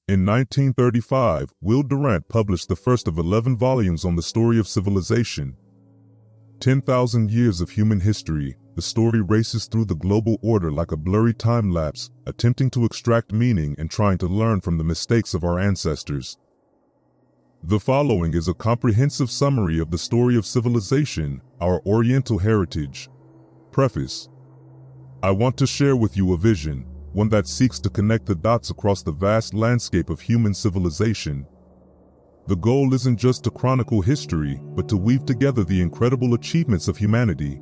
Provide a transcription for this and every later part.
In 1935, Will Durant published the first of 11 volumes on the story of civilization. 10,000 years of human history, the story races through the global order like a blurry time lapse, attempting to extract meaning and trying to learn from the mistakes of our ancestors. The following is a comprehensive summary of the story of civilization, our Oriental heritage. Preface. I want to share with you a vision, one that seeks to connect the dots across the vast landscape of human civilization. The goal isn't just to chronicle history, but to weave together the incredible achievements of humanity.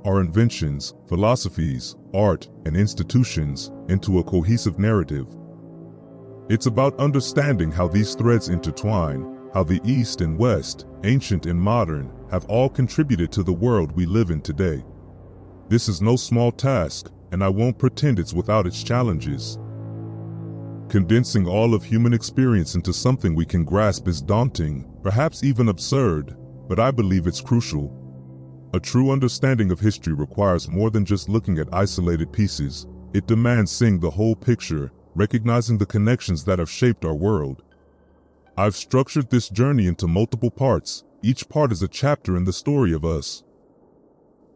Our inventions, philosophies, art, and institutions into a cohesive narrative. It's about understanding how these threads intertwine, how the East and West, ancient and modern, have all contributed to the world we live in today. This is no small task, and I won't pretend it's without its challenges. Condensing all of human experience into something we can grasp is daunting, perhaps even absurd, but I believe it's crucial. A true understanding of history requires more than just looking at isolated pieces. It demands seeing the whole picture, recognizing the connections that have shaped our world. I've structured this journey into multiple parts. Each part is a chapter in the story of us.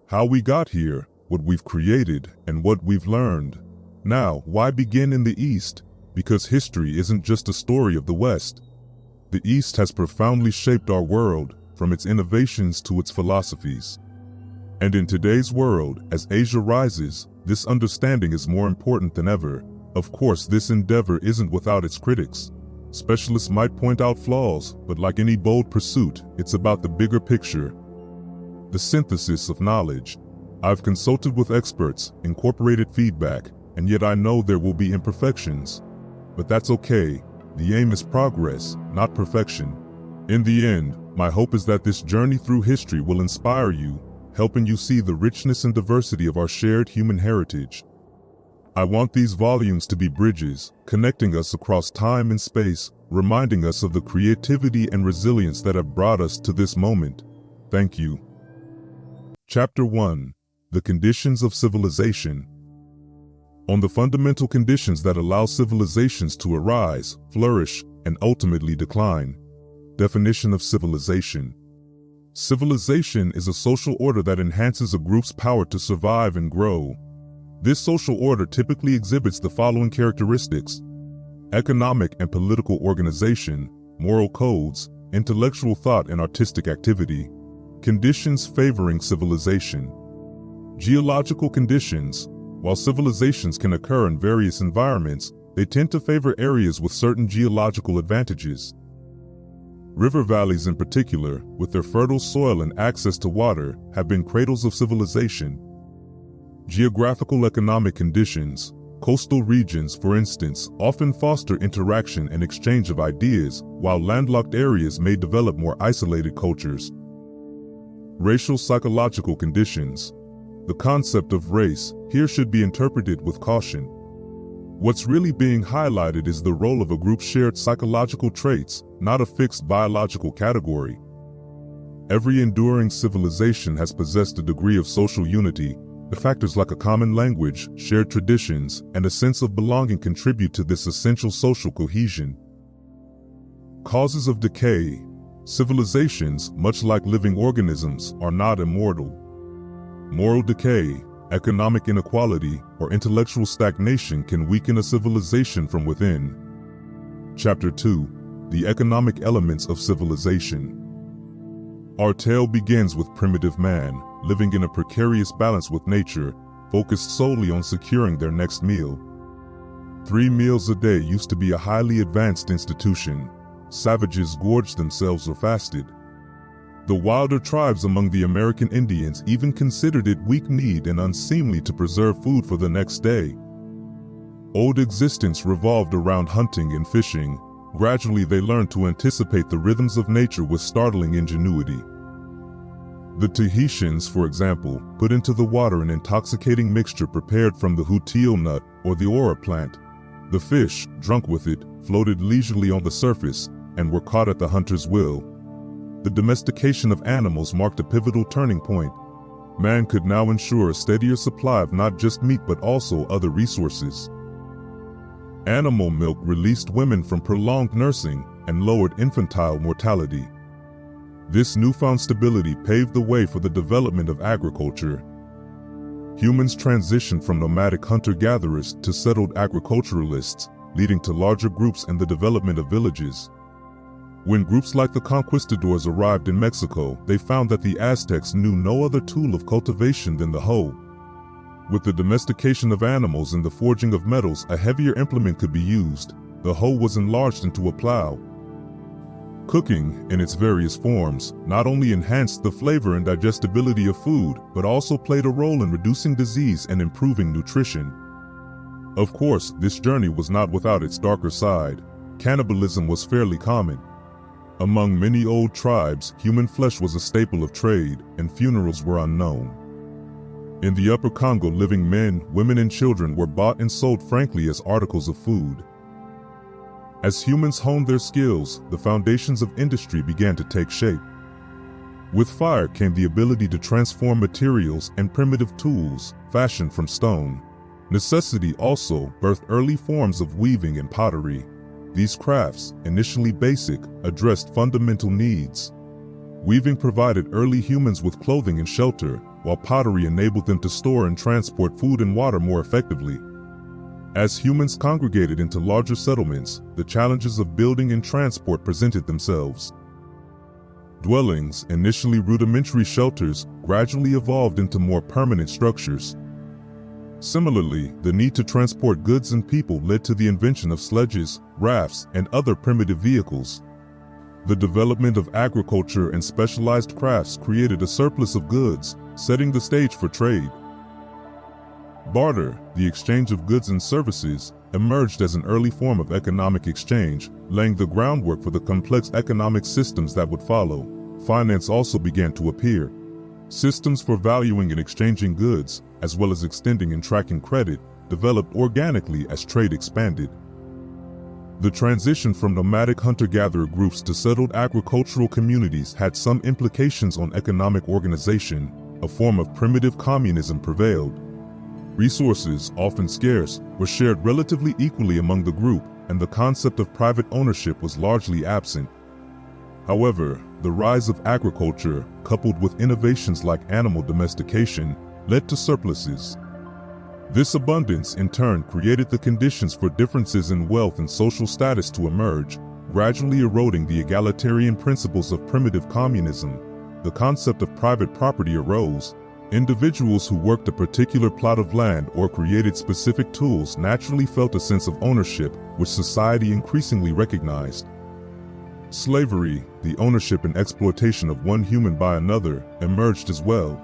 How we got here, what we've created, and what we've learned. Now, why begin in the East? Because history isn't just a story of the West. The East has profoundly shaped our world, from its innovations to its philosophies. And in today's world, as Asia rises, this understanding is more important than ever. Of course, this endeavor isn't without its critics. Specialists might point out flaws, but like any bold pursuit, it's about the bigger picture. The synthesis of knowledge. I've consulted with experts, incorporated feedback, and yet I know there will be imperfections. But that's okay. The aim is progress, not perfection. In the end, my hope is that this journey through history will inspire you, helping you see the richness and diversity of our shared human heritage. I want these volumes to be bridges, connecting us across time and space, reminding us of the creativity and resilience that have brought us to this moment. Thank you. Chapter 1. The Conditions of Civilization. On the fundamental conditions that allow civilizations to arise, flourish, and ultimately decline. Definition of civilization. Civilization is a social order that enhances a group's power to survive and grow. This social order typically exhibits the following characteristics: economic and political organization, moral codes, intellectual thought and artistic activity. Conditions favoring civilization. Geological conditions. While civilizations can occur in various environments, they tend to favor areas with certain geological advantages. River valleys in particular, with their fertile soil and access to water, have been cradles of civilization. Geographical economic conditions. Coastal regions, for instance, often foster interaction and exchange of ideas, while landlocked areas may develop more isolated cultures. Racial psychological conditions. The concept of race here should be interpreted with caution. What's really being highlighted is the role of a group's shared psychological traits, not a fixed biological category. Every enduring civilization has possessed a degree of social unity. The factors like a common language, shared traditions, and a sense of belonging contribute to this essential social cohesion. Causes of decay. Civilizations, much like living organisms, are not immortal. Moral decay, economic inequality, or intellectual stagnation can weaken a civilization from within. Chapter 2. The Economic Elements of Civilization. Our tale begins with primitive man, living in a precarious balance with nature, focused solely on securing their next meal. 3 meals a day used to be a highly advanced institution. Savages gorged themselves or fasted. The wilder tribes among the American Indians even considered it weak-kneed and unseemly to preserve food for the next day. Old existence revolved around hunting and fishing. Gradually they learned to anticipate the rhythms of nature with startling ingenuity. The Tahitians, for example, put into the water an intoxicating mixture prepared from the hutil nut or the ora plant. The fish, drunk with it, floated leisurely on the surface and were caught at the hunter's will. The domestication of animals marked a pivotal turning point. Man could now ensure a steadier supply of not just meat but also other resources. Animal milk released women from prolonged nursing and lowered infantile mortality. This newfound stability paved the way for the development of agriculture. Humans transitioned from nomadic hunter-gatherers to settled agriculturalists, leading to larger groups and the development of villages. When groups like the conquistadors arrived in Mexico, they found that the Aztecs knew no other tool of cultivation than the hoe. With the domestication of animals and the forging of metals, a heavier implement could be used. The hoe was enlarged into a plow. Cooking, in its various forms, not only enhanced the flavor and digestibility of food, but also played a role in reducing disease and improving nutrition. Of course, this journey was not without its darker side. Cannibalism was fairly common. Among many old tribes, human flesh was a staple of trade, and funerals were unknown. In the Upper Congo, living men, women, and children were bought and sold frankly as articles of food. As humans honed their skills, the foundations of industry began to take shape. With fire came the ability to transform materials and primitive tools, fashioned from stone. Necessity also birthed early forms of weaving and pottery. These crafts, initially basic, addressed fundamental needs. Weaving provided early humans with clothing and shelter, while pottery enabled them to store and transport food and water more effectively. As humans congregated into larger settlements, the challenges of building and transport presented themselves. Dwellings, initially rudimentary shelters, gradually evolved into more permanent structures. Similarly, the need to transport goods and people led to the invention of sledges, rafts, and other primitive vehicles. The development of agriculture and specialized crafts created a surplus of goods, setting the stage for trade. Barter, the exchange of goods and services, emerged as an early form of economic exchange, laying the groundwork for the complex economic systems that would follow. Finance also began to appear. Systems for valuing and exchanging goods, as well as extending and tracking credit, developed organically as trade expanded. The transition from nomadic hunter-gatherer groups to settled agricultural communities had some implications on economic organization. A form of primitive communism prevailed. Resources, often scarce, were shared relatively equally among the group, and the concept of private ownership was largely absent. However, the rise of agriculture, coupled with innovations like animal domestication, led to surpluses. This abundance, in turn, created the conditions for differences in wealth and social status to emerge, gradually eroding the egalitarian principles of primitive communism. The concept of private property arose. Individuals who worked a particular plot of land or created specific tools naturally felt a sense of ownership, which society increasingly recognized. Slavery, the ownership and exploitation of one human by another, emerged as well.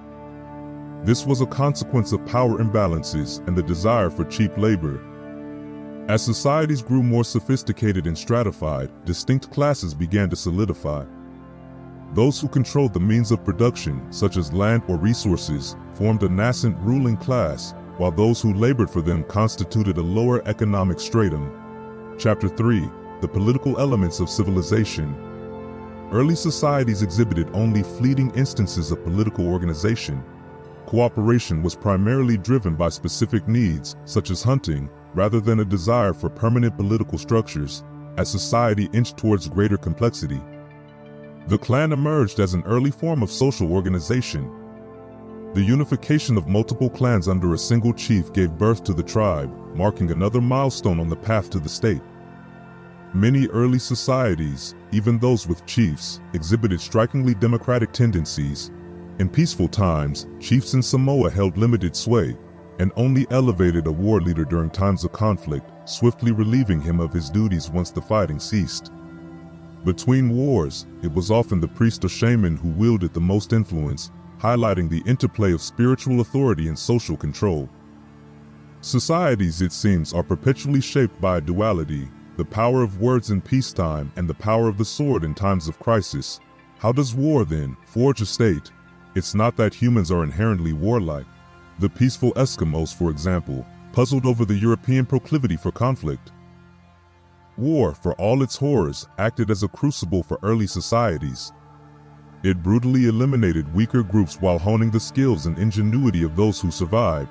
This was a consequence of power imbalances and the desire for cheap labor. As societies grew more sophisticated and stratified, distinct classes began to solidify. Those who controlled the means of production, such as land or resources, formed a nascent ruling class, while those who labored for them constituted a lower economic stratum. Chapter 3: The Political Elements of Civilization. Early societies exhibited only fleeting instances of political organization. Cooperation was primarily driven by specific needs, such as hunting, rather than a desire for permanent political structures. As society inched towards greater complexity, the clan emerged as an early form of social organization. The unification of multiple clans under a single chief gave birth to the tribe, marking another milestone on the path to the state. Many early societies, even those with chiefs, exhibited strikingly democratic tendencies. In peaceful times, chiefs in Samoa held limited sway, and only elevated a war leader during times of conflict, swiftly relieving him of his duties once the fighting ceased. Between wars, it was often the priest or shaman who wielded the most influence, highlighting the interplay of spiritual authority and social control. Societies, it seems, are perpetually shaped by a duality, the power of words in peacetime and the power of the sword in times of crisis. How does war, then, forge a state? It's not that humans are inherently warlike. The peaceful Eskimos, for example, puzzled over the European proclivity for conflict. War, for all its horrors, acted as a crucible for early societies. It brutally eliminated weaker groups while honing the skills and ingenuity of those who survived.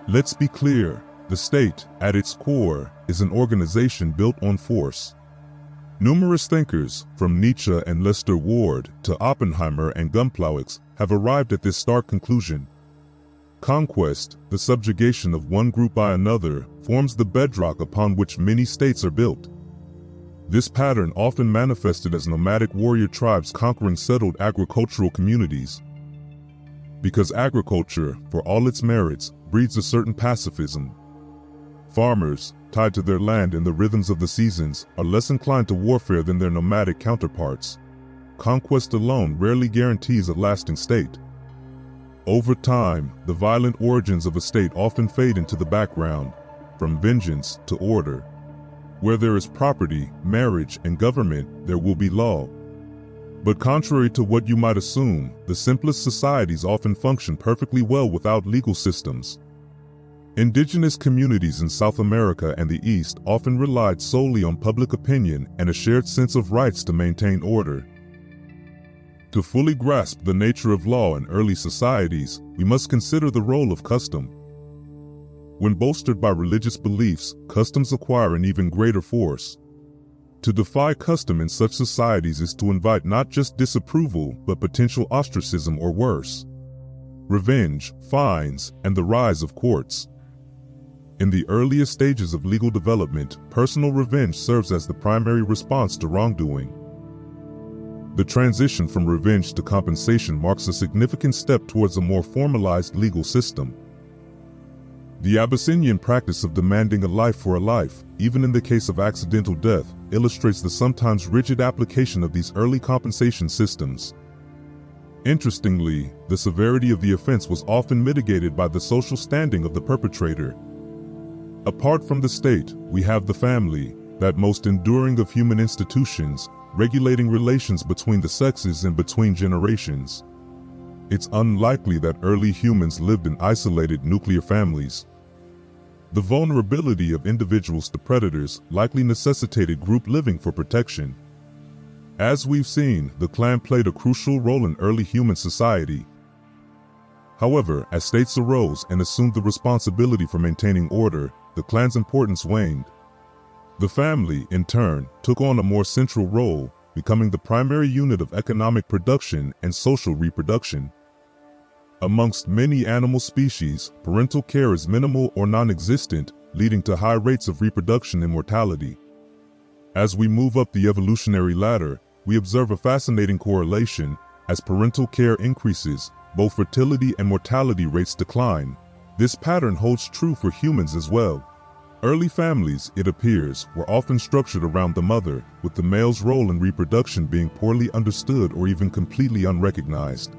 Let's be clear, The state, at its core, is an organization built on force. Numerous thinkers, from Nietzsche and Lester Ward to Oppenheimer and Gumplowix, have arrived at this stark conclusion. Conquest, the subjugation of one group by another, forms the bedrock upon which many states are built. This pattern often manifested as nomadic warrior tribes conquering settled agricultural communities. Because agriculture, for all its merits, breeds a certain pacifism. Farmers, tied to their land and the rhythms of the seasons, are less inclined to warfare than their nomadic counterparts. Conquest alone rarely guarantees a lasting state. Over time, the violent origins of a state often fade into the background, from vengeance to order. Where there is property, marriage, and government, there will be law. But contrary to what you might assume, the simplest societies often function perfectly well without legal systems. Indigenous communities in South America and the East often relied solely on public opinion and a shared sense of rights to maintain order. To fully grasp the nature of law in early societies, we must consider the role of custom. When bolstered by religious beliefs, customs acquire an even greater force. To defy custom in such societies is to invite not just disapproval, but potential ostracism or worse. Revenge, fines, and the rise of courts. In the earliest stages of legal development, personal revenge serves as the primary response to wrongdoing. The transition from revenge to compensation marks a significant step towards a more formalized legal system. The Abyssinian practice of demanding a life for a life, even in the case of accidental death, illustrates the sometimes rigid application of these early compensation systems. Interestingly, the severity of the offense was often mitigated by the social standing of the perpetrator. Apart from the state, we have the family, that most enduring of human institutions, regulating relations between the sexes and between generations. It's unlikely that early humans lived in isolated nuclear families. The vulnerability of individuals to predators likely necessitated group living for protection. As we've seen, the clan played a crucial role in early human society. However, as states arose and assumed the responsibility for maintaining order, the clan's importance waned. The family, in turn, took on a more central role, becoming the primary unit of economic production and social reproduction. Amongst many animal species, parental care is minimal or non-existent, leading to high rates of reproduction and mortality. As we move up the evolutionary ladder, we observe a fascinating correlation. As parental care increases, both fertility and mortality rates decline. This pattern holds true for humans as well. Early families, it appears, were often structured around the mother, with the male's role in reproduction being poorly understood or even completely unrecognized.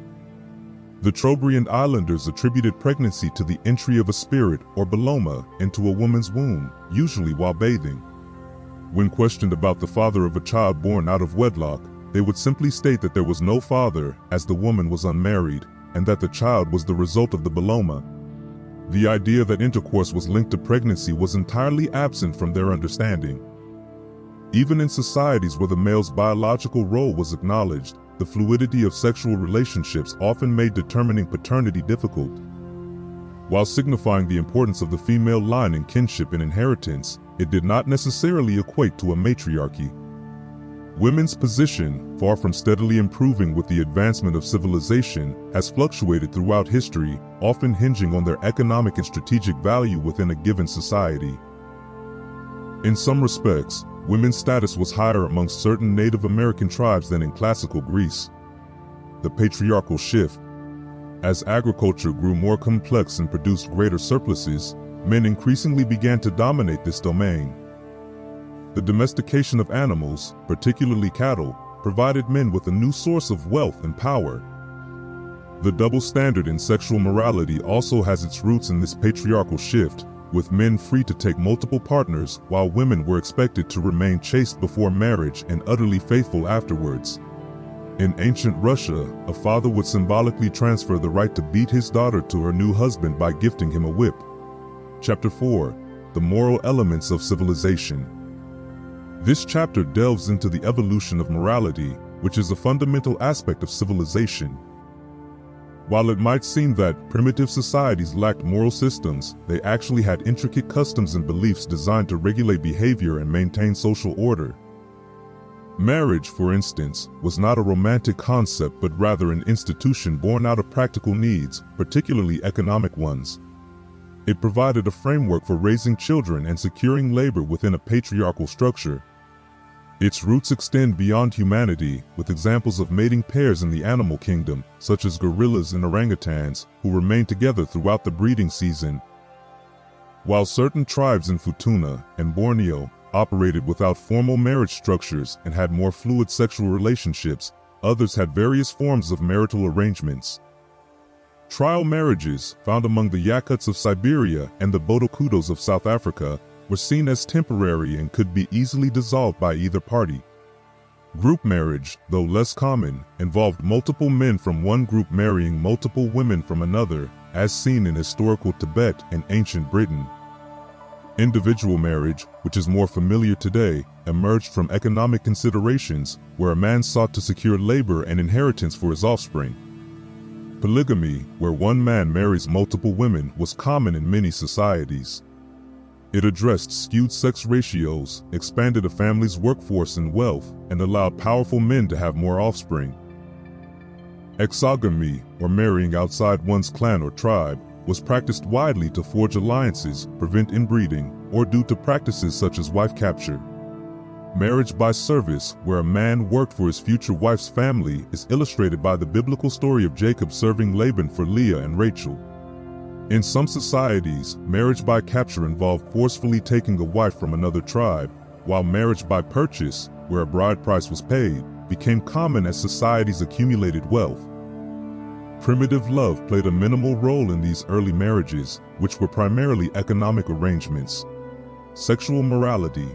The Trobriand islanders attributed pregnancy to the entry of a spirit or boloma into a woman's womb, usually while bathing. When questioned about the father of a child born out of wedlock, they would simply state that there was no father, as the woman was unmarried, and that the child was the result of the boloma. The idea that intercourse was linked to pregnancy was entirely absent from their understanding. Even in societies where the male's biological role was acknowledged, the fluidity of sexual relationships often made determining paternity difficult. While signifying the importance of the female line in kinship and inheritance, it did not necessarily equate to a matriarchy. Women's position, far from steadily improving with the advancement of civilization, has fluctuated throughout history, often hinging on their economic and strategic value within a given society. In some respects, women's status was higher amongst certain Native American tribes than in classical Greece. The patriarchal shift. As agriculture grew more complex and produced greater surpluses, men increasingly began to dominate this domain. The domestication of animals, particularly cattle, provided men with a new source of wealth and power. The double standard in sexual morality also has its roots in this patriarchal shift, with men free to take multiple partners while women were expected to remain chaste before marriage and utterly faithful afterwards. In ancient Russia, a father would symbolically transfer the right to beat his daughter to her new husband by gifting him a whip. Chapter 4: The Moral Elements of Civilization. This chapter delves into the evolution of morality, which is a fundamental aspect of civilization. While it might seem that primitive societies lacked moral systems, they actually had intricate customs and beliefs designed to regulate behavior and maintain social order. Marriage, for instance, was not a romantic concept but rather an institution born out of practical needs, particularly economic ones. It provided a framework for raising children and securing labor within a patriarchal structure. Its roots extend beyond humanity, with examples of mating pairs in the animal kingdom, such as gorillas and orangutans, who remain together throughout the breeding season. While certain tribes in Futuna and Borneo operated without formal marriage structures and had more fluid sexual relationships, others had various forms of marital arrangements. Trial marriages, found among the Yakuts of Siberia and the Botocudos of South Africa, were seen as temporary and could be easily dissolved by either party. Group marriage, though less common, involved multiple men from one group marrying multiple women from another, as seen in historical Tibet and ancient Britain. Individual marriage, which is more familiar today, emerged from economic considerations, where a man sought to secure labor and inheritance for his offspring. Polygamy, where one man marries multiple women, was common in many societies. It addressed skewed sex ratios, expanded a family's workforce and wealth, and allowed powerful men to have more offspring. Exogamy, or marrying outside one's clan or tribe, was practiced widely to forge alliances, prevent inbreeding, or due to practices such as wife capture. Marriage by service, where a man worked for his future wife's family, is illustrated by the biblical story of Jacob serving Laban for Leah and Rachel. In some societies, marriage by capture involved forcefully taking a wife from another tribe, while marriage by purchase, where a bride price was paid, became common as societies accumulated wealth. Primitive love played a minimal role in these early marriages, which were primarily economic arrangements. Sexual morality.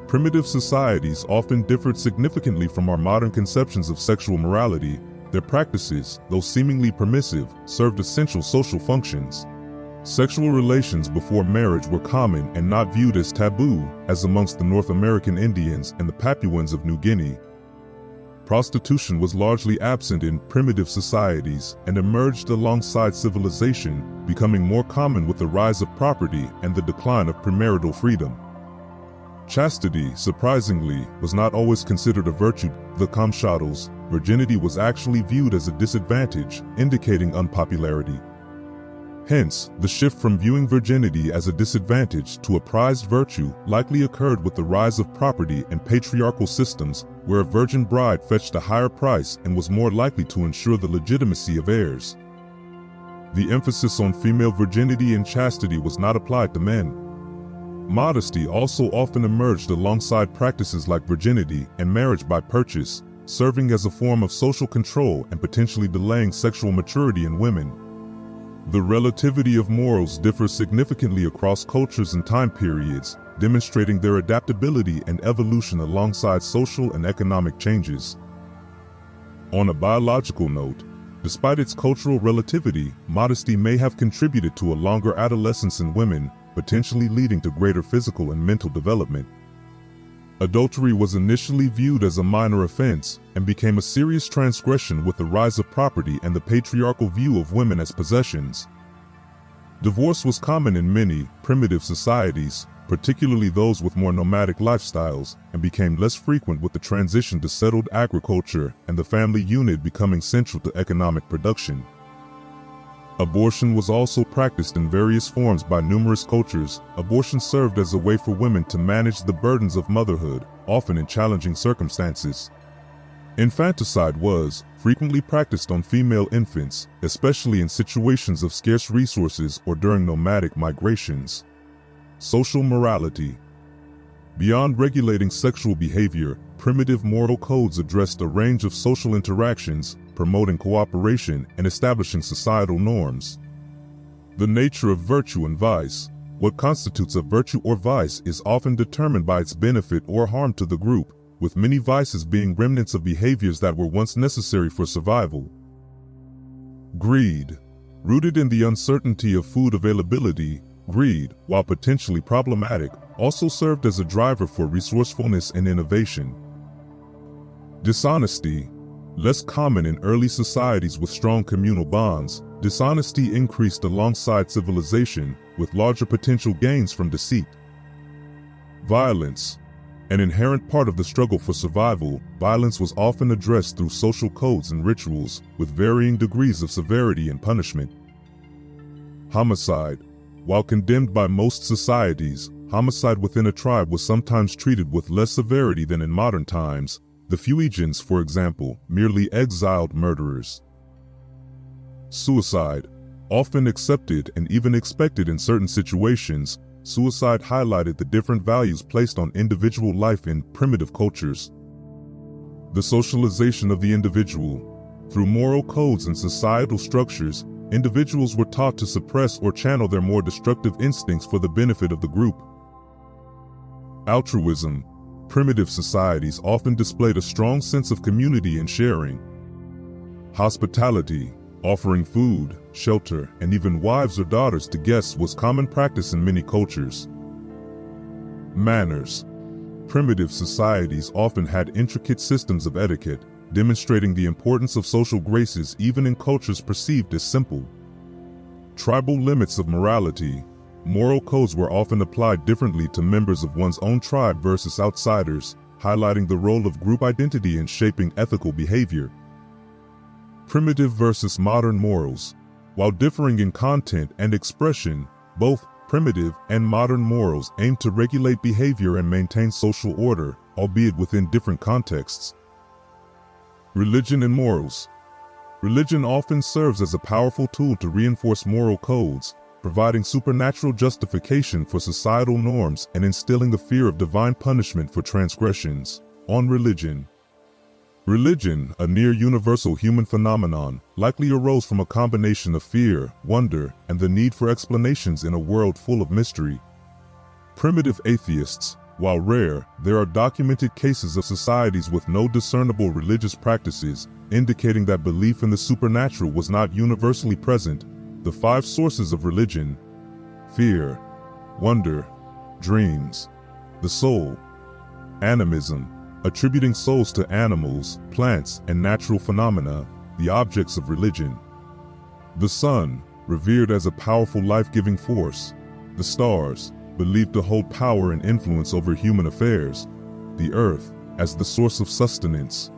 Primitive societies often differed significantly from our modern conceptions of sexual morality. Their practices, though seemingly permissive, served essential social functions. Sexual relations before marriage were common and not viewed as taboo, as amongst the North American Indians and the Papuans of New Guinea. Prostitution was largely absent in primitive societies and emerged alongside civilization, becoming more common with the rise of property and the decline of premarital freedom. Chastity, surprisingly, was not always considered a virtue. The Kamchattals, virginity was actually viewed as a disadvantage, indicating unpopularity. Hence, the shift from viewing virginity as a disadvantage to a prized virtue likely occurred with the rise of property and patriarchal systems, where a virgin bride fetched a higher price and was more likely to ensure the legitimacy of heirs. The emphasis on female virginity and chastity was not applied to men. Modesty also often emerged alongside practices like virginity and marriage by purchase, serving as a form of social control and potentially delaying sexual maturity in women. The relativity of morals differs significantly across cultures and time periods, demonstrating their adaptability and evolution alongside social and economic changes. On a biological note, despite its cultural relativity, modesty may have contributed to a longer adolescence in women, potentially leading to greater physical and mental development. Adultery was initially viewed as a minor offense and became a serious transgression with the rise of property and the patriarchal view of women as possessions. Divorce was common in many primitive societies, particularly those with more nomadic lifestyles, and became less frequent with the transition to settled agriculture and the family unit becoming central to economic production. Abortion was also practiced in various forms by numerous cultures. Abortion served as a way for women to manage the burdens of motherhood, often in challenging circumstances. Infanticide was frequently practiced on female infants, especially in situations of scarce resources or during nomadic migrations. Social morality. Beyond regulating sexual behavior, primitive moral codes addressed a range of social interactions, promoting cooperation and establishing societal norms. The nature of virtue and vice. What constitutes a virtue or vice is often determined by its benefit or harm to the group, with many vices being remnants of behaviors that were once necessary for survival. Greed. Rooted in the uncertainty of food availability, greed, while potentially problematic, also served as a driver for resourcefulness and innovation. Dishonesty. Less common in early societies with strong communal bonds, dishonesty increased alongside civilization, with larger potential gains from deceit. Violence. An inherent part of the struggle for survival, violence was often addressed through social codes and rituals, with varying degrees of severity and punishment. Homicide. While condemned by most societies, homicide within a tribe was sometimes treated with less severity than in modern times, the Fuegians, for example, merely exiled murderers. Suicide. Often accepted and even expected in certain situations, suicide highlighted the different values placed on individual life in primitive cultures. The socialization of the individual. Through moral codes and societal structures, individuals were taught to suppress or channel their more destructive instincts for the benefit of the group. Altruism. Primitive societies often displayed a strong sense of community and sharing. Hospitality. Offering food, shelter, and even wives or daughters to guests was common practice in many cultures. Manners. Primitive societies often had intricate systems of etiquette, demonstrating the importance of social graces even in cultures perceived as simple. Tribal limits of morality. Moral codes were often applied differently to members of one's own tribe versus outsiders, highlighting the role of group identity in shaping ethical behavior. Primitive versus modern morals. While differing in content and expression, both primitive and modern morals aim to regulate behavior and maintain social order, albeit within different contexts. Religion and morals. Religion often serves as a powerful tool to reinforce moral codes, providing supernatural justification for societal norms and instilling a fear of divine punishment for transgressions. On religion. Religion, a near-universal human phenomenon, likely arose from a combination of fear, wonder, and the need for explanations in a world full of mystery. Primitive atheists. While rare, there are documented cases of societies with no discernible religious practices, indicating that belief in the supernatural was not universally present. The 5 sources of religion: fear, wonder, dreams, the soul, animism, attributing souls to animals, plants, and natural phenomena, the objects of religion. The sun, revered as a powerful life-giving force. The stars, believed to hold power and influence over human affairs. The earth, as the source of sustenance.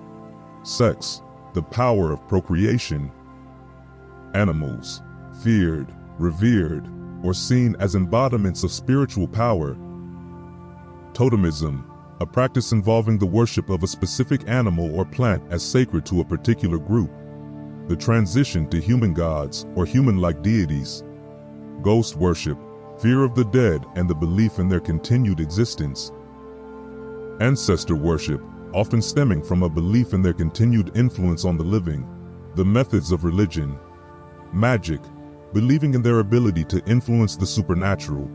Sex, the power of procreation. Animals, feared, revered, or seen as embodiments of spiritual power. Totemism, a practice involving the worship of a specific animal or plant as sacred to a particular group. The transition to human gods or human-like deities. Ghost worship, fear of the dead and the belief in their continued existence. Ancestor worship, often stemming from a belief in their continued influence on the living. The methods of religion. Magic, believing in their ability to influence the supernatural.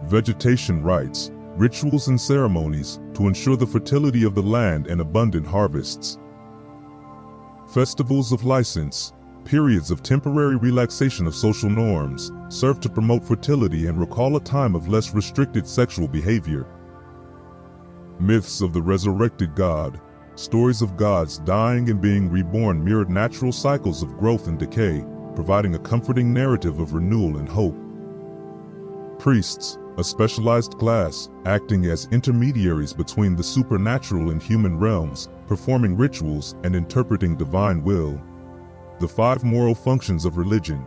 Vegetation rites, rituals and ceremonies to ensure the fertility of the land and abundant harvests. Festivals of license, periods of temporary relaxation of social norms, serve to promote fertility and recall a time of less restricted sexual behavior. Myths of the resurrected god, stories of gods dying and being reborn mirrored natural cycles of growth and decay, providing a comforting narrative of renewal and hope. Priests, a specialized class, acting as intermediaries between the supernatural and human realms, performing rituals and interpreting divine will. The 5 moral functions of religion.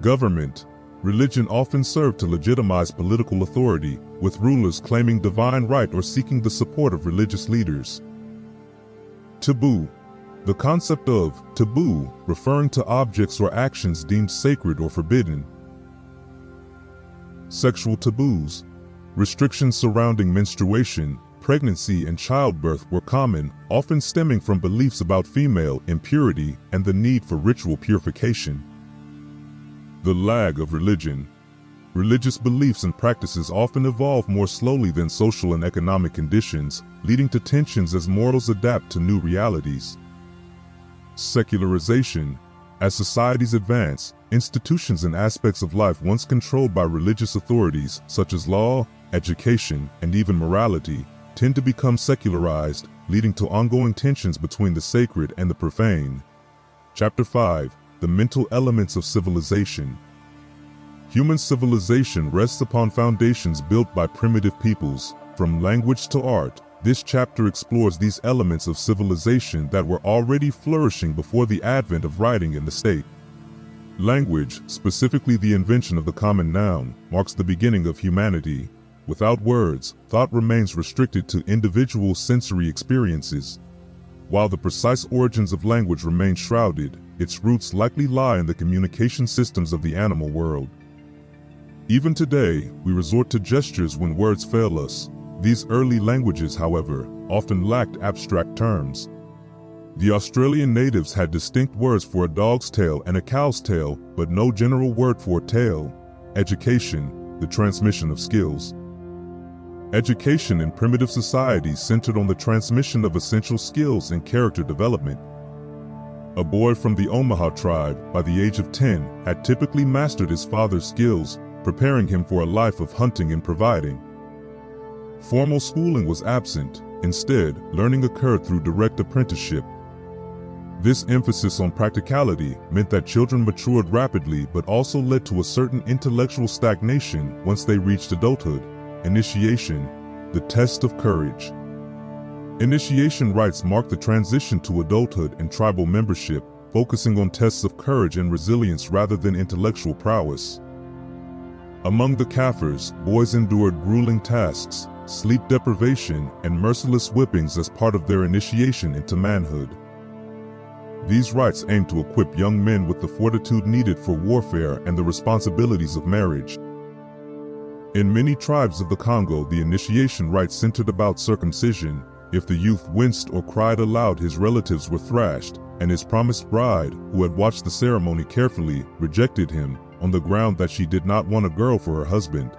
Government. Religion often served to legitimize political authority, with rulers claiming divine right or seeking the support of religious leaders. Taboo. The concept of taboo, referring to objects or actions deemed sacred or forbidden. Sexual taboos. Restrictions surrounding menstruation, pregnancy, and childbirth were common, often stemming from beliefs about female impurity and the need for ritual purification. The lag of religion. Religious beliefs and practices often evolve more slowly than social and economic conditions, leading to tensions as mortals adapt to new realities. Secularization. As societies advance, institutions and aspects of life once controlled by religious authorities, such as law, education, and even morality, tend to become secularized, leading to ongoing tensions between the sacred and the profane. Chapter 5. The Mental Elements of Civilization. Human civilization rests upon foundations built by primitive peoples, from language to art. This chapter explores these elements of civilization that were already flourishing before the advent of writing in the state. Language, specifically the invention of the common noun, marks the beginning of humanity. Without words, thought remains restricted to individual sensory experiences. While the precise origins of language remain shrouded, its roots likely lie in the communication systems of the animal world. Even today, we resort to gestures when words fail us. These early languages, however, often lacked abstract terms. The Australian natives had distinct words for a dog's tail and a cow's tail, but no general word for tail. Education, the transmission of skills. Education in primitive societies centered on the transmission of essential skills and character development. A boy from the Omaha tribe, by the age of 10, had typically mastered his father's skills, preparing him for a life of hunting and providing. Formal schooling was absent. Instead, learning occurred through direct apprenticeship. This emphasis on practicality meant that children matured rapidly but also led to a certain intellectual stagnation once they reached adulthood. Initiation, the test of courage. Initiation rites mark the transition to adulthood and tribal membership, focusing on tests of courage and resilience rather than intellectual prowess. Among the Kafirs, boys endured grueling tasks, sleep deprivation, and merciless whippings as part of their initiation into manhood. These rites aimed to equip young men with the fortitude needed for warfare and the responsibilities of marriage. In many tribes of the Congo, the initiation rites centered about circumcision. If the youth winced or cried aloud, his relatives were thrashed, and his promised bride, who had watched the ceremony carefully, rejected him, on the ground that she did not want a girl for her husband.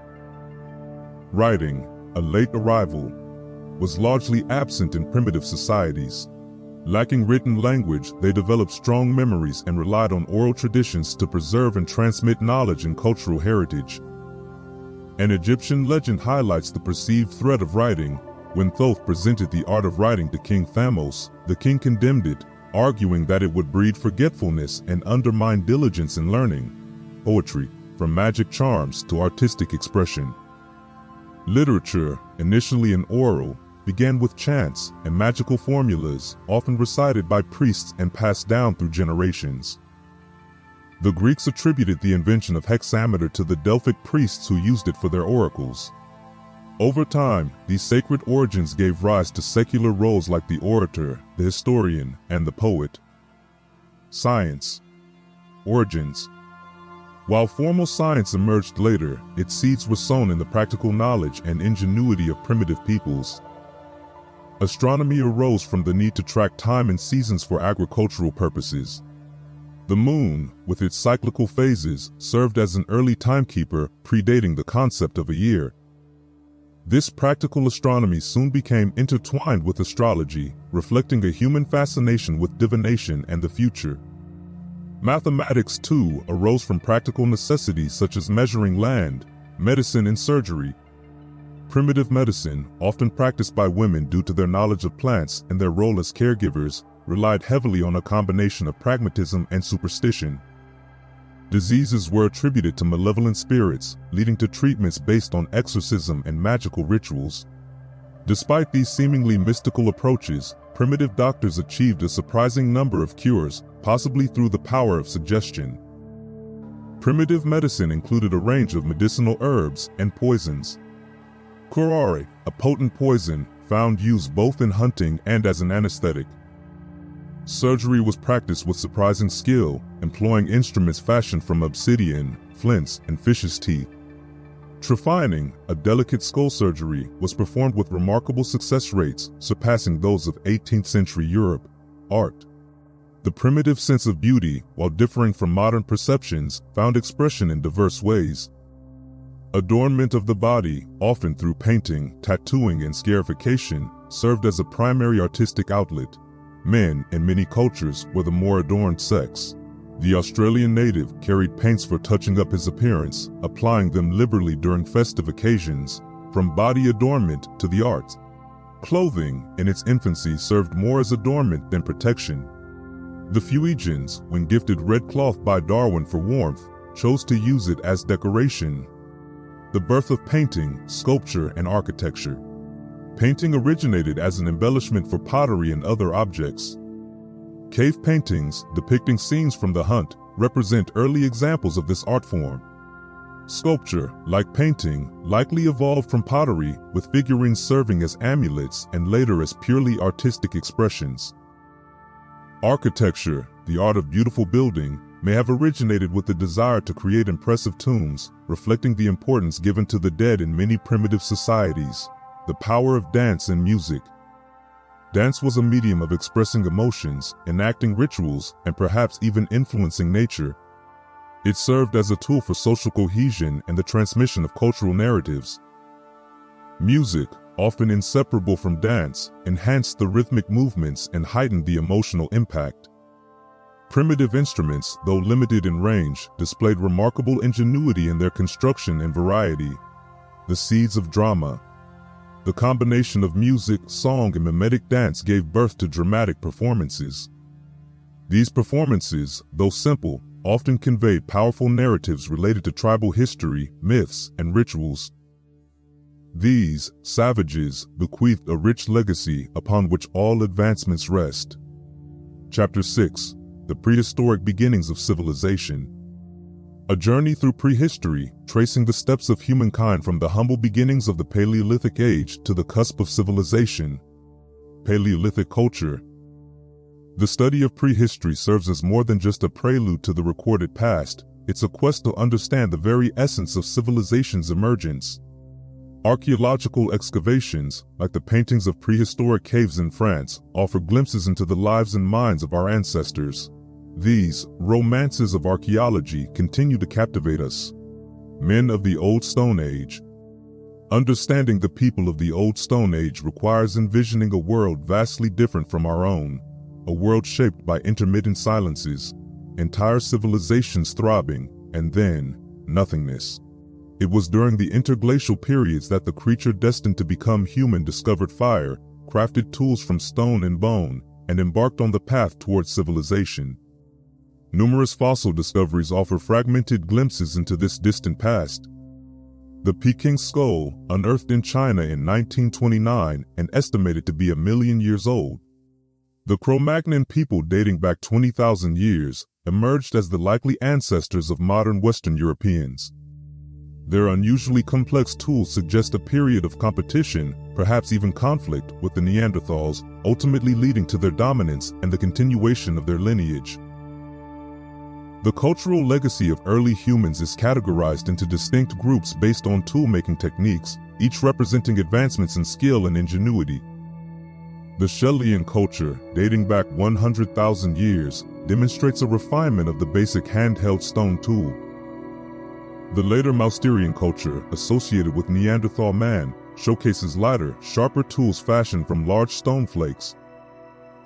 Writing, a late arrival, was largely absent in primitive societies. Lacking written language, they developed strong memories and relied on oral traditions to preserve and transmit knowledge and cultural heritage. An Egyptian legend highlights the perceived threat of writing. When Thoth presented the art of writing to King Thamos, the king condemned it, arguing that it would breed forgetfulness and undermine diligence in learning. Poetry, from magic charms to artistic expression. Literature, initially an oral, began with chants and magical formulas, often recited by priests and passed down through generations. The Greeks attributed the invention of hexameter to the Delphic priests who used it for their oracles. Over time, these sacred origins gave rise to secular roles like the orator, the historian, and the poet. Science. Origins. While formal science emerged later, its seeds were sown in the practical knowledge and ingenuity of primitive peoples. Astronomy arose from the need to track time and seasons for agricultural purposes. The moon, with its cyclical phases, served as an early timekeeper, predating the concept of a year. This practical astronomy soon became intertwined with astrology, reflecting a human fascination with divination and the future. Mathematics, too, arose from practical necessities such as measuring land, medicine, and surgery. Primitive medicine, often practiced by women due to their knowledge of plants and their role as caregivers, relied heavily on a combination of pragmatism and superstition. Diseases were attributed to malevolent spirits, leading to treatments based on exorcism and magical rituals. Despite these seemingly mystical approaches, primitive doctors achieved a surprising number of cures, possibly through the power of suggestion. Primitive medicine included a range of medicinal herbs and poisons. Curare, a potent poison, found use both in hunting and as an anesthetic. Surgery was practiced with surprising skill, employing instruments fashioned from obsidian, flints, and fish's teeth. Trephining, a delicate skull surgery, was performed with remarkable success rates, surpassing those of 18th century Europe. Art. The primitive sense of beauty, while differing from modern perceptions, found expression in diverse ways. Adornment of the body, often through painting, tattooing, and scarification, served as a primary artistic outlet. Men, in many cultures, were the more adorned sex. The Australian native carried paints for touching up his appearance, applying them liberally during festive occasions, from body adornment to the arts. Clothing, in its infancy, served more as adornment than protection. The Fuegians, when gifted red cloth by Darwin for warmth, chose to use it as decoration. The birth of painting, sculpture, and architecture. Painting originated as an embellishment for pottery and other objects. Cave paintings, depicting scenes from the hunt, represent early examples of this art form. Sculpture, like painting, likely evolved from pottery, with figurines serving as amulets and later as purely artistic expressions. Architecture, the art of beautiful building, may have originated with the desire to create impressive tombs, reflecting the importance given to the dead in many primitive societies. The power of dance and music. Dance was a medium of expressing emotions, enacting rituals, and perhaps even influencing nature. It served as a tool for social cohesion and the transmission of cultural narratives. Music, often inseparable from dance, enhanced the rhythmic movements and heightened the emotional impact. Primitive instruments, though limited in range, displayed remarkable ingenuity in their construction and variety. The seeds of drama. The combination of music, song, and mimetic dance gave birth to dramatic performances. These performances, though simple, often conveyed powerful narratives related to tribal history, myths, and rituals. These savages bequeathed a rich legacy upon which all advancements rest. Chapter 6: The Prehistoric Beginnings of Civilization. A journey through prehistory, tracing the steps of humankind from the humble beginnings of the Paleolithic Age to the cusp of civilization. Paleolithic culture. The study of prehistory serves as more than just a prelude to the recorded past. It's a quest to understand the very essence of civilization's emergence. Archaeological excavations, like the paintings of prehistoric caves in France, offer glimpses into the lives and minds of our ancestors. These romances of archaeology continue to captivate us. Men of the Old Stone Age. Understanding the people of the Old Stone Age requires envisioning a world vastly different from our own, a world shaped by intermittent silences, entire civilizations throbbing, and then nothingness. It was during the interglacial periods that the creature destined to become human discovered fire, crafted tools from stone and bone, and embarked on the path towards civilization. Numerous fossil discoveries offer fragmented glimpses into this distant past. The Peking skull, unearthed in China in 1929 and estimated to be 1 million years old. The Cro-Magnon people, dating back 20,000 years, emerged as the likely ancestors of modern Western Europeans. Their unusually complex tools suggest a period of competition, perhaps even conflict, with the Neanderthals, ultimately leading to their dominance and the continuation of their lineage. The cultural legacy of early humans is categorized into distinct groups based on tool-making techniques, each representing advancements in skill and ingenuity. The Chellean culture, dating back 100,000 years, demonstrates a refinement of the basic handheld stone tool. The later Mousterian culture, associated with Neanderthal man, showcases lighter, sharper tools fashioned from large stone flakes.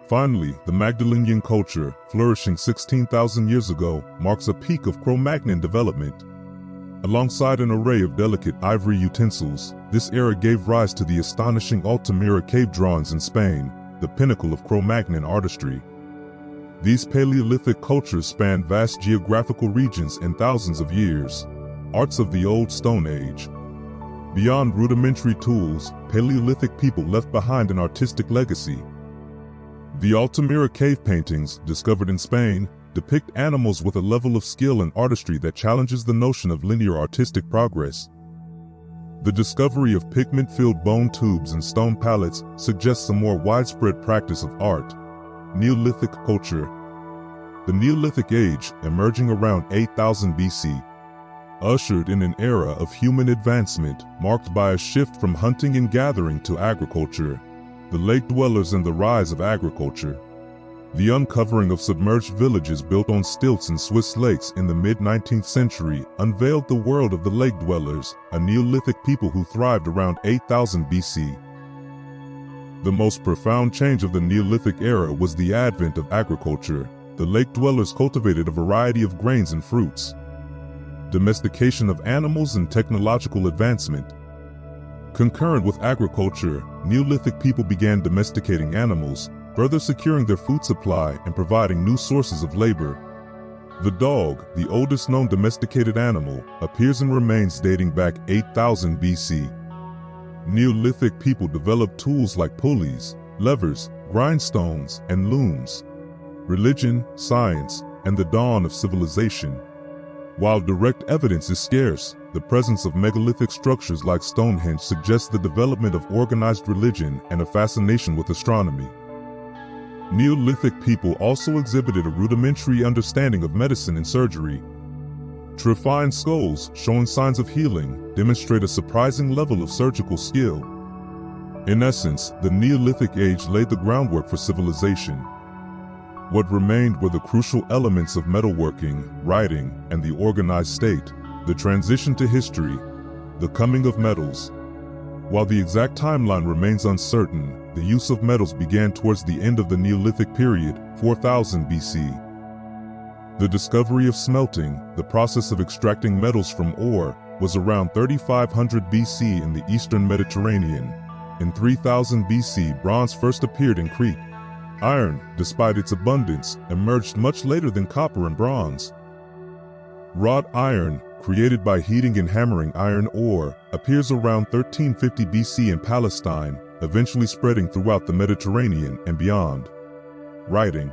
Finally, the Magdalenian culture, flourishing 16,000 years ago, marks a peak of Cro-Magnon development. Alongside an array of delicate ivory utensils, this era gave rise to the astonishing Altamira cave drawings in Spain, the pinnacle of Cro-Magnon artistry. These Paleolithic cultures spanned vast geographical regions and thousands of years. Arts of the Old Stone Age. Beyond rudimentary tools, Paleolithic people left behind an artistic legacy. The Altamira cave paintings, discovered in Spain, depict animals with a level of skill and artistry that challenges the notion of linear artistic progress. The discovery of pigment-filled bone tubes and stone palettes suggests a more widespread practice of art. Neolithic culture. The Neolithic Age, emerging around 8000 BC, ushered in an era of human advancement marked by a shift from hunting and gathering to agriculture. The lake dwellers and the rise of agriculture. The uncovering of submerged villages built on stilts in Swiss lakes in the mid-19th century unveiled the world of the lake dwellers, a Neolithic people who thrived around 8000 BC. The most profound change of the Neolithic era was the advent of agriculture. The lake dwellers cultivated a variety of grains and fruits. Domestication of animals and technological advancement. Concurrent with agriculture, Neolithic people began domesticating animals, further securing their food supply and providing new sources of labor. The dog, the oldest known domesticated animal, appears in remains dating back 8000 BC. Neolithic people developed tools like pulleys, levers, grindstones, and looms. Religion, science, and the dawn of civilization. While direct evidence is scarce, the presence of megalithic structures like Stonehenge suggests the development of organized religion and a fascination with astronomy. Neolithic people also exhibited a rudimentary understanding of medicine and surgery. Trephined skulls, showing signs of healing, demonstrate a surprising level of surgical skill. In essence, the Neolithic age laid the groundwork for civilization. What remained were the crucial elements of metalworking, writing, and the organized state, the transition to history, the coming of metals. While the exact timeline remains uncertain, the use of metals began towards the end of the Neolithic period, 4000 BC. The discovery of smelting, the process of extracting metals from ore, was around 3500 BC in the eastern Mediterranean. In 3000 BC, bronze first appeared in Crete. Iron, despite its abundance, emerged much later than copper and bronze. Wrought iron, created by heating and hammering iron ore, appears around 1350 BC in Palestine, eventually spreading throughout the Mediterranean and beyond. Writing.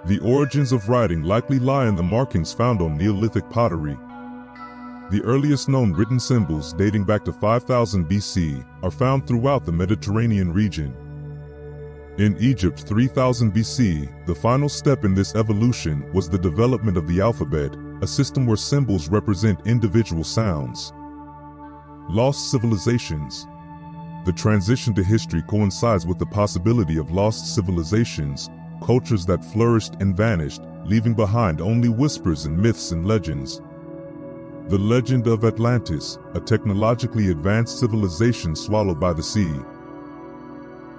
The origins of writing likely lie in the markings found on Neolithic pottery. The earliest known written symbols, dating back to 5000 BC, are found throughout the Mediterranean region. In Egypt, 3000 BC, the final step in this evolution was the development of the alphabet, a system where symbols represent individual sounds. Lost civilizations. The transition to history coincides with the possibility of lost civilizations, cultures that flourished and vanished, leaving behind only whispers and myths and legends. The legend of Atlantis, a technologically advanced civilization swallowed by the sea.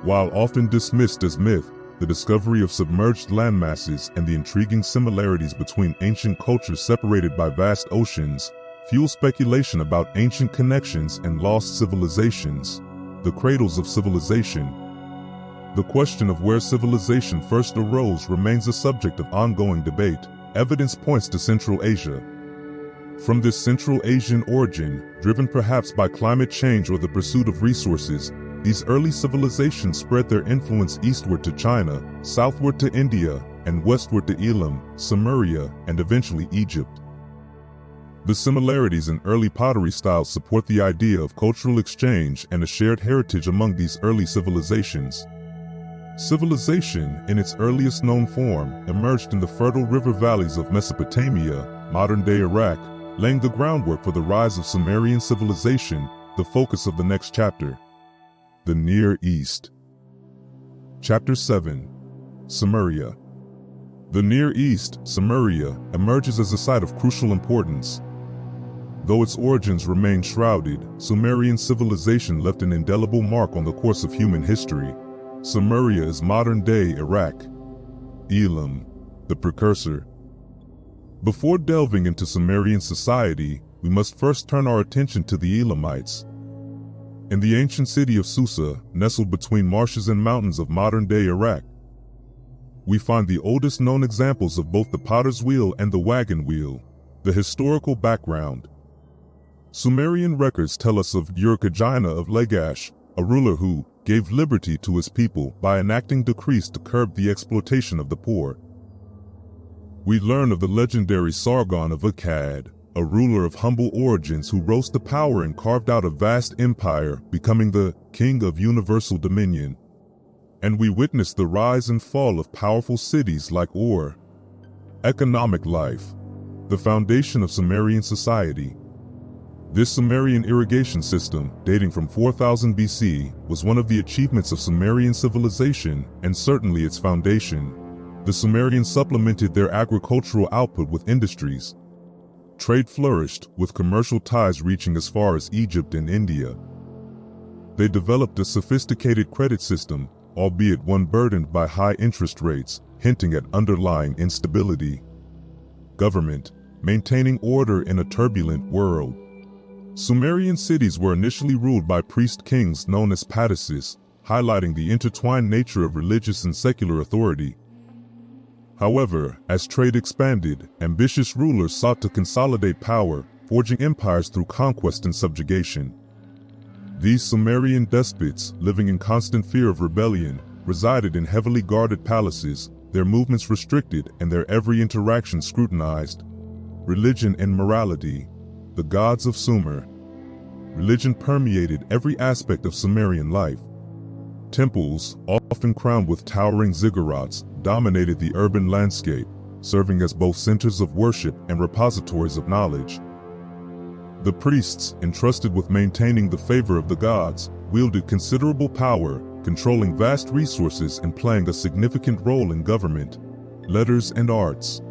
While often dismissed as myth, the discovery of submerged landmasses and the intriguing similarities between ancient cultures separated by vast oceans fuel speculation about ancient connections and lost civilizations, the cradles of civilization. The question of where civilization first arose remains a subject of ongoing debate. Evidence points to Central Asia. From this Central Asian origin, driven perhaps by climate change or the pursuit of resources, these early civilizations spread their influence eastward to China, southward to India, and westward to Elam, Sumeria, and eventually Egypt. The similarities in early pottery styles support the idea of cultural exchange and a shared heritage among these early civilizations. Civilization, in its earliest known form, emerged in the fertile river valleys of Mesopotamia, modern-day Iraq, laying the groundwork for the rise of Sumerian civilization, the focus of the next chapter. The Near East. Chapter 7. Sumeria. The Near East, Sumeria, emerges as a site of crucial importance. Though its origins remain shrouded, Sumerian civilization left an indelible mark on the course of human history. Sumeria is modern-day Iraq. Elam, the precursor. Before delving into Sumerian society, we must first turn our attention to the Elamites. In the ancient city of Susa, nestled between marshes and mountains of modern-day Iraq, we find the oldest known examples of both the potter's wheel and the wagon wheel. The historical background. Sumerian records tell us of Urukagina of Lagash, a ruler who gave liberty to his people by enacting decrees to curb the exploitation of the poor. We learn of the legendary Sargon of Akkad, a ruler of humble origins who rose to power and carved out a vast empire, becoming the king of universal dominion. And we witness the rise and fall of powerful cities like Ur. Economic life. The foundation of Sumerian society. This Sumerian irrigation system, dating from 4000 BC, was one of the achievements of Sumerian civilization and certainly its foundation. The Sumerians supplemented their agricultural output with industries. Trade flourished, with commercial ties reaching as far as Egypt and India. They developed a sophisticated credit system, albeit one burdened by high interest rates, hinting at underlying instability. Government, maintaining order in a turbulent world. Sumerian cities were initially ruled by priest kings known as patrices, highlighting the intertwined nature of religious and secular authority. However, as trade expanded, ambitious rulers sought to consolidate power, forging empires through conquest and subjugation. These Sumerian despots, living in constant fear of rebellion, resided in heavily guarded palaces, their movements restricted and their every interaction scrutinized. Religion and morality. The gods of Sumer. Religion permeated every aspect of Sumerian life. Temples, often crowned with towering ziggurats, dominated the urban landscape, serving as both centers of worship and repositories of knowledge. The priests, entrusted with maintaining the favor of the gods, wielded considerable power, controlling vast resources and playing a significant role in government, letters, and arts.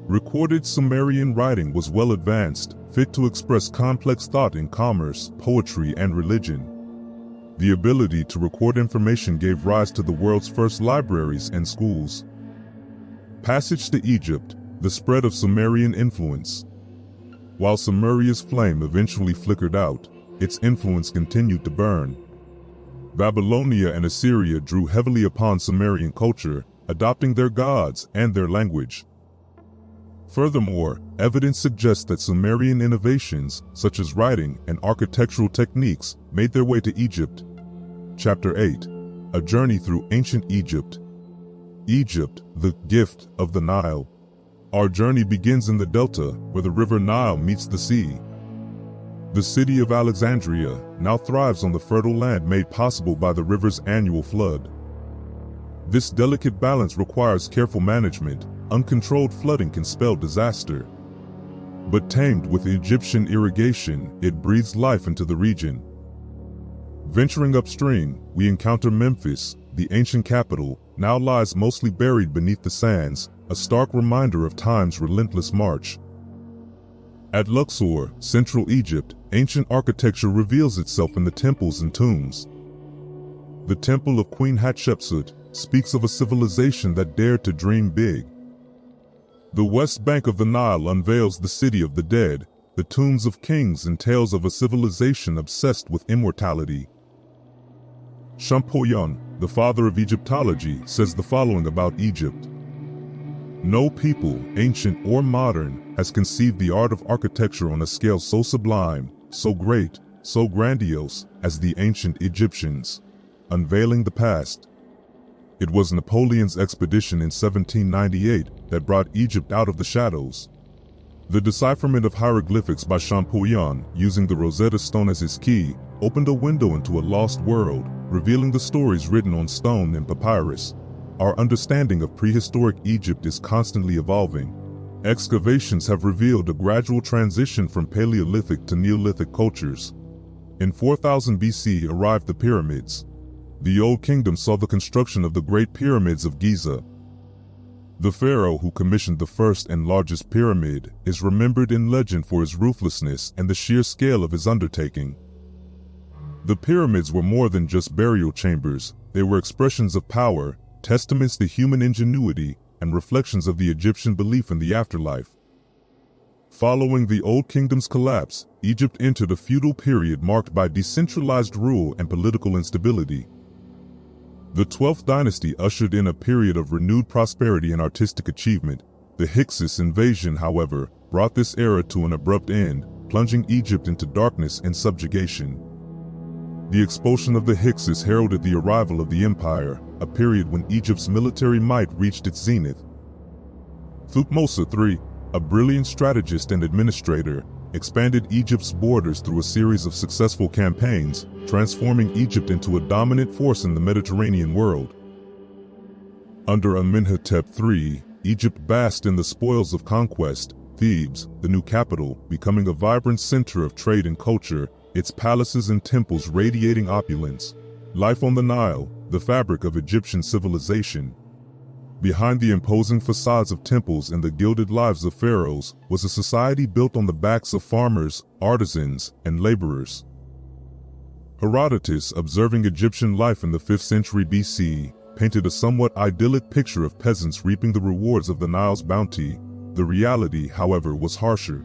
Recorded Sumerian writing was well advanced, fit to express complex thought in commerce, poetry, and religion. The ability to record information gave rise to the world's first libraries and schools. Passage to Egypt, the spread of Sumerian influence. While Sumeria's flame eventually flickered out, its influence continued to burn. Babylonia and Assyria drew heavily upon Sumerian culture, adopting their gods and their language. Furthermore, evidence suggests that Sumerian innovations, such as writing and architectural techniques, made their way to Egypt. Chapter 8. A Journey Through Ancient Egypt. Egypt, the gift of the Nile. Our journey begins in the delta, where the river Nile meets the sea. The city of Alexandria now thrives on the fertile land made possible by the river's annual flood. This delicate balance requires careful management. Uncontrolled flooding can spell disaster. But tamed with Egyptian irrigation, it breathes life into the region. Venturing upstream, we encounter Memphis, the ancient capital, now lies mostly buried beneath the sands, a stark reminder of time's relentless march. At Luxor, central Egypt, ancient architecture reveals itself in the temples and tombs. The Temple of Queen Hatshepsut speaks of a civilization that dared to dream big. The west bank of the Nile unveils the city of the dead, the tombs of kings, and tales of a civilization obsessed with immortality. Champollion, the father of Egyptology, says the following about Egypt. No people, ancient or modern, has conceived the art of architecture on a scale so sublime, so great, so grandiose, as the ancient Egyptians. Unveiling the past. It was Napoleon's expedition in 1798 that brought Egypt out of the shadows. The decipherment of hieroglyphics by Champollion, using the Rosetta Stone as his key, opened a window into a lost world, revealing the stories written on stone and papyrus. Our understanding of prehistoric Egypt is constantly evolving. Excavations have revealed a gradual transition from Paleolithic to Neolithic cultures. In 4000 BC arrived the pyramids. The Old Kingdom saw the construction of the Great Pyramids of Giza. The pharaoh who commissioned the first and largest pyramid is remembered in legend for his ruthlessness and the sheer scale of his undertaking. The pyramids were more than just burial chambers, they were expressions of power, testaments to human ingenuity, and reflections of the Egyptian belief in the afterlife. Following the Old Kingdom's collapse, Egypt entered a feudal period marked by decentralized rule and political instability. The 12th dynasty ushered in a period of renewed prosperity and artistic achievement. The Hyksos invasion, however, brought this era to an abrupt end, plunging Egypt into darkness and subjugation. The expulsion of the Hyksos heralded the arrival of the empire, a period when Egypt's military might reached its zenith. Thutmose III, a brilliant strategist and administrator, expanded Egypt's borders through a series of successful campaigns, transforming Egypt into a dominant force in the Mediterranean world. Under Amenhotep III, Egypt basked in the spoils of conquest, Thebes, the new capital, becoming a vibrant center of trade and culture, its palaces and temples radiating opulence. Life on the Nile, the fabric of Egyptian civilization. Behind the imposing facades of temples and the gilded lives of pharaohs was a society built on the backs of farmers, artisans, and laborers. Herodotus, observing Egyptian life in the 5th century BC, painted a somewhat idyllic picture of peasants reaping the rewards of the Nile's bounty. The reality, however, was harsher.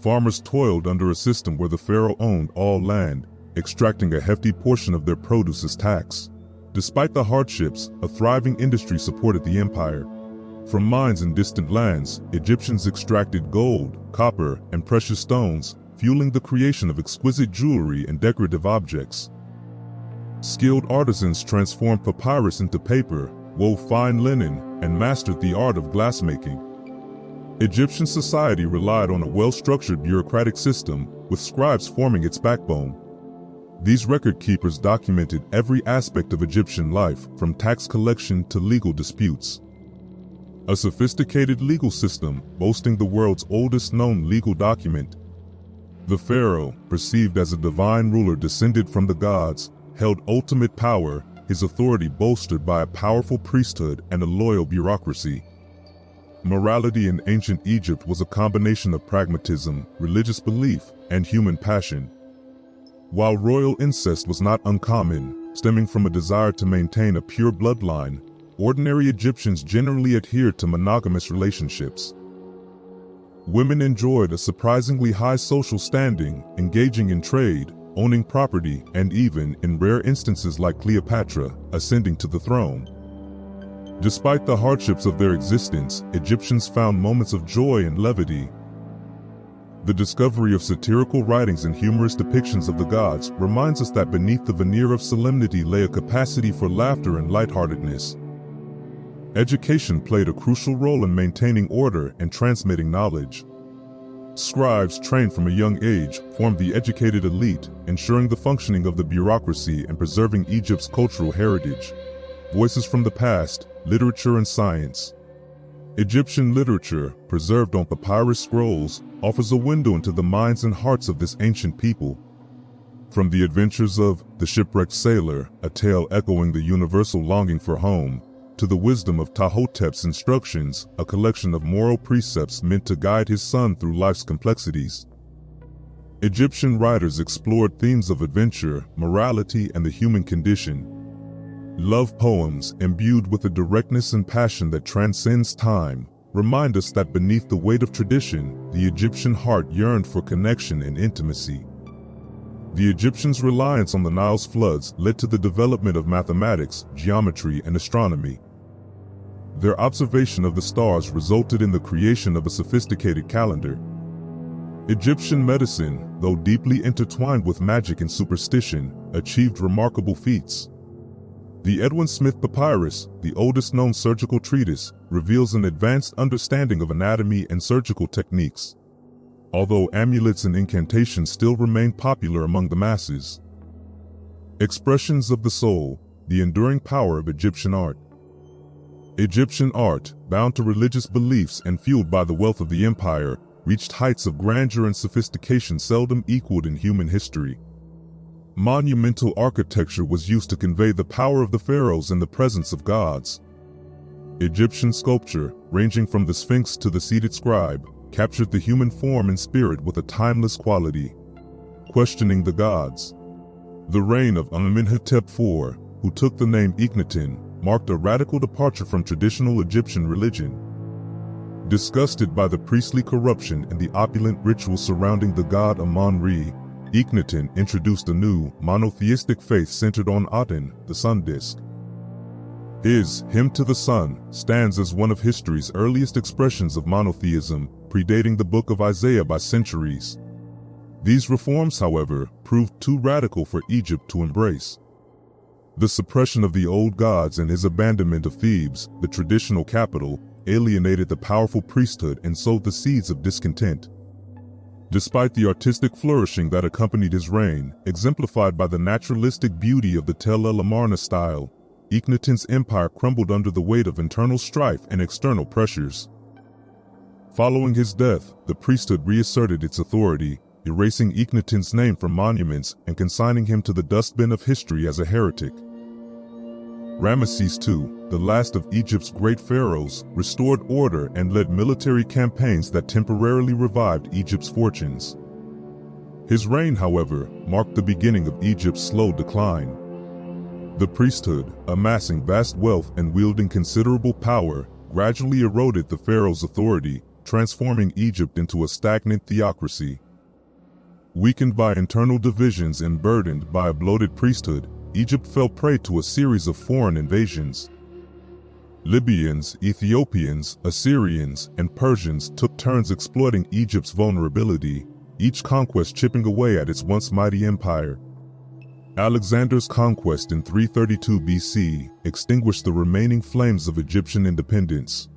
Farmers toiled under a system where the pharaoh owned all land, extracting a hefty portion of their produce as tax. Despite the hardships, a thriving industry supported the empire. From mines in distant lands, Egyptians extracted gold, copper, and precious stones, fueling the creation of exquisite jewelry and decorative objects. Skilled artisans transformed papyrus into paper, wove fine linen, and mastered the art of glassmaking. Egyptian society relied on a well-structured bureaucratic system, with scribes forming its backbone. These record keepers documented every aspect of Egyptian life, from tax collection to legal disputes. A sophisticated legal system, boasting the world's oldest known legal document. The pharaoh, perceived as a divine ruler descended from the gods, held ultimate power, his authority bolstered by a powerful priesthood and a loyal bureaucracy. Morality in ancient Egypt was a combination of pragmatism, religious belief, and human passion. While royal incest was not uncommon, stemming from a desire to maintain a pure bloodline, ordinary Egyptians generally adhered to monogamous relationships. Women enjoyed a surprisingly high social standing, engaging in trade, owning property, and even, in rare instances like Cleopatra, ascending to the throne. Despite the hardships of their existence, Egyptians found moments of joy and levity. The discovery of satirical writings and humorous depictions of the gods reminds us that beneath the veneer of solemnity lay a capacity for laughter and lightheartedness. Education played a crucial role in maintaining order and transmitting knowledge. Scribes trained from a young age formed the educated elite, ensuring the functioning of the bureaucracy and preserving Egypt's cultural heritage. Voices from the past, literature and science. Egyptian literature, preserved on papyrus scrolls, offers a window into the minds and hearts of this ancient people. From the adventures of the shipwrecked sailor, a tale echoing the universal longing for home, to the wisdom of Tahotep's instructions, a collection of moral precepts meant to guide his son through life's complexities. Egyptian writers explored themes of adventure, morality, and the human condition. Love poems, imbued with a directness and passion that transcends time, remind us that beneath the weight of tradition, the Egyptian heart yearned for connection and intimacy. The Egyptians' reliance on the Nile's floods led to the development of mathematics, geometry, and astronomy. Their observation of the stars resulted in the creation of a sophisticated calendar. Egyptian medicine, though deeply intertwined with magic and superstition, achieved remarkable feats. The Edwin Smith Papyrus, the oldest known surgical treatise, reveals an advanced understanding of anatomy and surgical techniques. Although amulets and incantations still remain popular among the masses. Expressions of the soul, the enduring power of Egyptian art. Egyptian art, bound to religious beliefs and fueled by the wealth of the empire, reached heights of grandeur and sophistication seldom equaled in human history. Monumental architecture was used to convey the power of the pharaohs and the presence of gods. Egyptian sculpture, ranging from the Sphinx to the seated scribe, captured the human form and spirit with a timeless quality. Questioning the gods. The reign of Amenhotep IV, who took the name Akhenaten, marked a radical departure from traditional Egyptian religion. Disgusted by the priestly corruption and the opulent rituals surrounding the god Amon-Re, Akhenaten introduced a new, monotheistic faith centered on Aten, the sun disk. His hymn to the sun stands as one of history's earliest expressions of monotheism, predating the Book of Isaiah by centuries. These reforms, however, proved too radical for Egypt to embrace. The suppression of the old gods and his abandonment of Thebes, the traditional capital, alienated the powerful priesthood and sowed the seeds of discontent. Despite the artistic flourishing that accompanied his reign, exemplified by the naturalistic beauty of the Tel El Amarna style, Akhenaten's empire crumbled under the weight of internal strife and external pressures. Following his death, the priesthood reasserted its authority, erasing Akhenaten's name from monuments and consigning him to the dustbin of history as a heretic. Ramesses II, the last of Egypt's great pharaohs, restored order and led military campaigns that temporarily revived Egypt's fortunes. His reign, however, marked the beginning of Egypt's slow decline. The priesthood, amassing vast wealth and wielding considerable power, gradually eroded the pharaoh's authority, transforming Egypt into a stagnant theocracy. Weakened by internal divisions and burdened by a bloated priesthood, Egypt fell prey to a series of foreign invasions. Libyans, Ethiopians, Assyrians, and Persians took turns exploiting Egypt's vulnerability, each conquest chipping away at its once mighty empire. Alexander's conquest in 332 BC extinguished the remaining flames of Egyptian independence.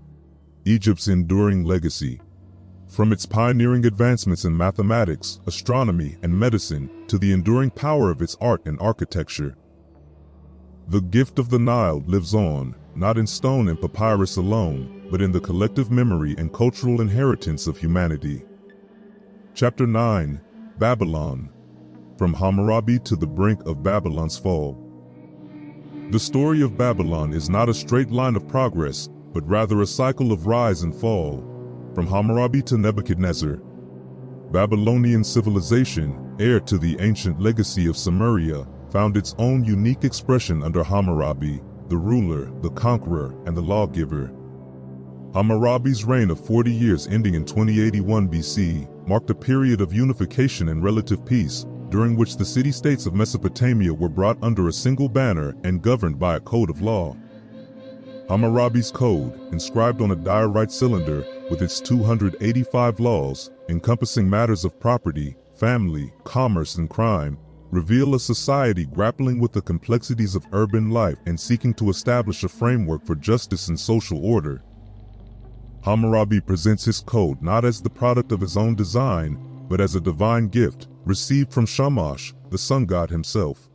Egypt's enduring legacy. From its pioneering advancements in mathematics, astronomy, and medicine, to the enduring power of its art and architecture. The gift of the Nile lives on, not in stone and papyrus alone, but in the collective memory and cultural inheritance of humanity. Chapter 9, Babylon. From Hammurabi to the brink of Babylon's fall. The story of Babylon is not a straight line of progress, but rather a cycle of rise and fall. From Hammurabi to Nebuchadnezzar. Babylonian civilization, heir to the ancient legacy of Sumeria, found its own unique expression under Hammurabi, the ruler, the conqueror, and the lawgiver. Hammurabi's reign of 40 years ending in 2081 BC marked a period of unification and relative peace, during which the city-states of Mesopotamia were brought under a single banner and governed by a code of law. Hammurabi's code, inscribed on a diorite cylinder with its 285 laws, encompassing matters of property, family, commerce, and crime, reveal a society grappling with the complexities of urban life and seeking to establish a framework for justice and social order. Hammurabi presents his code not as the product of his own design, but as a divine gift, received from Shamash, the sun god himself.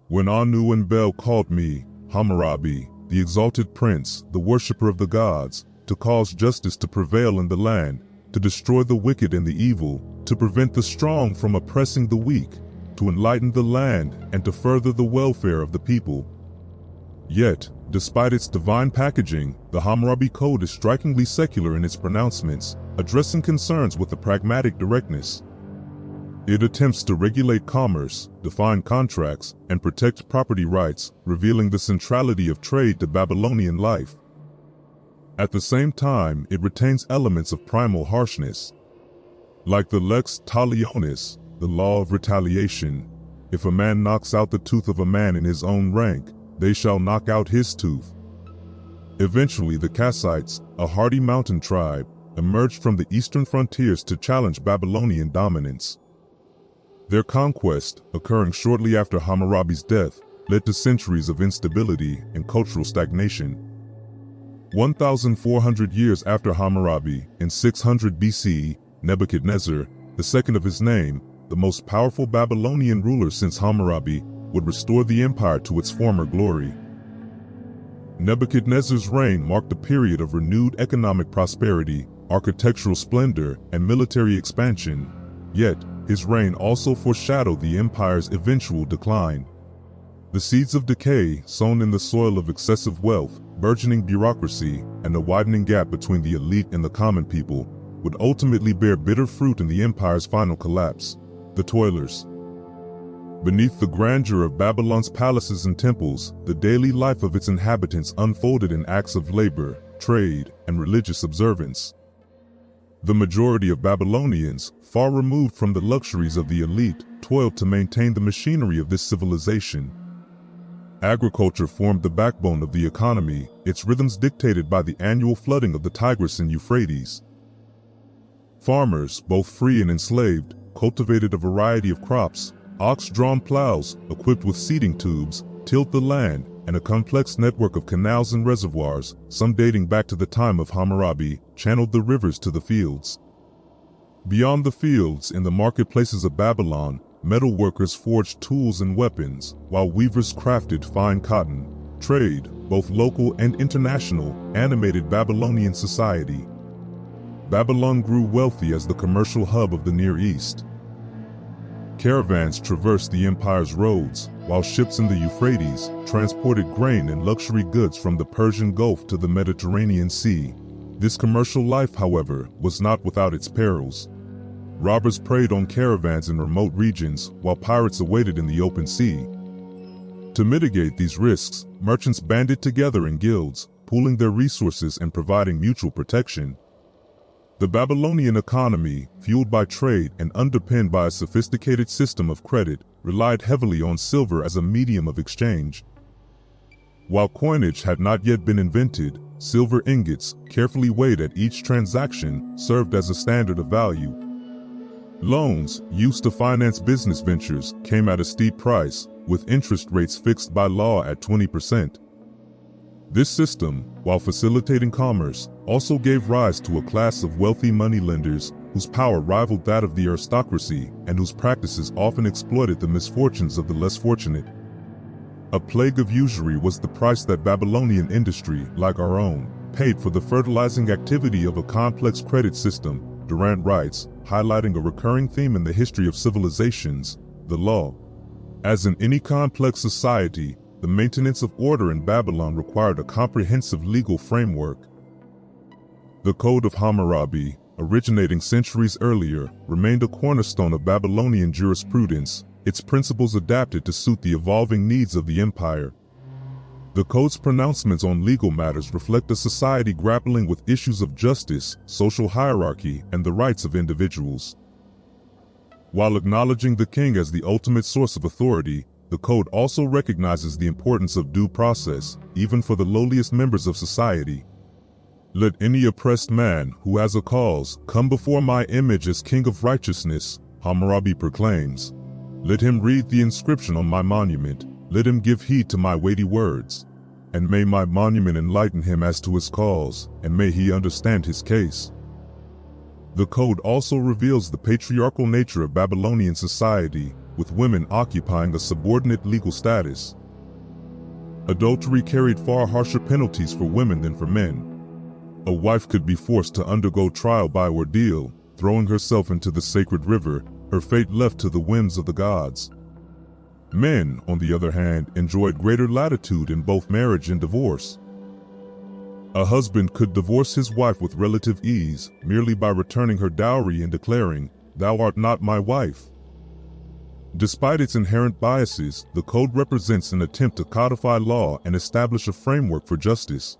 When Anu and Bel called me, Hammurabi, the exalted prince, the worshipper of the gods, to cause justice to prevail in the land, to destroy the wicked and the evil, to prevent the strong from oppressing the weak, to enlighten the land, and to further the welfare of the people. Yet, despite its divine packaging, the Hammurabi Code is strikingly secular in its pronouncements, addressing concerns with a pragmatic directness. It attempts to regulate commerce, define contracts, and protect property rights, revealing the centrality of trade to Babylonian life. At the same time, it retains elements of primal harshness. Like the lex talionis, the law of retaliation, if a man knocks out the tooth of a man in his own rank, they shall knock out his tooth. Eventually the Kassites, a hardy mountain tribe, emerged from the eastern frontiers to challenge Babylonian dominance. Their conquest, occurring shortly after Hammurabi's death, led to centuries of instability and cultural stagnation. 1,400 years after Hammurabi, in 600 BC, Nebuchadnezzar, the second of his name, the most powerful Babylonian ruler since Hammurabi, would restore the empire to its former glory. Nebuchadnezzar's reign marked a period of renewed economic prosperity, architectural splendor, and military expansion. Yet, his reign also foreshadowed the empire's eventual decline. The seeds of decay, sown in the soil of excessive wealth, burgeoning bureaucracy, and a widening gap between the elite and the common people, would ultimately bear bitter fruit in the empire's final collapse. The toilers. Beneath the grandeur of Babylon's palaces and temples, the daily life of its inhabitants unfolded in acts of labor, trade, and religious observance. The majority of Babylonians, far removed from the luxuries of the elite, toiled to maintain the machinery of this civilization. Agriculture formed the backbone of the economy, its rhythms dictated by the annual flooding of the Tigris and Euphrates. Farmers, both free and enslaved, cultivated a variety of crops. Ox-drawn plows, equipped with seeding tubes, tilled the land, and a complex network of canals and reservoirs, some dating back to the time of Hammurabi, channeled the rivers to the fields. Beyond the fields, in the marketplaces of Babylon, metal workers forged tools and weapons, while weavers crafted fine cotton. Trade, both local and international, animated Babylonian society. Babylon grew wealthy as the commercial hub of the Near East. Caravans traversed the empire's roads, while ships in the Euphrates transported grain and luxury goods from the Persian Gulf to the Mediterranean Sea. This commercial life, however, was not without its perils. Robbers preyed on caravans in remote regions, while pirates awaited in the open sea. To mitigate these risks, merchants banded together in guilds, pooling their resources and providing mutual protection. The Babylonian economy, fueled by trade and underpinned by a sophisticated system of credit, relied heavily on silver as a medium of exchange. While coinage had not yet been invented, silver ingots, carefully weighed at each transaction, served as a standard of value. Loans, used to finance business ventures, came at a steep price, with interest rates fixed by law at 20%. This system, while facilitating commerce, also gave rise to a class of wealthy moneylenders whose power rivaled that of the aristocracy and whose practices often exploited the misfortunes of the less fortunate. A plague of usury was the price that Babylonian industry, like our own, paid for the fertilizing activity of a complex credit system, Durant writes, highlighting a recurring theme in the history of civilizations, the law. As in any complex society, the maintenance of order in Babylon required a comprehensive legal framework. The Code of Hammurabi, originating centuries earlier, remained a cornerstone of Babylonian jurisprudence, its principles adapted to suit the evolving needs of the empire. The code's pronouncements on legal matters reflect a society grappling with issues of justice, social hierarchy, and the rights of individuals. While acknowledging the king as the ultimate source of authority, the code also recognizes the importance of due process, even for the lowliest members of society. Let any oppressed man who has a cause come before my image as king of righteousness, Hammurabi proclaims. Let him read the inscription on my monument, let him give heed to my weighty words. And may my monument enlighten him as to his cause, and may he understand his case. The code also reveals the patriarchal nature of Babylonian society, with women occupying a subordinate legal status. Adultery carried far harsher penalties for women than for men. A wife could be forced to undergo trial by ordeal, throwing herself into the sacred river, her fate left to the whims of the gods. Men, on the other hand, enjoyed greater latitude in both marriage and divorce. A husband could divorce his wife with relative ease, merely by returning her dowry and declaring, "Thou art not my wife." Despite its inherent biases, the code represents an attempt to codify law and establish a framework for justice.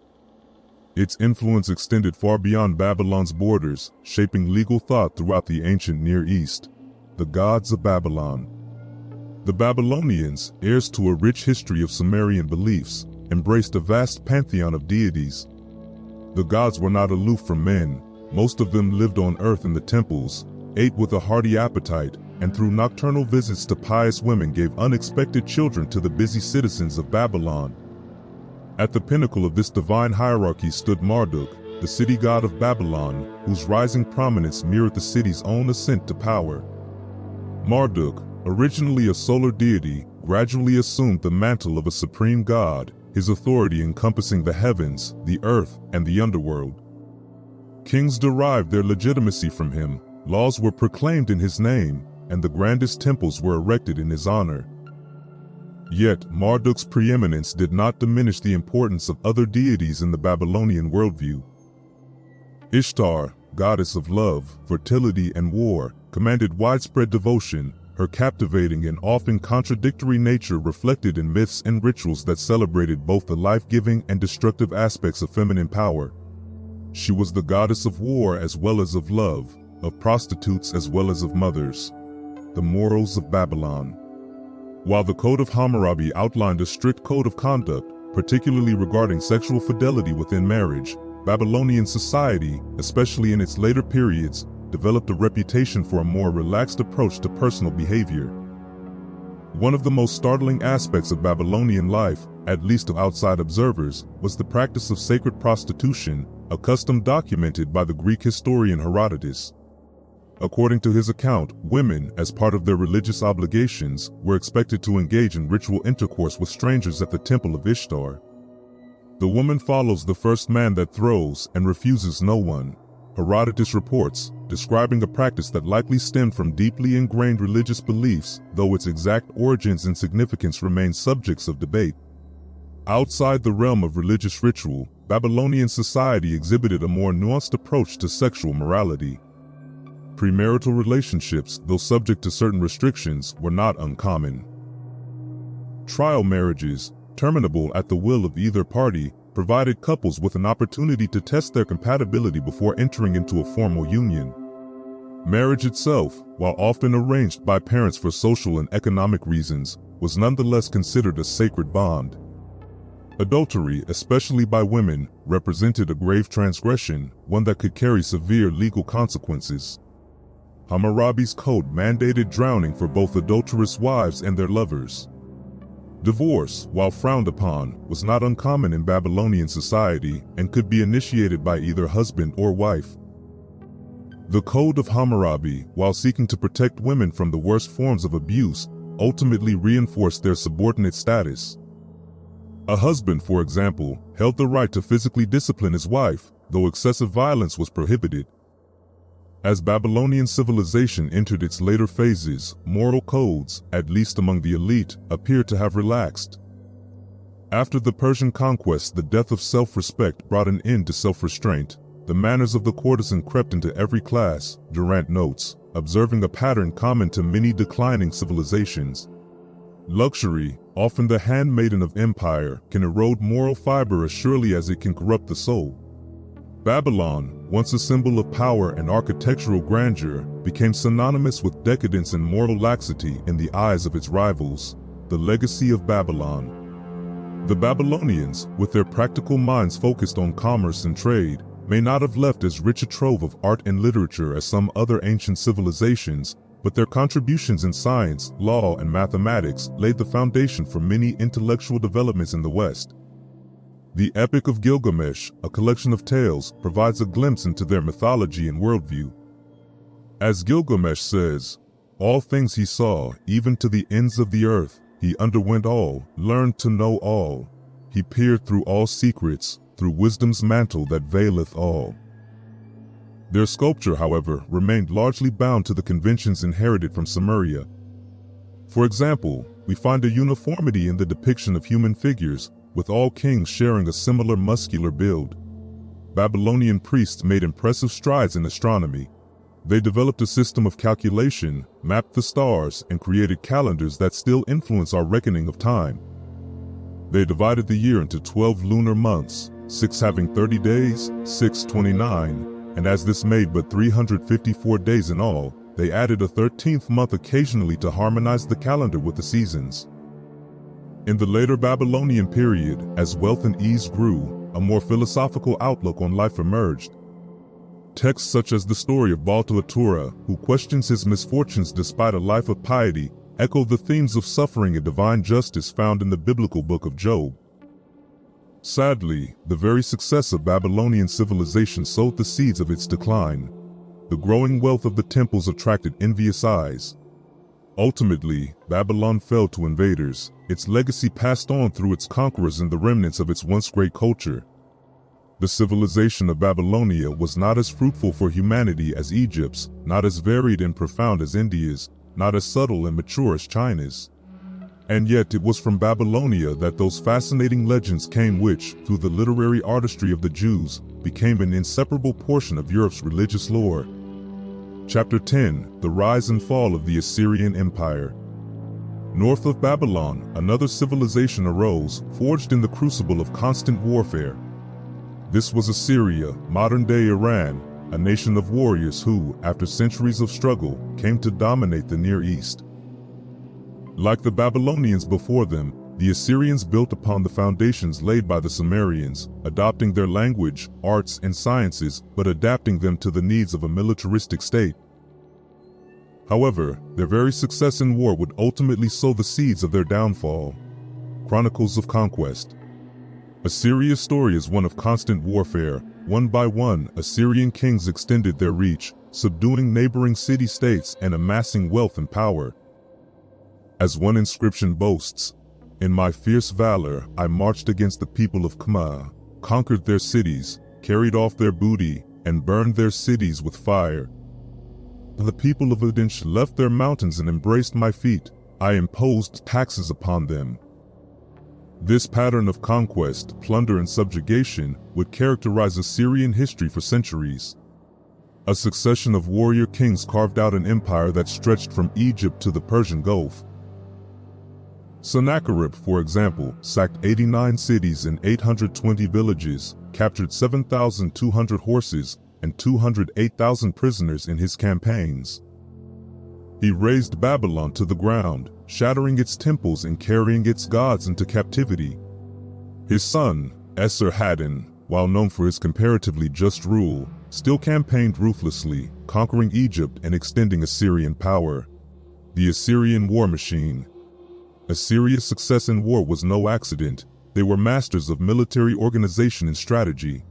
Its influence extended far beyond Babylon's borders, shaping legal thought throughout the ancient Near East. The gods of Babylon. The Babylonians, heirs to a rich history of Sumerian beliefs, embraced a vast pantheon of deities. The gods were not aloof from men. Most of them lived on earth in the temples, ate with a hearty appetite, and through nocturnal visits to pious women gave unexpected children to the busy citizens of Babylon. At the pinnacle of this divine hierarchy stood Marduk, the city god of Babylon, whose rising prominence mirrored the city's own ascent to power. Marduk, originally a solar deity, gradually assumed the mantle of a supreme god, his authority encompassing the heavens, the earth, and the underworld. Kings derived their legitimacy from him, laws were proclaimed in his name, and the grandest temples were erected in his honor. Yet, Marduk's preeminence did not diminish the importance of other deities in the Babylonian worldview. Ishtar, goddess of love, fertility, and war, commanded widespread devotion, her captivating and often contradictory nature reflected in myths and rituals that celebrated both the life-giving and destructive aspects of feminine power. She was the goddess of war as well as of love, of prostitutes as well as of mothers. The morals of Babylon. While the Code of Hammurabi outlined a strict code of conduct, particularly regarding sexual fidelity within marriage, Babylonian society, especially in its later periods, developed a reputation for a more relaxed approach to personal behavior. One of the most startling aspects of Babylonian life, at least to outside observers, was the practice of sacred prostitution, a custom documented by the Greek historian Herodotus. According to his account, women, as part of their religious obligations, were expected to engage in ritual intercourse with strangers at the temple of Ishtar. The woman follows the first man that throws and refuses no one, Herodotus reports, describing a practice that likely stemmed from deeply ingrained religious beliefs, though its exact origins and significance remain subjects of debate. Outside the realm of religious ritual, Babylonian society exhibited a more nuanced approach to sexual morality. Premarital relationships, though subject to certain restrictions, were not uncommon. Trial marriages, terminable at the will of either party, provided couples with an opportunity to test their compatibility before entering into a formal union. Marriage itself, while often arranged by parents for social and economic reasons, was nonetheless considered a sacred bond. Adultery, especially by women, represented a grave transgression, one that could carry severe legal consequences. Hammurabi's code mandated drowning for both adulterous wives and their lovers. Divorce, while frowned upon, was not uncommon in Babylonian society and could be initiated by either husband or wife. The Code of Hammurabi, while seeking to protect women from the worst forms of abuse, ultimately reinforced their subordinate status. A husband, for example, held the right to physically discipline his wife, though excessive violence was prohibited. As Babylonian civilization entered its later phases, moral codes, at least among the elite, appeared to have relaxed. After the Persian conquest, the death of self-respect brought an end to self-restraint. The manners of the courtesan crept into every class, Durant notes, observing a pattern common to many declining civilizations. Luxury, often the handmaiden of empire, can erode moral fiber as surely as it can corrupt the soul. Babylon, once a symbol of power and architectural grandeur, became synonymous with decadence and moral laxity in the eyes of its rivals. The legacy of Babylon. The Babylonians, with their practical minds focused on commerce and trade, may not have left as rich a trove of art and literature as some other ancient civilizations, but their contributions in science, law, and mathematics laid the foundation for many intellectual developments in the West. The Epic of Gilgamesh, a collection of tales, provides a glimpse into their mythology and worldview. As Gilgamesh says, "All things he saw, even to the ends of the earth, he underwent all, learned to know all. He peered through all secrets, through wisdom's mantle that veileth all." Their sculpture, however, remained largely bound to the conventions inherited from Sumeria. For example, we find a uniformity in the depiction of human figures, with all kings sharing a similar muscular build. Babylonian priests made impressive strides in astronomy. They developed a system of calculation, mapped the stars, and created calendars that still influence our reckoning of time. They divided the year into 12 lunar months, 6 having 30 days, 6 29, and as this made but 354 days in all, they added a 13th month occasionally to harmonize the calendar with the seasons. In the later Babylonian period, as wealth and ease grew, a more philosophical outlook on life emerged. Texts such as the story of Baltalatura, who questions his misfortunes despite a life of piety, echo the themes of suffering and divine justice found in the biblical book of Job. Sadly, the very success of Babylonian civilization sowed the seeds of its decline. The growing wealth of the temples attracted envious eyes. Ultimately, Babylon fell to invaders, its legacy passed on through its conquerors and the remnants of its once great culture. The civilization of Babylonia was not as fruitful for humanity as Egypt's, not as varied and profound as India's, not as subtle and mature as China's. And yet it was from Babylonia that those fascinating legends came which, through the literary artistry of the Jews, became an inseparable portion of Europe's religious lore. Chapter 10: The Rise and Fall of the Assyrian Empire. North of Babylon, another civilization arose, forged in the crucible of constant warfare. This was Assyria, modern-day Iran, a nation of warriors who, after centuries of struggle, came to dominate the Near East. Like the Babylonians before them, the Assyrians built upon the foundations laid by the Sumerians, adopting their language, arts, and sciences, but adapting them to the needs of a militaristic state. However, their very success in war would ultimately sow the seeds of their downfall. Chronicles of Conquest. Assyria's story is one of constant warfare. One by one, Assyrian kings extended their reach, subduing neighboring city-states and amassing wealth and power. As one inscription boasts, "In my fierce valor, I marched against the people of Khma, conquered their cities, carried off their booty, and burned their cities with fire. The people of Udinsh left their mountains and embraced my feet. I imposed taxes upon them." This pattern of conquest, plunder, and subjugation would characterize Assyrian history for centuries. A succession of warrior kings carved out an empire that stretched from Egypt to the Persian Gulf. Sennacherib, for example, sacked 89 cities and 820 villages, captured 7,200 horses and 208,000 prisoners in his campaigns. He razed Babylon to the ground, shattering its temples and carrying its gods into captivity. His son, Esarhaddon, while known for his comparatively just rule, still campaigned ruthlessly, conquering Egypt and extending Assyrian power. The Assyrian war machine. Assyria's success in war was no accident. They were masters of military organization and strategy.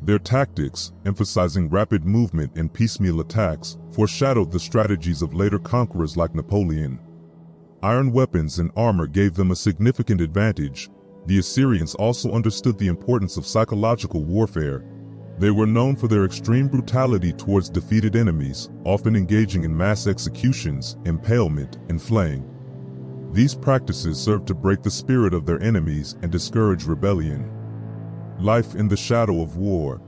Their tactics, emphasizing rapid movement and piecemeal attacks, foreshadowed the strategies of later conquerors like Napoleon. Iron weapons and armor gave them a significant advantage. The Assyrians also understood the importance of psychological warfare. They were known for their extreme brutality towards defeated enemies, often engaging in mass executions, impalement, and flaying. These practices served to break the spirit of their enemies and discourage rebellion. Life in the shadow of war.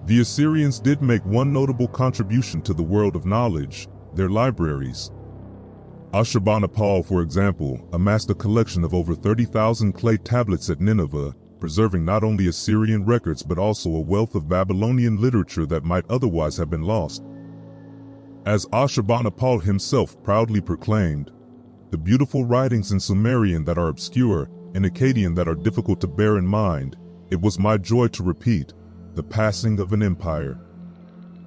The Assyrians did make one notable contribution to the world of knowledge: their libraries. Ashurbanipal, for example, amassed a collection of over 30,000 clay tablets at Nineveh, preserving not only Assyrian records but also a wealth of Babylonian literature that might otherwise have been lost. As Ashurbanipal himself proudly proclaimed, "The beautiful writings in Sumerian that are obscure, in Akkadian that are difficult to bear in mind, it was my joy to repeat, the passing of an empire."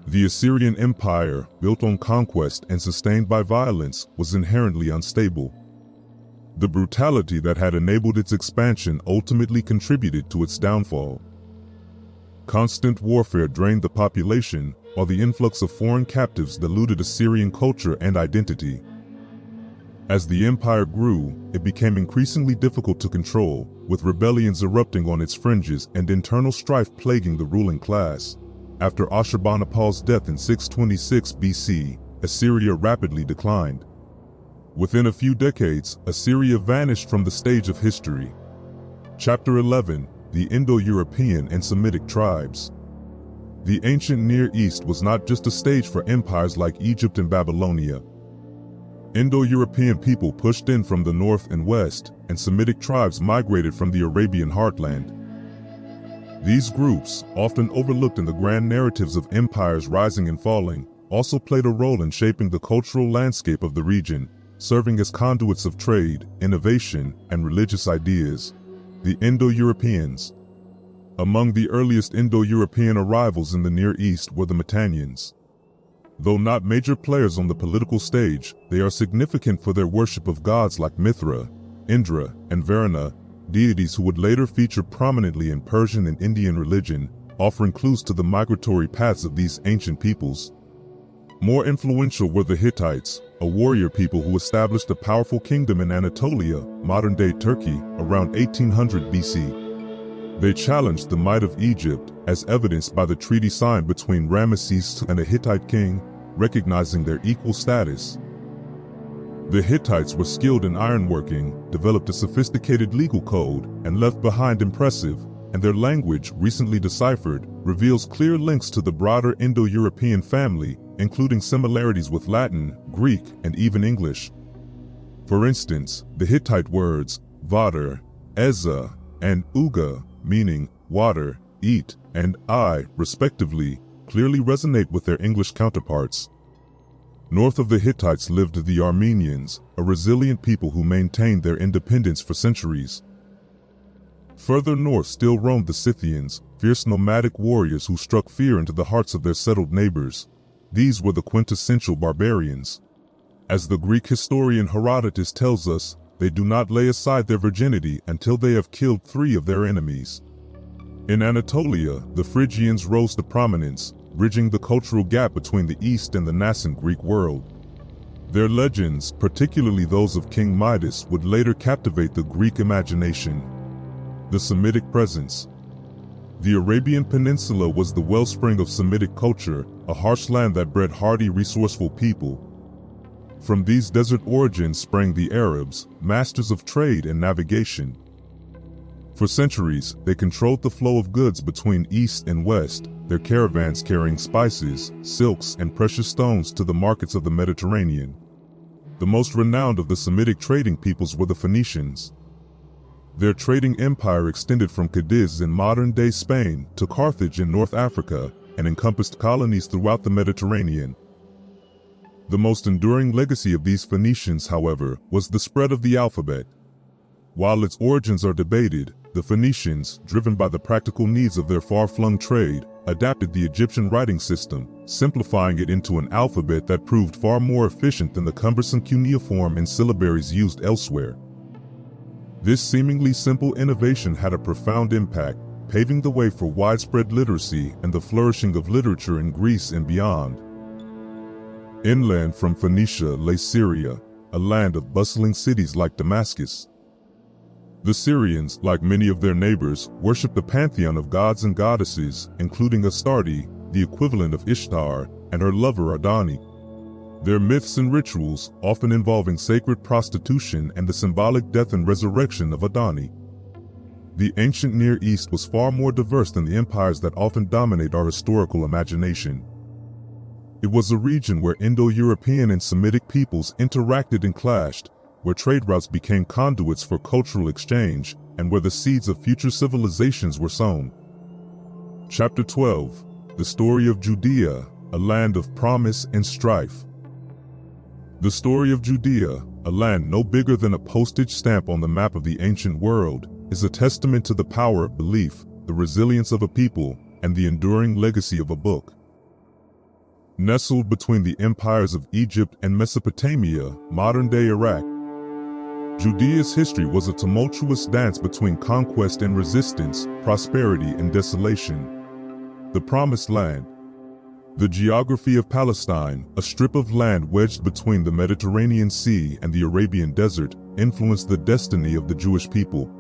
The Assyrian Empire, built on conquest and sustained by violence, was inherently unstable. The brutality that had enabled its expansion ultimately contributed to its downfall. Constant warfare drained the population, while the influx of foreign captives diluted Assyrian culture and identity. As the empire grew, it became increasingly difficult to control, with rebellions erupting on its fringes and internal strife plaguing the ruling class. After Ashurbanipal's death in 626 BC, Assyria rapidly declined. Within a few decades, Assyria vanished from the stage of history. Chapter 11: The Indo-European and Semitic Tribes. The ancient Near East was not just a stage for empires like Egypt and Babylonia. Indo-European people pushed in from the north and west, and Semitic tribes migrated from the Arabian heartland. These groups, often overlooked in the grand narratives of empires rising and falling, also played a role in shaping the cultural landscape of the region, serving as conduits of trade, innovation, and religious ideas. The Indo-Europeans. Among the earliest Indo-European arrivals in the Near East were the Mitannians. Though not major players on the political stage, they are significant for their worship of gods like Mithra, Indra, and Varuna, deities who would later feature prominently in Persian and Indian religion, offering clues to the migratory paths of these ancient peoples. More influential were the Hittites, a warrior people who established a powerful kingdom in Anatolia, modern-day Turkey, around 1800 BC. They challenged the might of Egypt, as evidenced by the treaty signed between Ramesses II and a Hittite king, recognizing their equal status. The Hittites were skilled in ironworking, developed a sophisticated legal code, and left behind impressive, and their language, recently deciphered, reveals clear links to the broader Indo-European family, including similarities with Latin, Greek, and even English. For instance, the Hittite words vater, eza, and uga, meaning water, eat, and I, respectively, clearly resonate with their English counterparts. North of the Hittites lived the Armenians, a resilient people who maintained their independence for centuries. Further north still roamed the Scythians, fierce nomadic warriors who struck fear into the hearts of their settled neighbors. These were the quintessential barbarians. As the Greek historian Herodotus tells us, they do not lay aside their virginity until they have killed 3 of their enemies. In Anatolia, the Phrygians rose to prominence, bridging the cultural gap between the East and the nascent Greek world. Their legends, particularly those of King Midas, would later captivate the Greek imagination. The Semitic presence. The Arabian Peninsula was the wellspring of Semitic culture, a harsh land that bred hardy, resourceful people. From these desert origins sprang the Arabs, masters of trade and navigation. For centuries, they controlled the flow of goods between East and West, their caravans carrying spices, silks, and precious stones to the markets of the Mediterranean. The most renowned of the Semitic trading peoples were the Phoenicians. Their trading empire extended from Cadiz in modern-day Spain to Carthage in North Africa and encompassed colonies throughout the Mediterranean. The most enduring legacy of these Phoenicians, however, was the spread of the alphabet. While its origins are debated, the Phoenicians, driven by the practical needs of their far-flung trade, adapted the Egyptian writing system, simplifying it into an alphabet that proved far more efficient than the cumbersome cuneiform and syllabaries used elsewhere. This seemingly simple innovation had a profound impact, paving the way for widespread literacy and the flourishing of literature in Greece and beyond. Inland from Phoenicia lay Syria, a land of bustling cities like Damascus. The Syrians, like many of their neighbors, worshipped a pantheon of gods and goddesses, including Astarte, the equivalent of Ishtar, and her lover Adani. Their myths and rituals, often involving sacred prostitution and the symbolic death and resurrection of Adani. The ancient Near East was far more diverse than the empires that often dominate our historical imagination. It was a region where Indo-European and Semitic peoples interacted and clashed, where trade routes became conduits for cultural exchange, and where the seeds of future civilizations were sown. Chapter 12. The Story of Judea, a Land of Promise and Strife. The story of Judea, a land no bigger than a postage stamp on the map of the ancient world, is a testament to the power of belief, the resilience of a people, and the enduring legacy of a book. Nestled between the empires of Egypt and Mesopotamia, modern-day Iraq, Judea's history was a tumultuous dance between conquest and resistance, prosperity and desolation. The Promised Land. The geography of Palestine, a strip of land wedged between the Mediterranean Sea and the Arabian Desert, influenced the destiny of the Jewish people.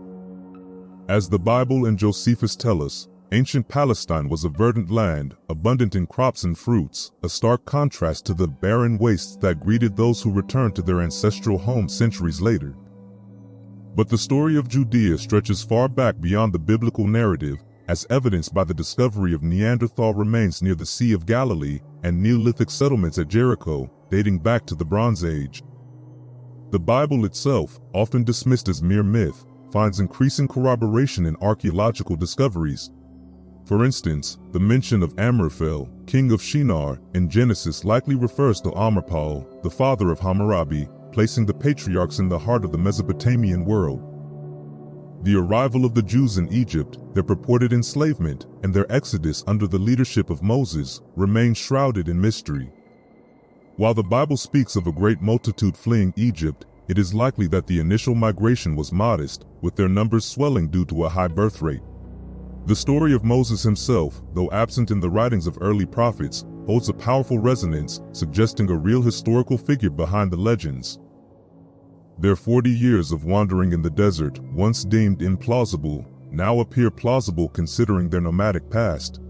As the Bible and Josephus tell us, ancient Palestine was a verdant land, abundant in crops and fruits, a stark contrast to the barren wastes that greeted those who returned to their ancestral home centuries later. But the story of Judea stretches far back beyond the biblical narrative, as evidenced by the discovery of Neanderthal remains near the Sea of Galilee and Neolithic settlements at Jericho, dating back to the Bronze Age. The Bible itself, often dismissed as mere myth, finds increasing corroboration in archaeological discoveries. For instance, the mention of Amraphel, king of Shinar, in Genesis likely refers to Amarpal, the father of Hammurabi, placing the patriarchs in the heart of the Mesopotamian world. The arrival of the Jews in Egypt, their purported enslavement, and their exodus under the leadership of Moses remain shrouded in mystery. While the Bible speaks of a great multitude fleeing Egypt, it is likely that the initial migration was modest, with their numbers swelling due to a high birth rate. The story of Moses himself, though absent in the writings of early prophets, holds a powerful resonance, suggesting a real historical figure behind the legends. Their 40 years of wandering in the desert, once deemed implausible, now appear plausible considering their nomadic past.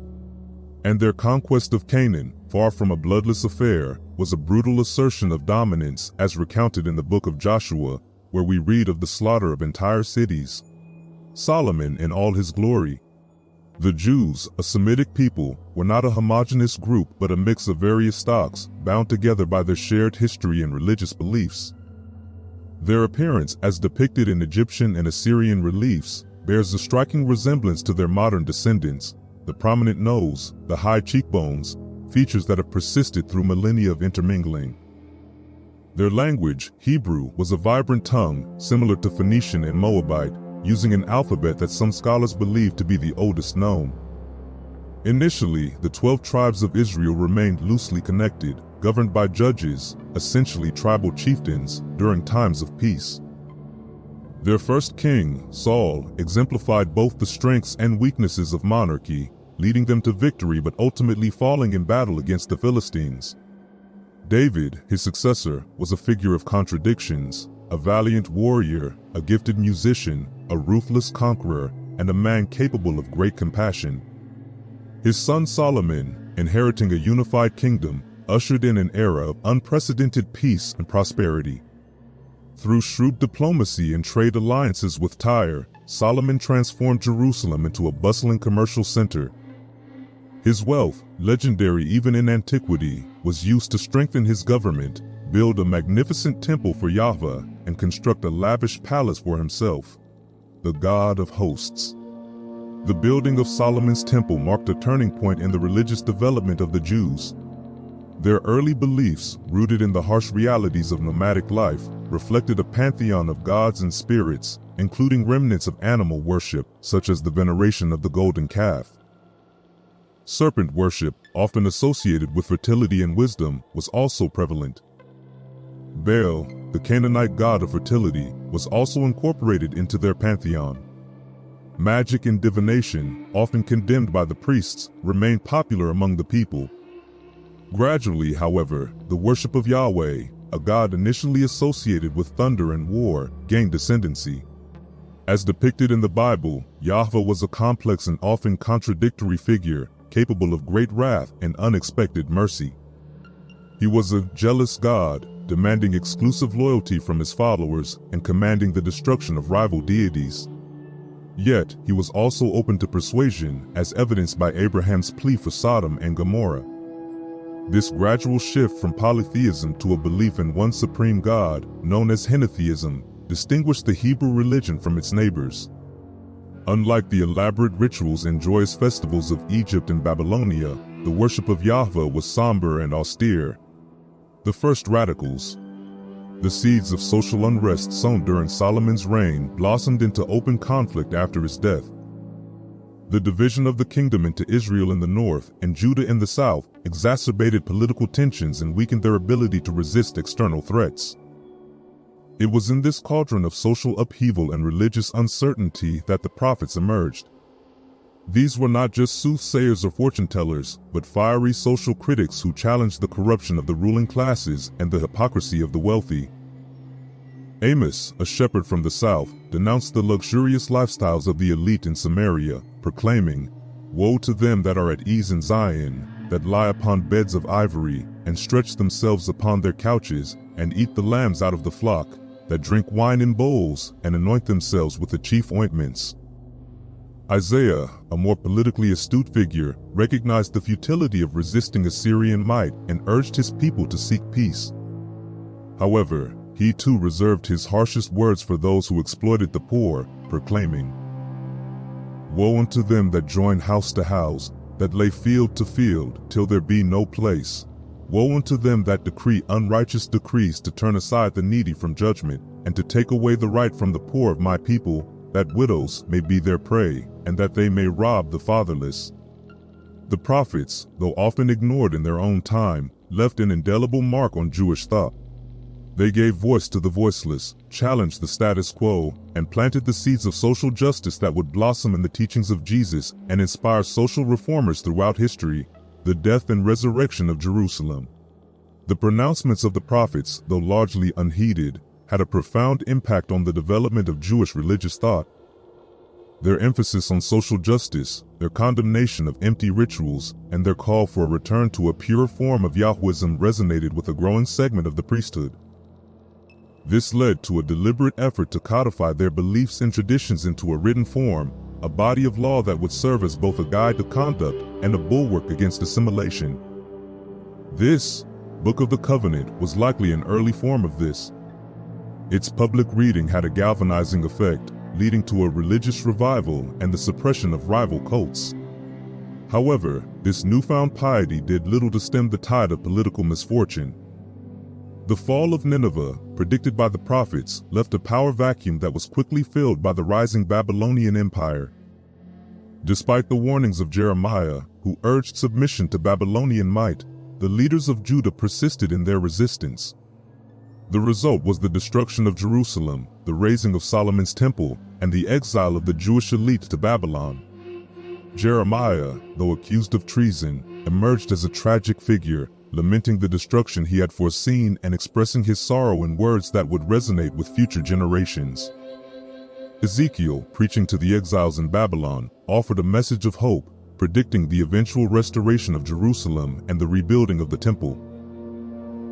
And their conquest of Canaan, far from a bloodless affair, was a brutal assertion of dominance as recounted in the book of Joshua, where we read of the slaughter of entire cities. Solomon in all his glory. The Jews, a Semitic people, were not a homogeneous group but a mix of various stocks, bound together by their shared history and religious beliefs. Their appearance, as depicted in Egyptian and Assyrian reliefs, bears a striking resemblance to their modern descendants: the prominent nose, the high cheekbones, features that have persisted through millennia of intermingling. Their language, Hebrew, was a vibrant tongue, similar to Phoenician and Moabite, using an alphabet that some scholars believe to be the oldest known. Initially, the 12 tribes of Israel remained loosely connected, governed by judges, essentially tribal chieftains, during times of peace. Their first king, Saul, exemplified both the strengths and weaknesses of monarchy, leading them to victory but ultimately falling in battle against the Philistines. David, his successor, was a figure of contradictions, a valiant warrior, a gifted musician, a ruthless conqueror, and a man capable of great compassion. His son Solomon, inheriting a unified kingdom, ushered in an era of unprecedented peace and prosperity. Through shrewd diplomacy and trade alliances with Tyre, Solomon transformed Jerusalem into a bustling commercial center. His wealth, legendary even in antiquity, was used to strengthen his government, build a magnificent temple for Yahweh, and construct a lavish palace for himself, the God of hosts. The building of Solomon's temple marked a turning point in the religious development of the Jews. Their early beliefs, rooted in the harsh realities of nomadic life, reflected a pantheon of gods and spirits, including remnants of animal worship, such as the veneration of the golden calf. Serpent worship, often associated with fertility and wisdom, was also prevalent. Baal, the Canaanite god of fertility, was also incorporated into their pantheon. Magic and divination, often condemned by the priests, remained popular among the people. Gradually, however, the worship of Yahweh, a god initially associated with thunder and war, gained ascendancy. As depicted in the Bible, Yahweh was a complex and often contradictory figure, capable of great wrath and unexpected mercy. He was a jealous god, demanding exclusive loyalty from his followers and commanding the destruction of rival deities. Yet, he was also open to persuasion, as evidenced by Abraham's plea for Sodom and Gomorrah. This gradual shift from polytheism to a belief in one supreme God, known as henotheism, distinguished the Hebrew religion from its neighbors. Unlike the elaborate rituals and joyous festivals of Egypt and Babylonia, the worship of Yahweh was somber and austere. The first radicals. The seeds of social unrest sown during Solomon's reign blossomed into open conflict after his death. The division of the kingdom into Israel in the north and Judah in the south exacerbated political tensions and weakened their ability to resist external threats. It was in this cauldron of social upheaval and religious uncertainty that the prophets emerged. These were not just soothsayers or fortune-tellers, but fiery social critics who challenged the corruption of the ruling classes and the hypocrisy of the wealthy. Amos, a shepherd from the south, denounced the luxurious lifestyles of the elite in SUMERIA, proclaiming, "Woe to them that are at ease in Zion, that lie upon beds of ivory, and stretch themselves upon their couches, and eat the lambs out of the flock, that drink wine in bowls, and anoint themselves with the chief ointments." Isaiah, a more politically astute figure, recognized the futility of resisting Assyrian might and urged his people to seek peace. However, he too reserved his harshest words for those who exploited the poor, proclaiming, "Woe unto them that join house to house, that lay field to field, till there be no place. Woe unto them that decree unrighteous decrees to turn aside the needy from judgment, and to take away the right from the poor of my people, that widows may be their prey, and that they may rob the fatherless." The prophets, though often ignored in their own time, left an indelible mark on Jewish thought. They gave voice to the voiceless, challenged the status quo, and planted the seeds of social justice that would blossom in the teachings of Jesus and inspire social reformers throughout history. The death and resurrection of Jerusalem. The pronouncements of the prophets, though largely unheeded, had a profound impact on the development of Jewish religious thought. Their emphasis on social justice, their condemnation of empty rituals, and their call for a return to a pure form of Yahwism resonated with a growing segment of the priesthood. This led to a deliberate effort to codify their beliefs and traditions into a written form, a body of law that would serve as both a guide to conduct and a bulwark against assimilation. This Book of the Covenant was likely an early form of this. Its public reading had a galvanizing effect, leading to a religious revival and the suppression of rival cults. However, this newfound piety did little to stem the tide of political misfortune. The fall of Nineveh, predicted by the prophets, left a power vacuum that was quickly filled by the rising Babylonian Empire. Despite the warnings of Jeremiah, who urged submission to Babylonian might, the leaders of Judah persisted in their resistance. The result was the destruction of Jerusalem, the razing of Solomon's temple, and the exile of the Jewish elite to Babylon. Jeremiah, though accused of treason, emerged as a tragic figure, lamenting the destruction he had foreseen and expressing his sorrow in words that would resonate with future generations. Ezekiel, preaching to the exiles in Babylon, offered a message of hope, predicting the eventual restoration of Jerusalem and the rebuilding of the temple.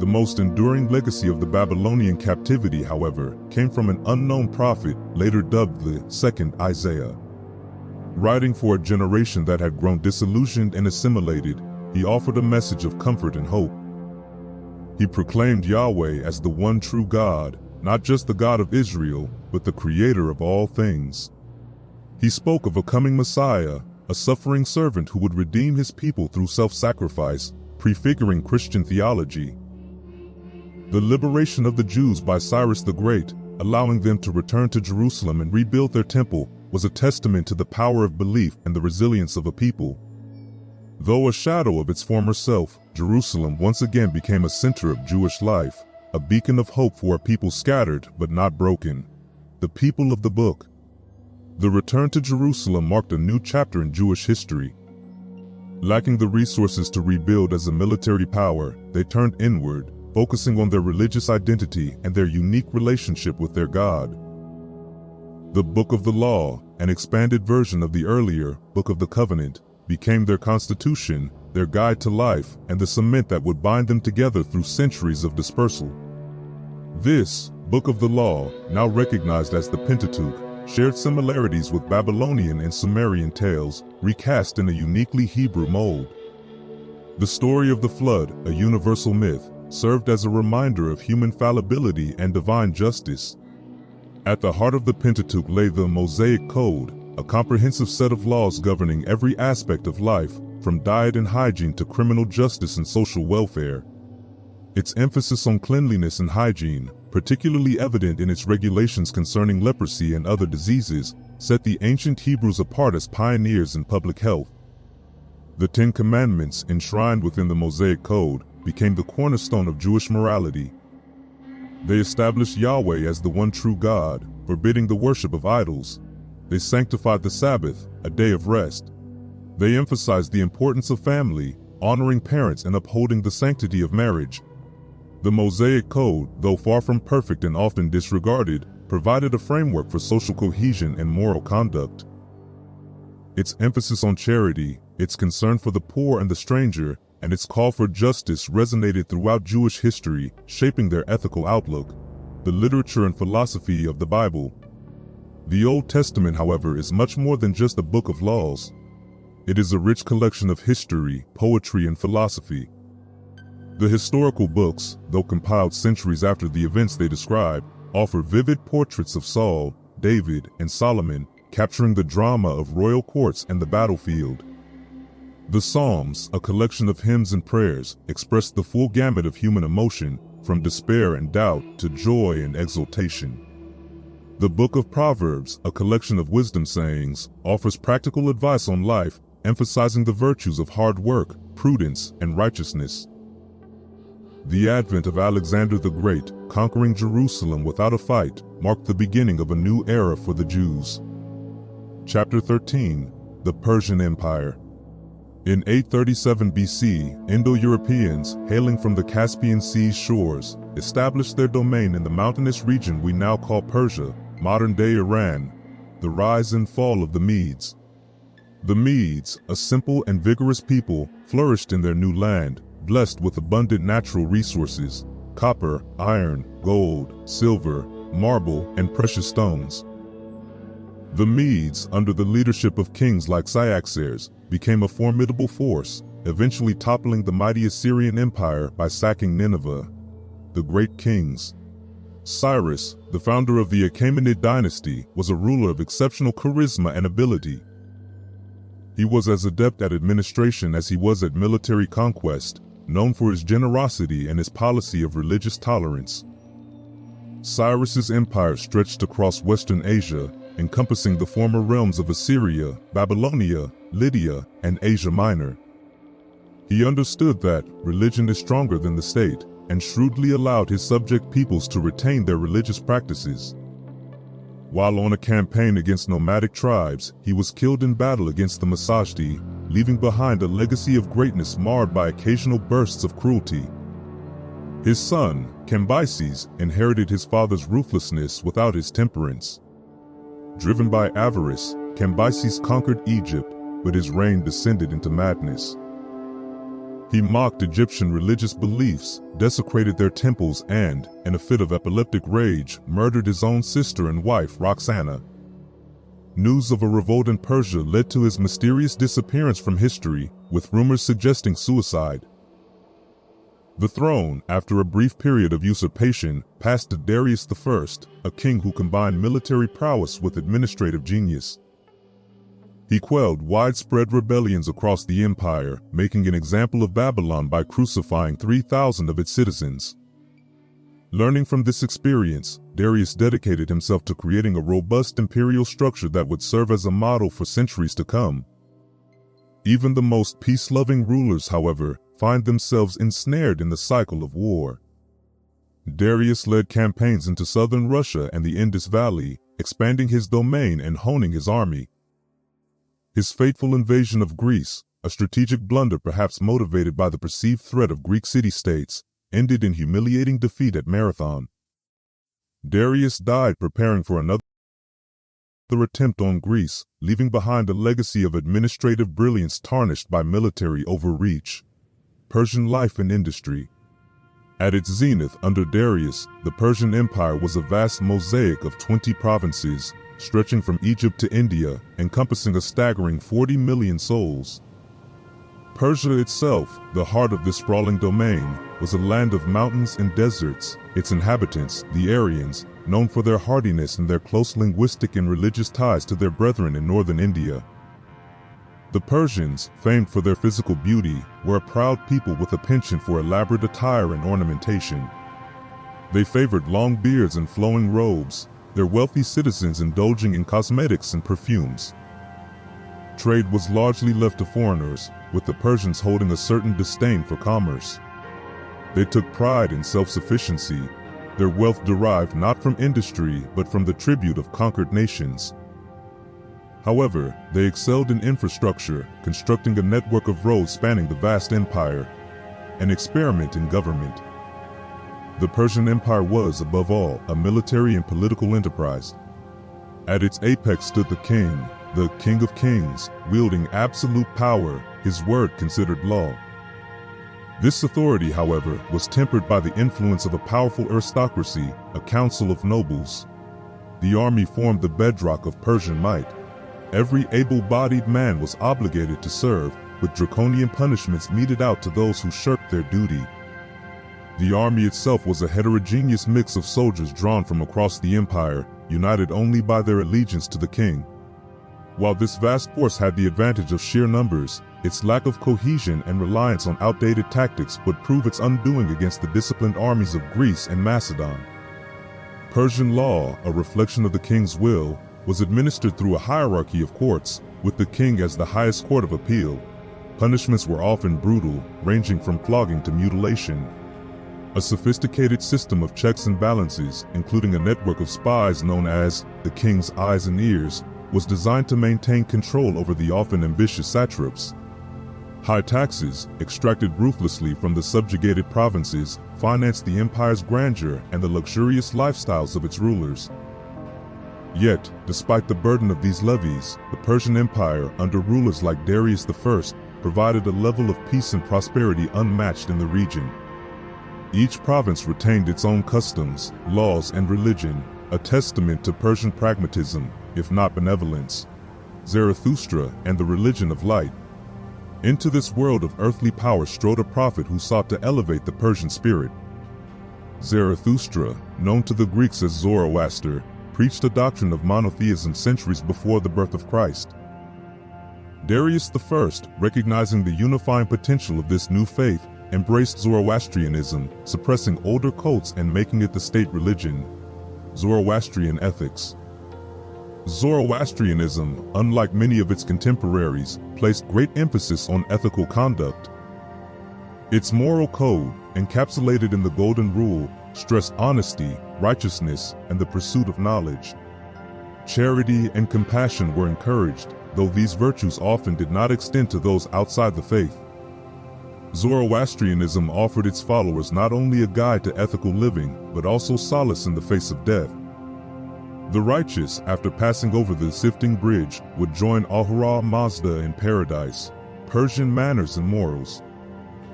The most enduring legacy of the Babylonian captivity, however, came from an unknown prophet, later dubbed the Second Isaiah. Writing for a generation that had grown disillusioned and assimilated, he offered a message of comfort and hope. He proclaimed Yahweh as the one true God, not just the God of Israel, but the creator of all things. He spoke of a coming Messiah, a suffering servant who would redeem his people through self-sacrifice, prefiguring Christian theology. The liberation of the Jews by Cyrus the Great, allowing them to return to Jerusalem and rebuild their temple, was a testament to the power of belief and the resilience of a people. Though a shadow of its former self, Jerusalem once again became a center of Jewish life, a beacon of hope for a people scattered but not broken. The people of the book. The return to Jerusalem marked a new chapter in Jewish history. Lacking the resources to rebuild as a military power, they turned inward, focusing on their religious identity and their unique relationship with their God. The Book of the Law, an expanded version of the earlier Book of the Covenant, became their constitution, their guide to life, and the cement that would bind them together through centuries of dispersal. This Book of the Law, now recognized as the Pentateuch, shared similarities with Babylonian and Sumerian tales, recast in a uniquely Hebrew mold. The story of the flood, a universal myth, served as a reminder of human fallibility and divine justice. At the heart of the Pentateuch lay the Mosaic Code, a comprehensive set of laws governing every aspect of life, from diet and hygiene to criminal justice and social welfare. Its emphasis on cleanliness and hygiene, particularly evident in its regulations concerning leprosy and other diseases, set the ancient Hebrews apart as pioneers in public health. The Ten Commandments, enshrined within the Mosaic Code, became the cornerstone of Jewish morality. They established Yahweh as the one true God, forbidding the worship of idols. They sanctified the Sabbath, a day of rest. They emphasized the importance of family, honoring parents and upholding the sanctity of marriage. The Mosaic Code, though far from perfect and often disregarded, provided a framework for social cohesion and moral conduct. Its emphasis on charity, its concern for the poor and the stranger, and its call for justice resonated throughout Jewish history, shaping their ethical outlook. The literature and philosophy of the Bible. The Old Testament, however, is much more than just a book of laws. It is a rich collection of history, poetry, and philosophy. The historical books, though compiled centuries after the events they describe, offer vivid portraits of Saul, David, and Solomon, capturing the drama of royal courts and the battlefield. The Psalms, a collection of hymns and prayers, express the full gamut of human emotion, from despair and doubt to joy and exultation. The Book of Proverbs, a collection of wisdom sayings, offers practical advice on life, emphasizing the virtues of hard work, prudence, and righteousness. The advent of Alexander the Great, conquering Jerusalem without a fight, marked the beginning of a new era for the Jews. Chapter 13. The Persian Empire. In 837 BC, Indo-Europeans, hailing from the Caspian Sea's shores, established their domain in the mountainous region we now call Persia, modern-day Iran. The rise and fall of the Medes. The Medes, a simple and vigorous people, flourished in their new land, blessed with abundant natural resources: copper, iron, gold, silver, marble, and precious stones. The Medes, under the leadership of kings like Cyaxares, became a formidable force, eventually toppling the mighty Assyrian Empire by sacking Nineveh. The Great Kings. Cyrus, the founder of the Achaemenid dynasty, was a ruler of exceptional charisma and ability. He was as adept at administration as he was at military conquest, known for his generosity and his policy of religious tolerance. Cyrus's empire stretched across Western Asia, encompassing the former realms of Assyria, Babylonia, Lydia, and Asia Minor. He understood that religion is stronger than the state, and shrewdly allowed his subject peoples to retain their religious practices. While on a campaign against nomadic tribes, he was killed in battle against the Masajdi, leaving behind a legacy of greatness marred by occasional bursts of cruelty. His son, Cambyses, inherited his father's ruthlessness without his temperance. Driven by avarice, Cambyses conquered Egypt, but his reign descended into madness. He mocked Egyptian religious beliefs, desecrated their temples and, in a fit of epileptic rage, murdered his own sister and wife Roxana. News of a revolt in Persia led to his mysterious disappearance from history, with rumors suggesting suicide. The throne, after a brief period of usurpation, passed to Darius I, a king who combined military prowess with administrative genius. He quelled widespread rebellions across the empire, making an example of Babylon by crucifying 3,000 of its citizens. Learning from this experience, Darius dedicated himself to creating a robust imperial structure that would serve as a model for centuries to come. Even the most peace-loving rulers, however, find themselves ensnared in the cycle of war. Darius led campaigns into southern Russia and the Indus Valley, expanding his domain and honing his army. His fateful invasion of Greece, a strategic blunder perhaps motivated by the perceived threat of Greek city-states, ended in humiliating defeat at Marathon. Darius died preparing for another attempt on Greece, leaving behind a legacy of administrative brilliance tarnished by military overreach. Persian life and industry. At its zenith under Darius, the Persian Empire was a vast mosaic of 20 provinces, stretching from Egypt to India, encompassing a staggering 40 million souls. Persia itself, the heart of this sprawling domain, was a land of mountains and deserts. Its inhabitants, the Aryans, known for their hardiness and their close linguistic and religious ties to their brethren in northern India. The Persians, famed for their physical beauty, were a proud people with a penchant for elaborate attire and ornamentation. They favored long beards and flowing robes, their wealthy citizens indulging in cosmetics and perfumes. Trade was largely left to foreigners, with the Persians holding a certain disdain for commerce. They took pride in self-sufficiency, their wealth derived not from industry but from the tribute of conquered nations. However, they excelled in infrastructure, constructing a network of roads spanning the vast empire, an experiment in government. The Persian Empire was, above all, a military and political enterprise. At its apex stood the King of Kings, wielding absolute power, his word considered law. This authority, however, was tempered by the influence of a powerful aristocracy, a council of nobles. The army formed the bedrock of Persian might. Every able-bodied man was obligated to serve, with draconian punishments meted out to those who shirked their duty. The army itself was a heterogeneous mix of soldiers drawn from across the empire, united only by their allegiance to the king. While this vast force had the advantage of sheer numbers, its lack of cohesion and reliance on outdated tactics would prove its undoing against the disciplined armies of Greece and Macedon. Persian law, a reflection of the king's will, was administered through a hierarchy of courts, with the king as the highest court of appeal. Punishments were often brutal, ranging from flogging to mutilation. A sophisticated system of checks and balances, including a network of spies known as the king's eyes and ears, was designed to maintain control over the often ambitious satraps. High taxes, extracted ruthlessly from the subjugated provinces, financed the empire's grandeur and the luxurious lifestyles of its rulers. Yet, despite the burden of these levies, the Persian Empire, under rulers like Darius I, provided a level of peace and prosperity unmatched in the region. Each province retained its own customs, laws, and religion, a testament to Persian pragmatism, if not benevolence. Zarathustra and the religion of light. Into this world of earthly power strode a prophet who sought to elevate the Persian spirit. Zarathustra, known to the Greeks as Zoroaster, preached a doctrine of monotheism centuries before the birth of Christ. Darius I, recognizing the unifying potential of this new faith, embraced Zoroastrianism, suppressing older cults and making it the state religion. Zoroastrian ethics. Zoroastrianism, unlike many of its contemporaries, placed great emphasis on ethical conduct. Its moral code, encapsulated in the Golden Rule, stressed honesty, righteousness, and the pursuit of knowledge. Charity and compassion were encouraged, though these virtues often did not extend to those outside the faith. Zoroastrianism offered its followers not only a guide to ethical living, but also solace in the face of death. The righteous, after passing over the sifting bridge, would join Ahura Mazda in paradise. Persian manners and morals.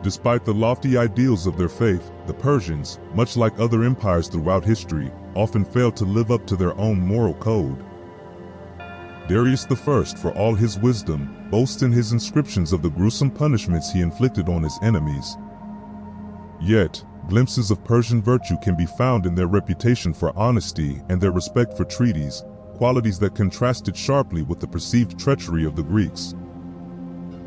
Despite the lofty ideals of their faith, the Persians, much like other empires throughout history, often failed to live up to their own moral code. Darius I, for all his wisdom, boasts in his inscriptions of the gruesome punishments he inflicted on his enemies. Yet, glimpses of Persian virtue can be found in their reputation for honesty and their respect for treaties, qualities that contrasted sharply with the perceived treachery of the Greeks.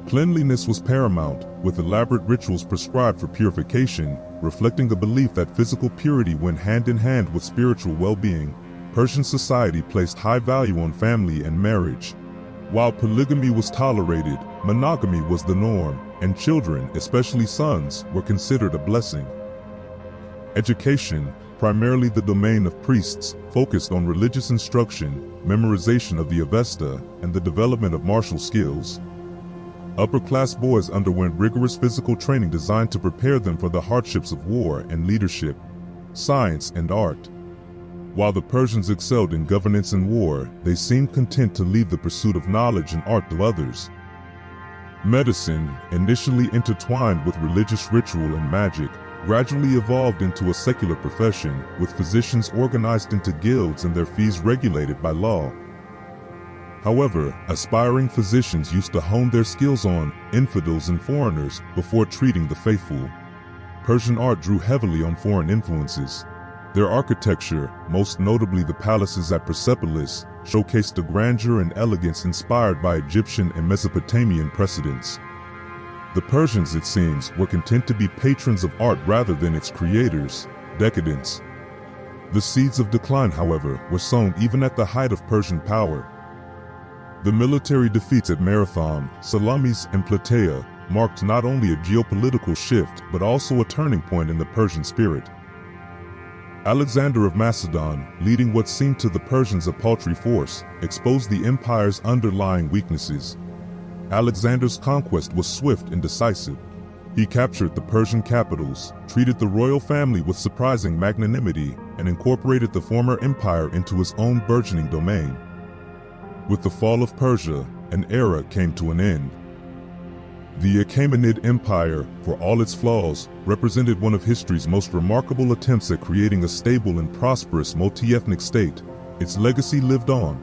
Cleanliness was paramount, with elaborate rituals prescribed for purification, reflecting a belief that physical purity went hand in hand with spiritual well-being. Persian society placed high value on family and marriage. While polygamy was tolerated, monogamy was the norm, and children, especially sons, were considered a blessing. Education, primarily the domain of priests, focused on religious instruction, memorization of the Avesta, and the development of martial skills. Upper-class boys underwent rigorous physical training designed to prepare them for the hardships of war and leadership, science and art. While the Persians excelled in governance and war, they seemed content to leave the pursuit of knowledge and art to others. Medicine, initially intertwined with religious ritual and magic, gradually evolved into a secular profession, with physicians organized into guilds and their fees regulated by law. However, aspiring physicians used to hone their skills on infidels and foreigners before treating the faithful. Persian art drew heavily on foreign influences. Their architecture, most notably the palaces at Persepolis, showcased a grandeur and elegance inspired by Egyptian and Mesopotamian precedents. The Persians, it seems, were content to be patrons of art rather than its creators. Decadence. The seeds of decline, however, were sown even at the height of Persian power. The military defeats at Marathon, Salamis, and Plataea marked not only a geopolitical shift but also a turning point in the Persian spirit. Alexander of Macedon, leading what seemed to the Persians a paltry force, exposed the empire's underlying weaknesses. Alexander's conquest was swift and decisive. He captured the Persian capitals, treated the royal family with surprising magnanimity, and incorporated the former empire into his own burgeoning domain. With the fall of Persia, an era came to an end. The Achaemenid Empire, for all its flaws, represented one of history's most remarkable attempts at creating a stable and prosperous multi-ethnic state. Its legacy lived on.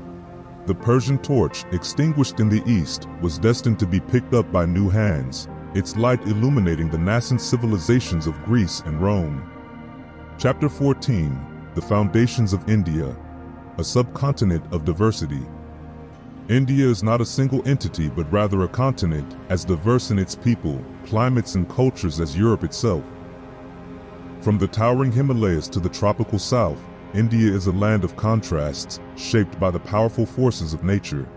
The Persian torch, extinguished in the east, was destined to be picked up by new hands, its light illuminating the nascent civilizations of Greece and Rome. Chapter 14: The Foundations of India, a subcontinent of diversity. India is not a single entity but rather a continent, as diverse in its people, climates and cultures as Europe itself. From the towering Himalayas to the tropical south, India is a land of contrasts, shaped by the powerful forces of nature.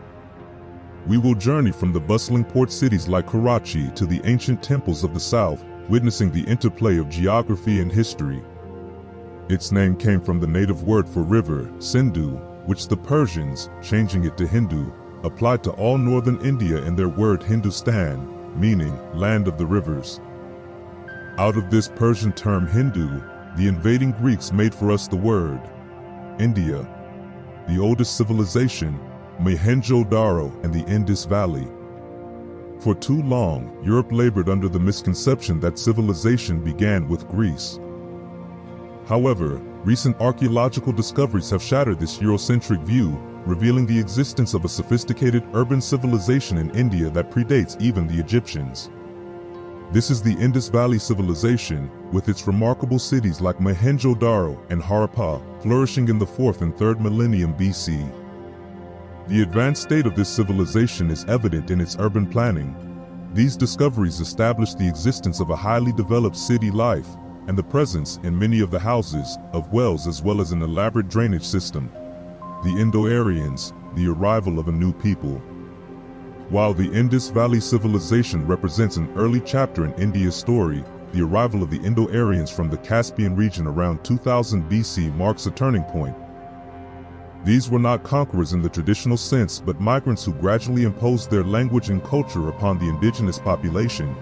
We will journey from the bustling port cities like Karachi to the ancient temples of the south, witnessing the interplay of geography and history. Its name came from the native word for river, Sindhu, which the Persians, changing it to Hindu, applied to all northern India in their word Hindustan, meaning land of the rivers. Out of this Persian term Hindu, the invading Greeks made for us the word India. The oldest civilization, Mohenjo-Daro and the Indus Valley. For too long, Europe labored under the misconception that civilization began with Greece. However, recent archaeological discoveries have shattered this Eurocentric view, revealing the existence of a sophisticated urban civilization in India that predates even the Egyptians. This is the Indus Valley civilization, with its remarkable cities like Mohenjo-Daro and Harappa, flourishing in the 4th and 3rd millennium BC. The advanced state of this civilization is evident in its urban planning. These discoveries establish the existence of a highly developed city life, and the presence, in many of the houses, of wells as well as an elaborate drainage system. The Indo-Aryans, the arrival of a new people. While the Indus Valley civilization represents an early chapter in India's story, the arrival of the Indo-Aryans from the Caspian region around 2000 BC marks a turning point. These were not conquerors in the traditional sense, but migrants who gradually imposed their language and culture upon the indigenous population.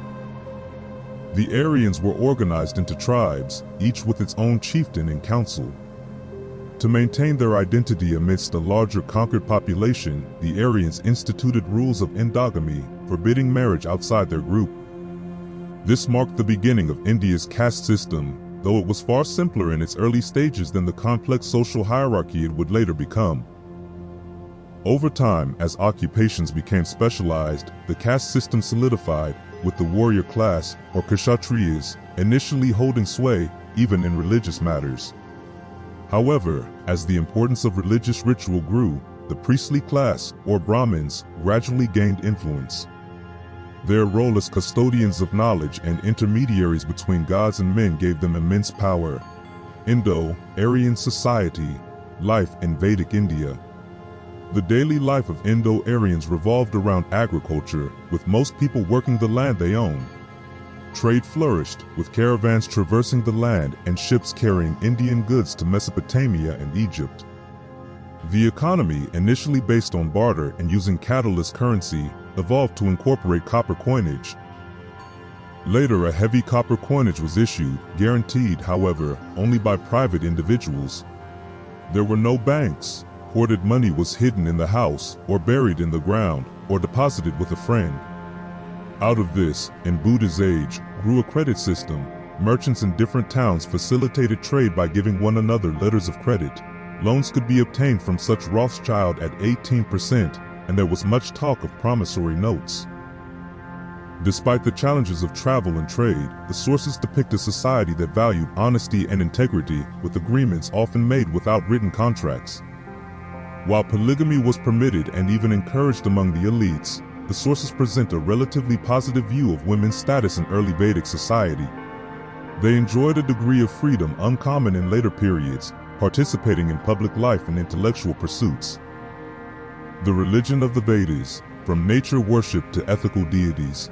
The Aryans were organized into tribes, each with its own chieftain and council. To maintain their identity amidst a larger conquered population, the Aryans instituted rules of endogamy, forbidding marriage outside their group. This marked the beginning of India's caste system, though it was far simpler in its early stages than the complex social hierarchy it would later become. Over time, as occupations became specialized, the caste system solidified, with the warrior class, or kshatriyas, initially holding sway even in religious matters. However, as the importance of religious ritual grew, the priestly class, or Brahmins, gradually gained influence. Their role as custodians of knowledge and intermediaries between gods and men gave them immense power. Indo-Aryan society, life in Vedic India. The daily life of Indo-Aryans revolved around agriculture, with most people working the land they owned. Trade flourished, with caravans traversing the land and ships carrying Indian goods to Mesopotamia and Egypt. The economy, initially based on barter and using cattle as currency, evolved to incorporate copper coinage. Later, a heavy copper coinage was issued, guaranteed, however, only by private individuals. There were no banks. Hoarded money was hidden in the house, or buried in the ground, or deposited with a friend. Out of this, in Buddha's age, grew a credit system. Merchants in different towns facilitated trade by giving one another letters of credit. Loans could be obtained from such Rothschild at 18%, and there was much talk of promissory notes. Despite the challenges of travel and trade, the sources depict a society that valued honesty and integrity, with agreements often made without written contracts. While polygamy was permitted and even encouraged among the elites, the sources present a relatively positive view of women's status in early Vedic society. They enjoyed a degree of freedom uncommon in later periods, participating in public life and intellectual pursuits. The religion of the Vedas, from nature worship to ethical deities.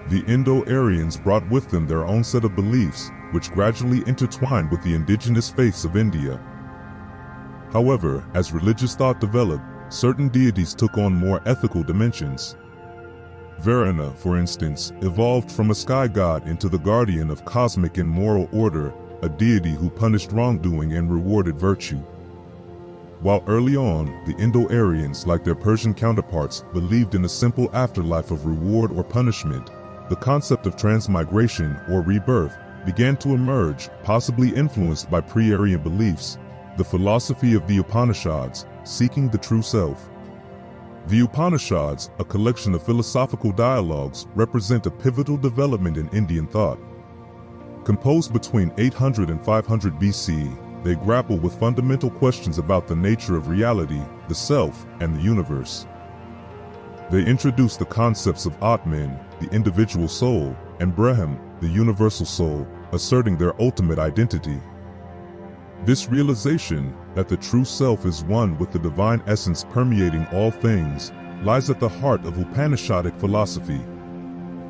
The Indo-Aryans brought with them their own set of beliefs, which gradually intertwined with the indigenous faiths of India. However, as religious thought developed, certain deities took on more ethical dimensions. Varuna, for instance, evolved from a sky god into the guardian of cosmic and moral order, a deity who punished wrongdoing and rewarded virtue. While early on, the Indo-Aryans, like their Persian counterparts, believed in a simple afterlife of reward or punishment, the concept of transmigration or rebirth began to emerge, possibly influenced by pre-Aryan beliefs. The philosophy of the Upanishads, seeking the true self. The Upanishads, a collection of philosophical dialogues, represent a pivotal development in Indian thought. Composed between 800 and 500 BC, they grapple with fundamental questions about the nature of reality, the self, and the universe. They introduce the concepts of Atman, the individual soul, and Brahm, the universal soul, asserting their ultimate identity. This realization, that the true self is one with the divine essence permeating all things, lies at the heart of Upanishadic philosophy.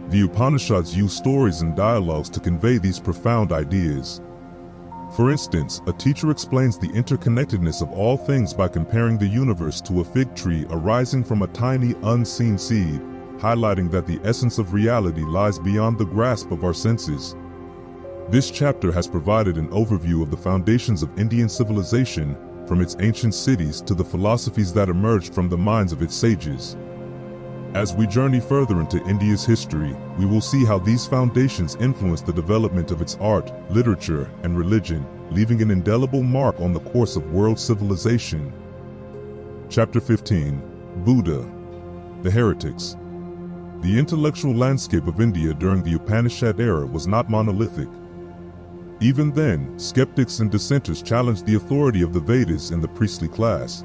The Upanishads use stories and dialogues to convey these profound ideas. For instance, a teacher explains the interconnectedness of all things by comparing the universe to a fig tree arising from a tiny, unseen seed, highlighting that the essence of reality lies beyond the grasp of our senses. This chapter has provided an overview of the foundations of Indian civilization, from its ancient cities to the philosophies that emerged from the minds of its sages. As we journey further into India's history, we will see how these foundations influenced the development of its art, literature, and religion, leaving an indelible mark on the course of world civilization. Chapter 15. Buddha. The Heretics. The intellectual landscape of India during the Upanishad era was not monolithic. Even then, skeptics and dissenters challenged the authority of the Vedas and the priestly class.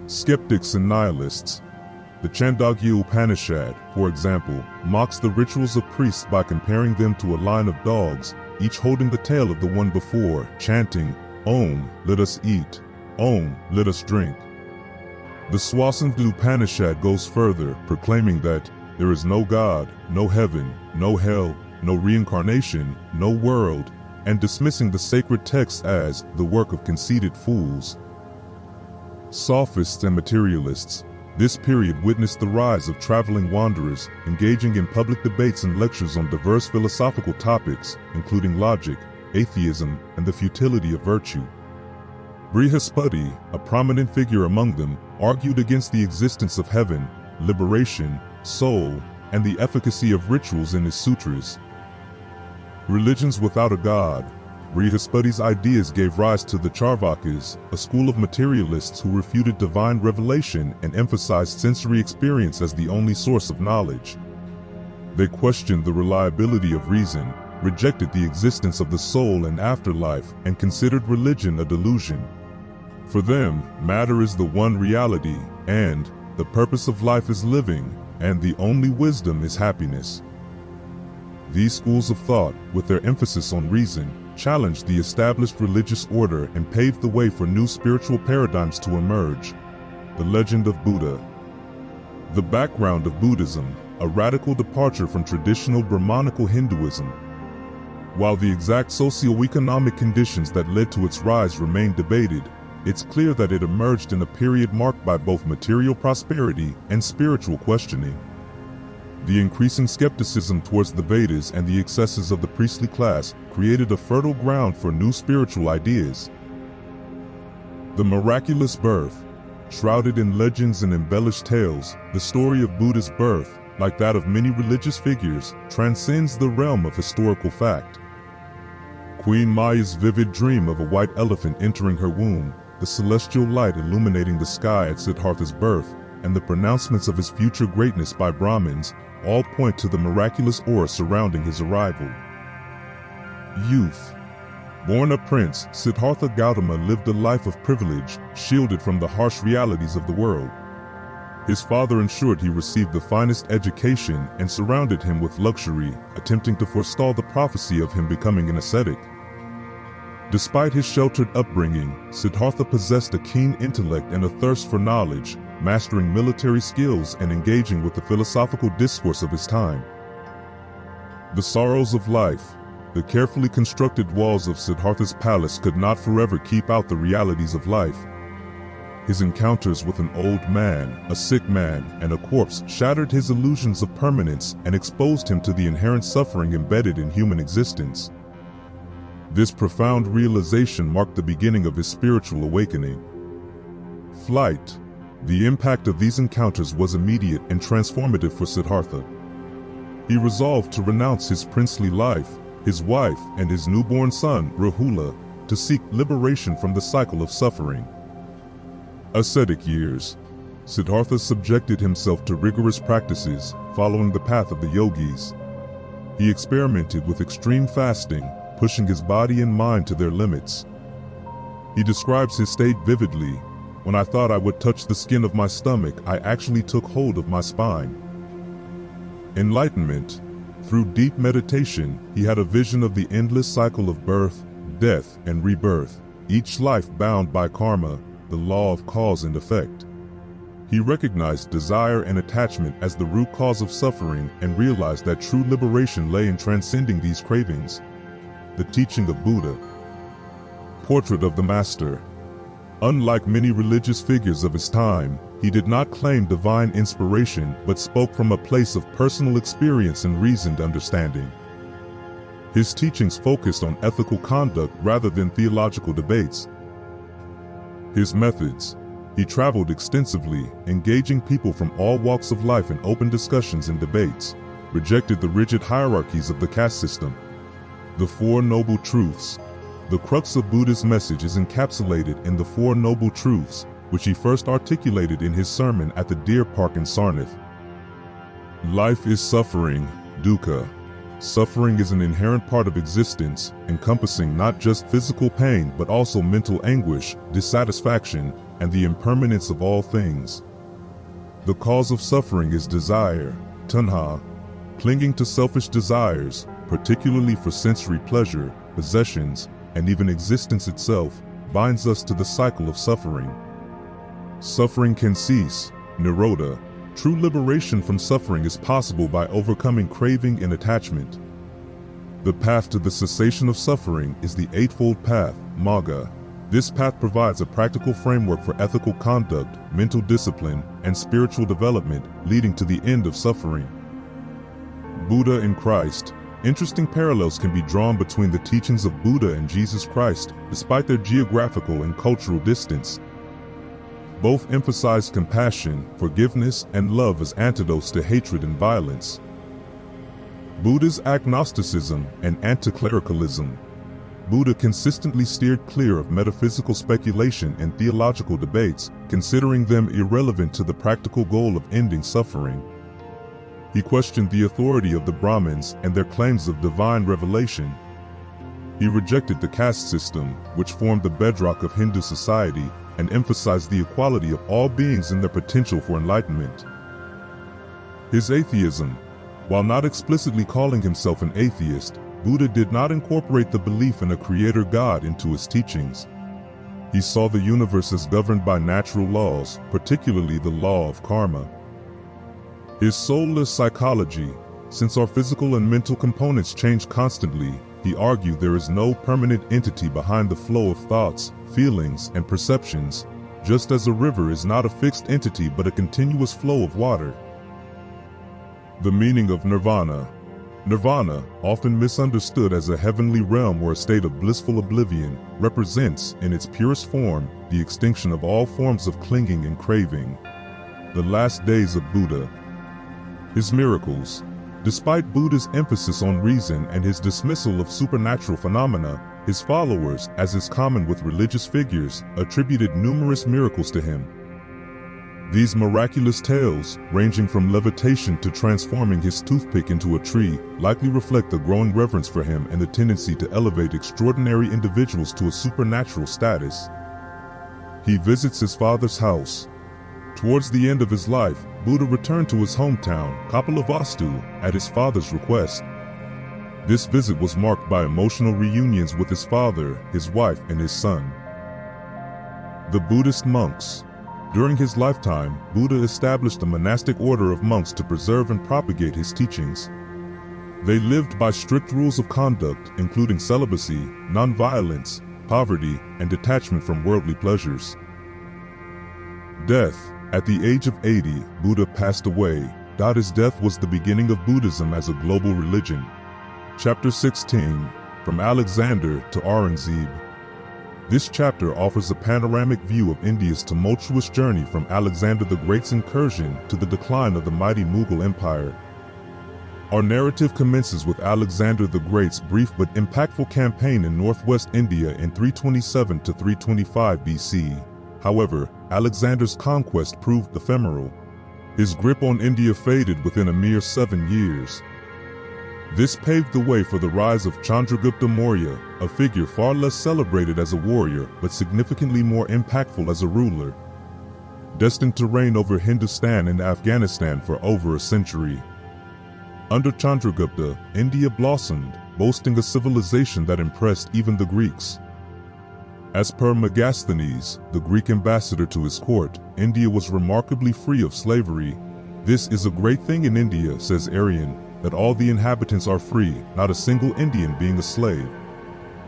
Skeptics and nihilists. The Chandogya Upanishad, for example, mocks the rituals of priests by comparing them to a line of dogs, each holding the tail of the one before, chanting, "Om, let us eat. Om, let us drink." The Swasambhava Upanishad goes further, proclaiming that there is no God, no heaven, no hell, no reincarnation, no world, and dismissing the sacred text as the work of conceited fools. Sophists and materialists. This period witnessed the rise of traveling wanderers, engaging in public debates and lectures on diverse philosophical topics, including logic, atheism, and the futility of virtue. Brihaspati, a prominent figure among them, argued against the existence of heaven, liberation, soul, and the efficacy of rituals in his sutras. Religions without a god. Brihaspati's ideas gave rise to the Charvakas, a school of materialists who refuted divine revelation and emphasized sensory experience as the only source of knowledge. They questioned the reliability of reason, rejected the existence of the soul and afterlife, and considered religion a delusion. For them, matter is the one reality, and the purpose of life is living, and the only wisdom is happiness. These schools of thought, with their emphasis on reason, challenged the established religious order and paved the way for new spiritual paradigms to emerge. The legend of Buddha. The background of Buddhism, a radical departure from traditional Brahmanical Hinduism. While the exact socio-economic conditions that led to its rise remain debated, it's clear that it emerged in a period marked by both material prosperity and spiritual questioning. The increasing skepticism towards the Vedas and the excesses of the priestly class created a fertile ground for new spiritual ideas. The miraculous birth. Shrouded in legends and embellished tales, the story of Buddha's birth, like that of many religious figures, transcends the realm of historical fact. Queen Maya's vivid dream of a white elephant entering her womb, the celestial light illuminating the sky at Siddhartha's birth, and the pronouncements of his future greatness by Brahmins, all point to the miraculous aura surrounding his arrival. Youth. Born a prince, Siddhartha Gautama lived a life of privilege, shielded from the harsh realities of the world. His father ensured he received the finest education and surrounded him with luxury, attempting to forestall the prophecy of him becoming an ascetic. Despite his sheltered upbringing, Siddhartha possessed a keen intellect and a thirst for knowledge, mastering military skills and engaging with the philosophical discourse of his time. The sorrows of life. The carefully constructed walls of Siddhartha's palace could not forever keep out the realities of life. His encounters with an old man, a sick man, and a corpse shattered his illusions of permanence and exposed him to the inherent suffering embedded in human existence. This profound realization marked the beginning of his spiritual awakening. Flight. The impact of these encounters was immediate and transformative for Siddhartha. He resolved to renounce his princely life, his wife, and his newborn son, Rahula, to seek liberation from the cycle of suffering. Ascetic years. Siddhartha subjected himself to rigorous practices, following the path of the yogis. He experimented with extreme fasting, pushing his body and mind to their limits. He describes his state vividly. When I thought I would touch the skin of my stomach, I actually took hold of my spine. Enlightenment. Through deep meditation, he had a vision of the endless cycle of birth, death, and rebirth, each life bound by karma, the law of cause and effect. He recognized desire and attachment as the root cause of suffering and realized that true liberation lay in transcending these cravings. The teaching of Buddha. Portrait of the Master. Unlike many religious figures of his time, he did not claim divine inspiration but spoke from a place of personal experience and reasoned understanding. His teachings focused on ethical conduct rather than theological debates. His methods. He traveled extensively, engaging people from all walks of life in open discussions and debates, rejected the rigid hierarchies of the caste system. The Four Noble Truths. The crux of Buddha's message is encapsulated in the Four Noble Truths, which he first articulated in his sermon at the Deer Park in Sarnath. Life is suffering, dukkha. Suffering is an inherent part of existence, encompassing not just physical pain but also mental anguish, dissatisfaction, and the impermanence of all things. The cause of suffering is desire, tanha. Clinging to selfish desires, particularly for sensory pleasure, possessions, and even existence itself, binds us to the cycle of suffering. Suffering can cease, nirodha. True liberation from suffering is possible by overcoming craving and attachment. The path to the cessation of suffering is the Eightfold Path, magga. This path provides a practical framework for ethical conduct, mental discipline, and spiritual development, leading to the end of suffering. Buddha and Christ. Interesting parallels can be drawn between the teachings of Buddha and Jesus Christ, despite their geographical and cultural distance. Both emphasize compassion, forgiveness, and love as antidotes to hatred and violence. Buddha's agnosticism and anti-clericalism. Buddha consistently steered clear of metaphysical speculation and theological debates, considering them irrelevant to the practical goal of ending suffering. He questioned the authority of the Brahmins and their claims of divine revelation. He rejected the caste system, which formed the bedrock of Hindu society, and emphasized the equality of all beings in their potential for enlightenment. His atheism. While not explicitly calling himself an atheist, Buddha did not incorporate the belief in a creator God into his teachings. He saw the universe as governed by natural laws, particularly the law of karma. His soulless psychology. Since our physical and mental components change constantly, he argued there is no permanent entity behind the flow of thoughts, feelings, and perceptions, just as a river is not a fixed entity but a continuous flow of water. The meaning of nirvana. Nirvana, often misunderstood as a heavenly realm or a state of blissful oblivion, represents, in its purest form, the extinction of all forms of clinging and craving. The last days of Buddha. His miracles. Despite Buddha's emphasis on reason and his dismissal of supernatural phenomena, his followers, as is common with religious figures, attributed numerous miracles to him. These miraculous tales, ranging from levitation to transforming his toothpick into a tree, likely reflect a growing reverence for him and the tendency to elevate extraordinary individuals to a supernatural status. He visits his father's house. Towards the end of his life, Buddha returned to his hometown, Kapilavastu, at his father's request. This visit was marked by emotional reunions with his father, his wife, and his son. The Buddhist monks. During his lifetime, Buddha established a monastic order of monks to preserve and propagate his teachings. They lived by strict rules of conduct, including celibacy, nonviolence, poverty, and detachment from worldly pleasures. Death. At the age of 80, Buddha passed away. His death was the beginning of Buddhism as a global religion. Chapter 16. From Alexander to Aurangzeb. This chapter offers a panoramic view of India's tumultuous journey from Alexander the Great's incursion to the decline of the mighty Mughal Empire. Our narrative commences with Alexander the Great's brief but impactful campaign in northwest India in 327 to 325 BC. However, Alexander's conquest proved ephemeral. His grip on India faded within a mere 7 years. This paved the way for the rise of Chandragupta Maurya, a figure far less celebrated as a warrior but significantly more impactful as a ruler. Destined to reign over Hindustan and Afghanistan for over a century. Under Chandragupta, India blossomed, boasting a civilization that impressed even the Greeks. As per Megasthenes, the Greek ambassador to his court, India was remarkably free of slavery. "This is a great thing in India," says Arian, "that all the inhabitants are free, not a single Indian being a slave."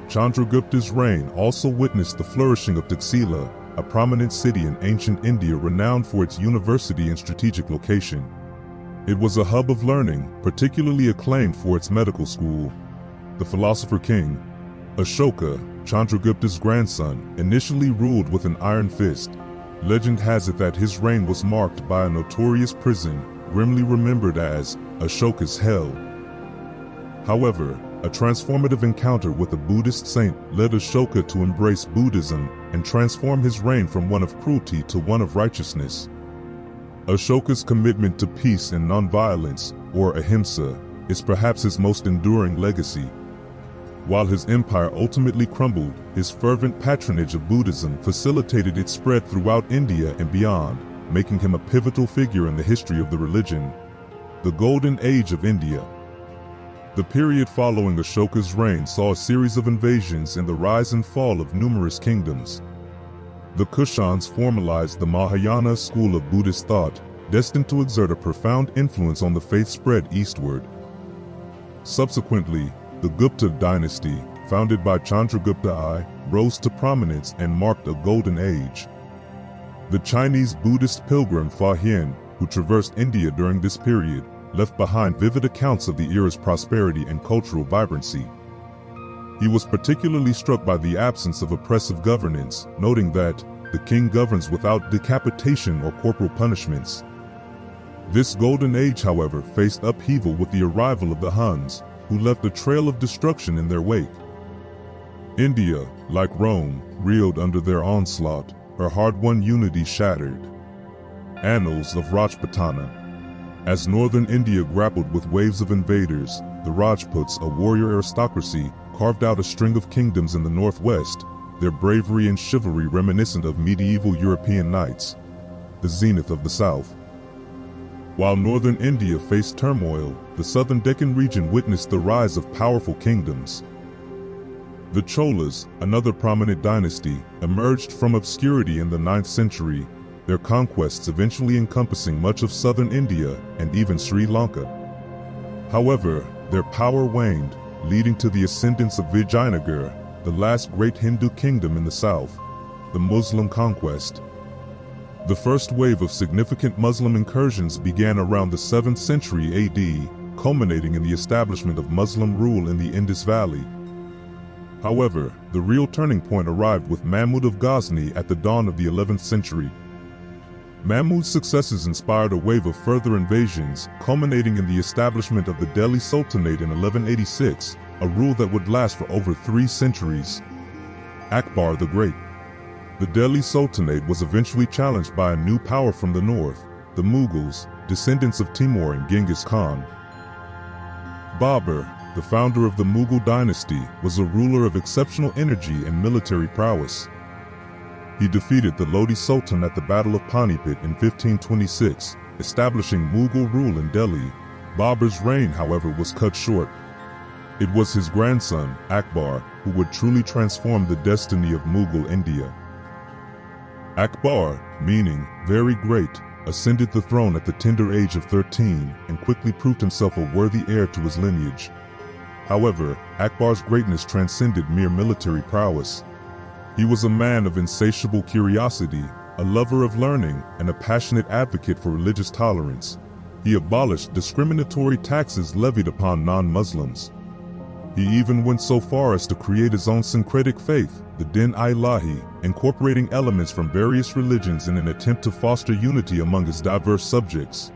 Chandragupta's reign also witnessed the flourishing of Taxila, a prominent city in ancient India renowned for its university and strategic location. It was a hub of learning, particularly acclaimed for its medical school. The philosopher king, Ashoka, Chandragupta's grandson, initially ruled with an iron fist. Legend has it that his reign was marked by a notorious prison, grimly remembered as Ashoka's Hell. However, a transformative encounter with a Buddhist saint led Ashoka to embrace Buddhism and transform his reign from one of cruelty to one of righteousness. Ashoka's commitment to peace and nonviolence, or ahimsa, is perhaps his most enduring legacy. While his empire ultimately crumbled, his fervent patronage of Buddhism facilitated its spread throughout India and beyond, making him a pivotal figure in the history of the religion. The Golden Age of India. The period following Ashoka's reign saw a series of invasions and the rise and fall of numerous kingdoms. The Kushans formalized the Mahayana school of Buddhist thought, destined to exert a profound influence on the faith's spread eastward. Subsequently, the Gupta dynasty, founded by Chandragupta I, rose to prominence and marked a golden age. The Chinese Buddhist pilgrim Fa Hien, who traversed India during this period, left behind vivid accounts of the era's prosperity and cultural vibrancy. He was particularly struck by the absence of oppressive governance, noting that the king governs without decapitation or corporal punishments. This golden age, however, faced upheaval with the arrival of the Huns, who left a trail of destruction in their wake. India, like Rome, reeled under their onslaught, her hard-won unity shattered. Annals of Rajputana. As northern India grappled with waves of invaders, the Rajputs, a warrior aristocracy, carved out a string of kingdoms in the northwest, their bravery and chivalry reminiscent of medieval European knights, the zenith of the south. While northern India faced turmoil, the southern Deccan region witnessed the rise of powerful kingdoms. The Cholas, another prominent dynasty, emerged from obscurity in the 9th century, their conquests eventually encompassing much of southern India and even Sri Lanka. However, their power waned, leading to the ascendance of Vijayanagar, the last great Hindu kingdom in the south, the Muslim conquest. The first wave of significant Muslim incursions began around the 7th century AD, culminating in the establishment of Muslim rule in the Indus Valley. However, the real turning point arrived with Mahmud of Ghazni at the dawn of the 11th century. Mahmud's successes inspired a wave of further invasions, culminating in the establishment of the Delhi Sultanate in 1186, a rule that would last for over 3 centuries. Akbar the Great. The Delhi Sultanate was eventually challenged by a new power from the north, the Mughals, descendants of Timur and Genghis Khan. Babur, the founder of the Mughal dynasty, was a ruler of exceptional energy and military prowess. He defeated the Lodi Sultan at the Battle of Panipit in 1526, establishing Mughal rule in Delhi. Babur's reign, however, was cut short. It was his grandson, Akbar, who would truly transform the destiny of Mughal India. Akbar, meaning very great, ascended the throne at the tender age of 13 and quickly proved himself a worthy heir to his lineage. However, Akbar's greatness transcended mere military prowess. He was a man of insatiable curiosity, a lover of learning, and a passionate advocate for religious tolerance. He abolished discriminatory taxes levied upon non-Muslims. He even went so far as to create his own syncretic faith, the Din-i-Ilahi, incorporating elements from various religions in an attempt to foster unity among his diverse subjects.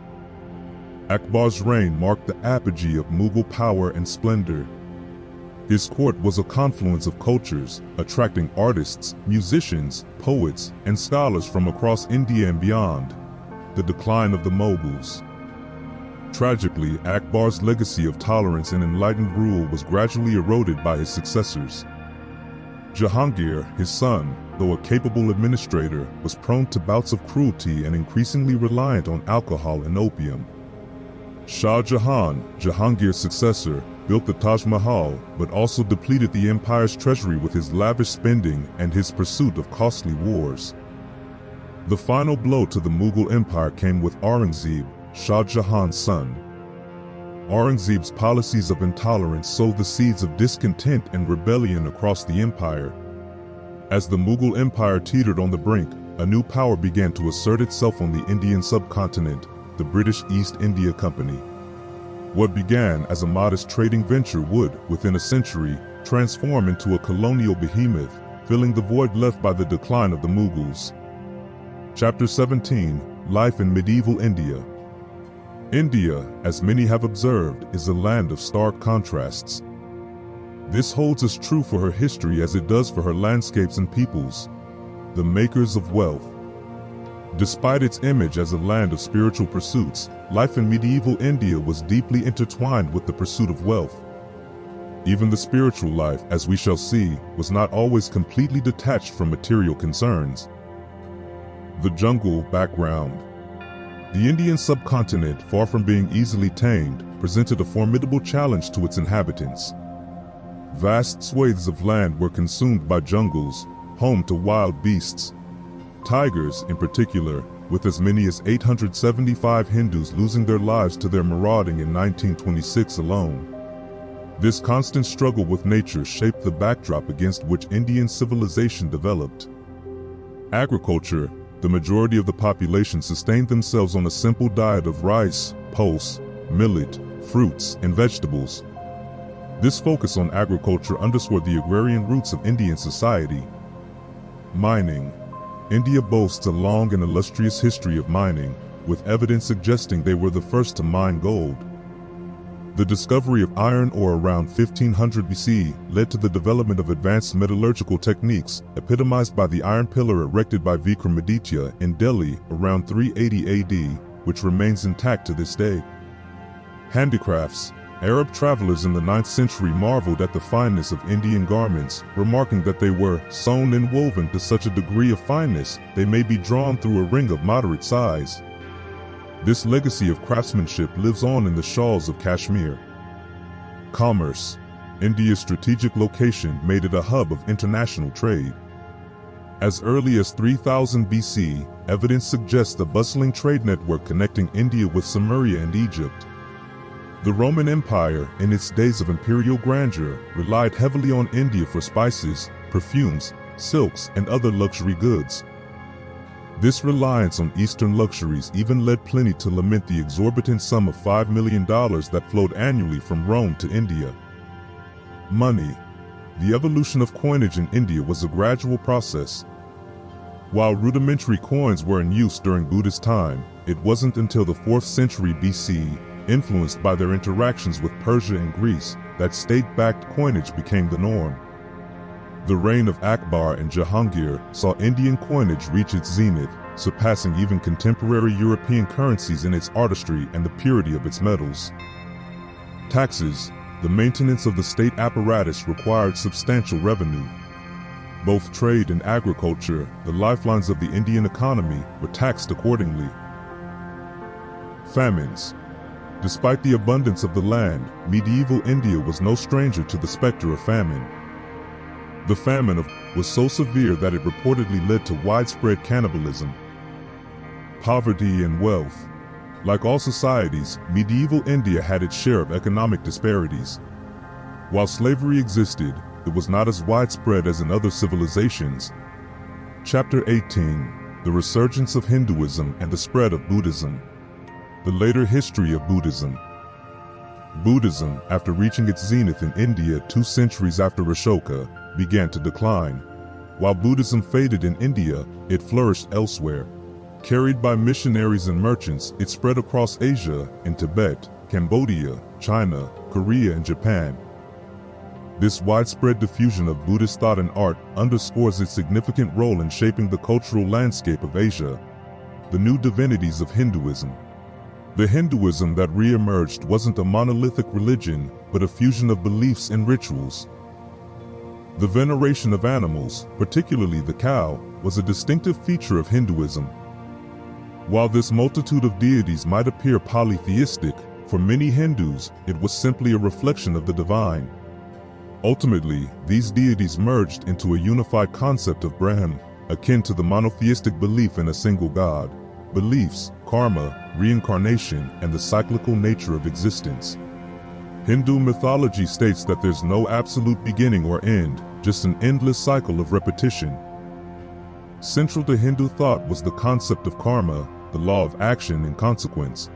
Akbar's reign marked the apogee of Mughal power and splendor. His court was a confluence of cultures, attracting artists, musicians, poets, and scholars from across India and beyond. The decline of the Mughals. Tragically, Akbar's legacy of tolerance and enlightened rule was gradually eroded by his successors. Jahangir, his son, though a capable administrator, was prone to bouts of cruelty and increasingly reliant on alcohol and opium. Shah Jahan, Jahangir's successor, built the Taj Mahal, but also depleted the empire's treasury with his lavish spending and his pursuit of costly wars. The final blow to the Mughal Empire came with Aurangzeb, Shah Jahan's son. Aurangzeb's policies of intolerance sowed the seeds of discontent and rebellion across the empire. As the Mughal Empire teetered on the brink, a new power began to assert itself on the Indian subcontinent, the British East India Company. What began as a modest trading venture would, within a century, transform into a colonial behemoth, filling the void left by the decline of the Mughals. Chapter 17, Life in Medieval India. India, as many have observed, is a land of stark contrasts. This holds as true for her history as it does for her landscapes and peoples, the makers of wealth. Despite its image as a land of spiritual pursuits, life in medieval India was deeply intertwined with the pursuit of wealth. Even the spiritual life, as we shall see, was not always completely detached from material concerns. The jungle background. The Indian subcontinent, far from being easily tamed, presented a formidable challenge to its inhabitants. Vast swathes of land were consumed by jungles, home to wild beasts. Tigers, in particular, with as many as 875 Hindus losing their lives to their marauding in 1926 alone. This constant struggle with nature shaped the backdrop against which Indian civilization developed. Agriculture. The majority of the population sustained themselves on a simple diet of rice, pulse, millet, fruits, and vegetables. This focus on agriculture underscored the agrarian roots of Indian society. Mining. India boasts a long and illustrious history of mining, with evidence suggesting they were the first to mine gold. The discovery of iron ore around 1500 BC led to the development of advanced metallurgical techniques, epitomized by the iron pillar erected by Vikramaditya in Delhi around 380 AD, which remains intact to this day. Handicrafts. Arab travelers in the 9th century marveled at the fineness of Indian garments, remarking that they were sewn and woven to such a degree of fineness they may be drawn through a ring of moderate size. This legacy of craftsmanship lives on in the shawls of Kashmir. Commerce. India's strategic location made it a hub of international trade. As early as 3000 BC, evidence suggests a bustling trade network connecting India with Sumeria and Egypt. The Roman Empire, in its days of imperial grandeur, relied heavily on India for spices, perfumes, silks, and other luxury goods. This reliance on Eastern luxuries even led Pliny to lament the exorbitant sum of $5 million that flowed annually from Rome to India. Money. The evolution of coinage in India was a gradual process. While rudimentary coins were in use during Buddhist time, it wasn't until the 4th century BC, influenced by their interactions with Persia and Greece, that state-backed coinage became the norm. The reign of Akbar and Jahangir saw Indian coinage reach its zenith, surpassing even contemporary European currencies in its artistry and the purity of its metals. Taxes. The maintenance of the state apparatus required substantial revenue. Both trade and agriculture, the lifelines of the Indian economy, were taxed accordingly. Famines. Despite the abundance of the land, medieval India was no stranger to the specter of famine. The famine was so severe that it reportedly led to widespread cannibalism. Poverty and wealth. Like all societies, medieval India had its share of economic disparities. While slavery existed, it was not as widespread as in other civilizations. Chapter 18. The Resurgence of Hinduism and the Spread of Buddhism. The later history of Buddhism. Buddhism, after reaching its zenith in India 2 centuries after Ashoka, began to decline. While Buddhism faded in India, it flourished elsewhere. Carried by missionaries and merchants, it spread across Asia, in Tibet, Cambodia, China, Korea, and Japan. This widespread diffusion of Buddhist thought and art underscores its significant role in shaping the cultural landscape of Asia. The new divinities of Hinduism. The Hinduism that re-emerged wasn't a monolithic religion, but a fusion of beliefs and rituals. The veneration of animals, particularly the cow, was a distinctive feature of Hinduism. While this multitude of deities might appear polytheistic, for many Hindus, it was simply a reflection of the divine. Ultimately, these deities merged into a unified concept of Brahman, akin to the monotheistic belief in a single god. Beliefs, karma, reincarnation, and the cyclical nature of existence. Hindu mythology states that there's no absolute beginning or end, just an endless cycle of repetition. Central to Hindu thought was the concept of karma, the law of action and consequence.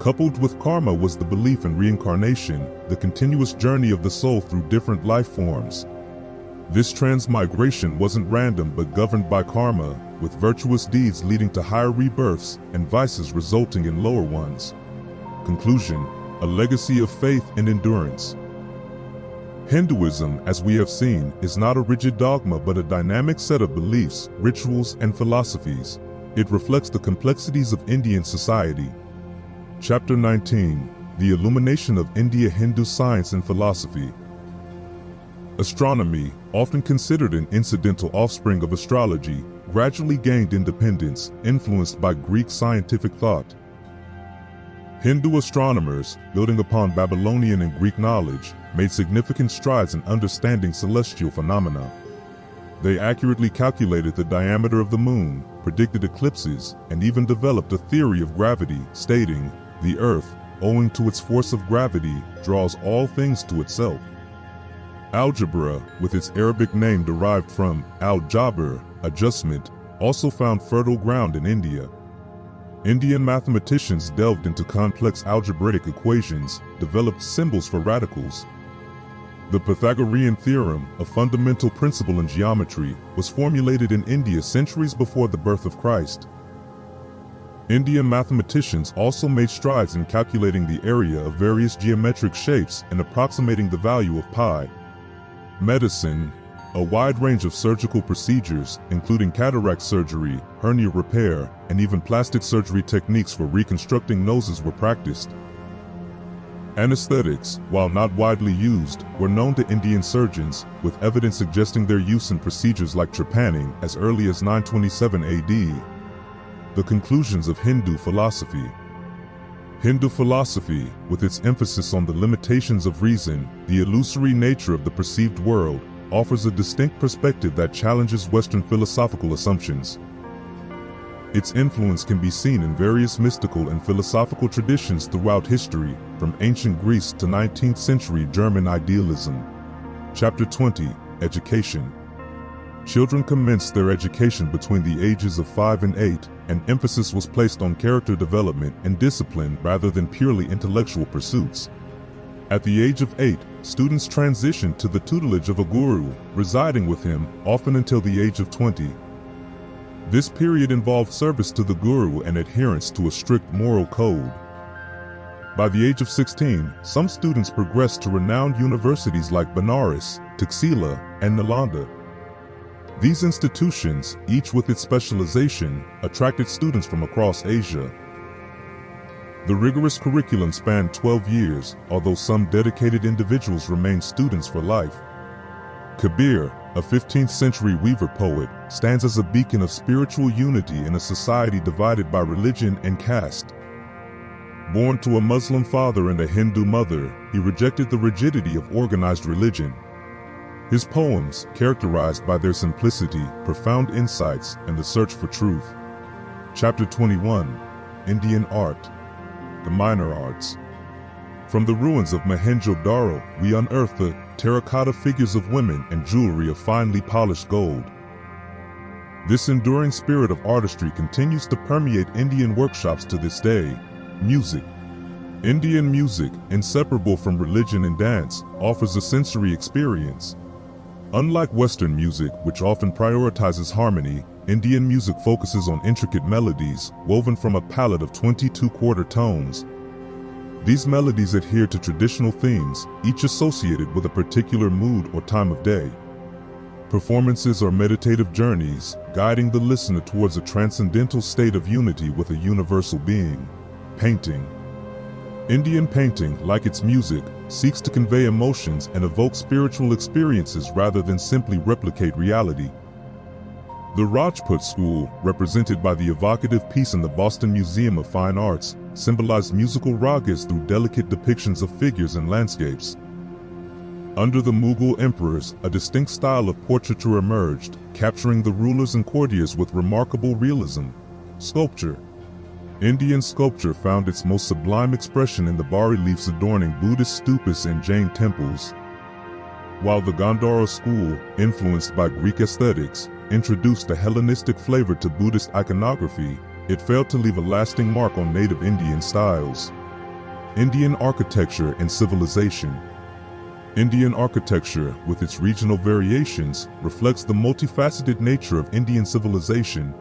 Coupled with karma was the belief in reincarnation, the continuous journey of the soul through different life forms. This transmigration wasn't random but governed by karma, with virtuous deeds leading to higher rebirths and vices resulting in lower ones. Conclusion: a legacy of faith and endurance. Hinduism, as we have seen, is not a rigid dogma but a dynamic set of beliefs, rituals, and philosophies. It reflects the complexities of Indian society. Chapter 19. The Illumination of India: Hindu Science and Philosophy. Astronomy, often considered an incidental offspring of astrology, gradually gained independence, influenced by Greek scientific thought. Hindu astronomers, building upon Babylonian and Greek knowledge, made significant strides in understanding celestial phenomena. They accurately calculated the diameter of the moon, predicted eclipses, and even developed a theory of gravity, stating, "The Earth, owing to its force of gravity, draws all things to itself." Algebra, with its Arabic name derived from al-jabr, adjustment, also found fertile ground in India. Indian mathematicians delved into complex algebraic equations, developed symbols for radicals. The Pythagorean theorem, a fundamental principle in geometry, was formulated in India centuries before the birth of Christ. Indian mathematicians also made strides in calculating the area of various geometric shapes and approximating the value of pi. Medicine. A wide range of surgical procedures, including cataract surgery, hernia repair, and even plastic surgery techniques for reconstructing noses were practiced. Anesthetics, while not widely used, were known to Indian surgeons, with evidence suggesting their use in procedures like trepanning as early as 927 AD. The conclusions of Hindu philosophy. Hindu philosophy, with its emphasis on the limitations of reason, the illusory nature of the perceived world, offers a distinct perspective that challenges Western philosophical assumptions. Its influence can be seen in various mystical and philosophical traditions throughout history, from ancient Greece to 19th century German idealism. Chapter 20, Education. Children commenced their education between the ages of 5 and 8, and emphasis was placed on character development and discipline rather than purely intellectual pursuits. At the age of 8, students transitioned to the tutelage of a guru, residing with him, often until the age of 20. This period involved service to the guru and adherence to a strict moral code. By the age of 16, some students progressed to renowned universities like Benares, Taxila, and Nalanda. These institutions, each with its specialization, attracted students from across Asia. The rigorous curriculum spanned 12 years, although some dedicated individuals remained students for life. Kabir, a 15th century weaver poet, stands as a beacon of spiritual unity in a society divided by religion and caste. Born to a Muslim father and a Hindu mother, he rejected the rigidity of organized religion. His poems, characterized by their simplicity, profound insights, and the search for truth. Chapter 21, Indian Art. The Minor Arts. From the ruins of Mohenjo-Daro, we unearthed the terracotta figures of women and jewelry of finely polished gold. This enduring spirit of artistry continues to permeate Indian workshops to this day. Music. Indian music, inseparable from religion and dance, offers a sensory experience. Unlike Western music, which often prioritizes harmony, Indian music focuses on intricate melodies, woven from a palette of 22 quarter tones. These melodies adhere to traditional themes, each associated with a particular mood or time of day. Performances are meditative journeys, guiding the listener towards a transcendental state of unity with a universal being. Painting. Indian painting, like its music, seeks to convey emotions and evoke spiritual experiences rather than simply replicate reality. The Rajput school, represented by the evocative piece in the Boston Museum of Fine Arts, symbolized musical ragas through delicate depictions of figures and landscapes. Under the Mughal emperors, a distinct style of portraiture emerged, capturing the rulers and courtiers with remarkable realism. Sculpture. Indian sculpture found its most sublime expression in the bas-reliefs adorning Buddhist stupas and Jain temples. While the Gandhara school, influenced by Greek aesthetics, introduced a Hellenistic flavor to Buddhist iconography, it failed to leave a lasting mark on native Indian styles. Indian architecture and civilization. Indian architecture, with its regional variations, reflects the multifaceted nature of Indian civilization.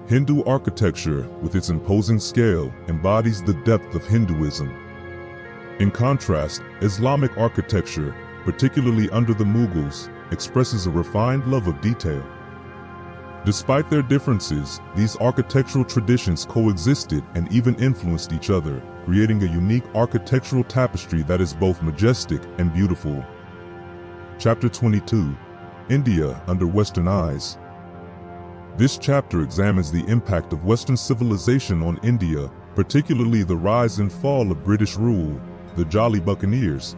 Hindu architecture, with its imposing scale, embodies the depth of Hinduism. In contrast, Islamic architecture, particularly under the Mughals, expresses a refined love of detail. Despite their differences, these architectural traditions coexisted and even influenced each other, creating a unique architectural tapestry that is both majestic and beautiful. Chapter 22, India under Western Eyes. This chapter examines the impact of Western civilization on India, particularly the rise and fall of British rule, the Jolly Buccaneers.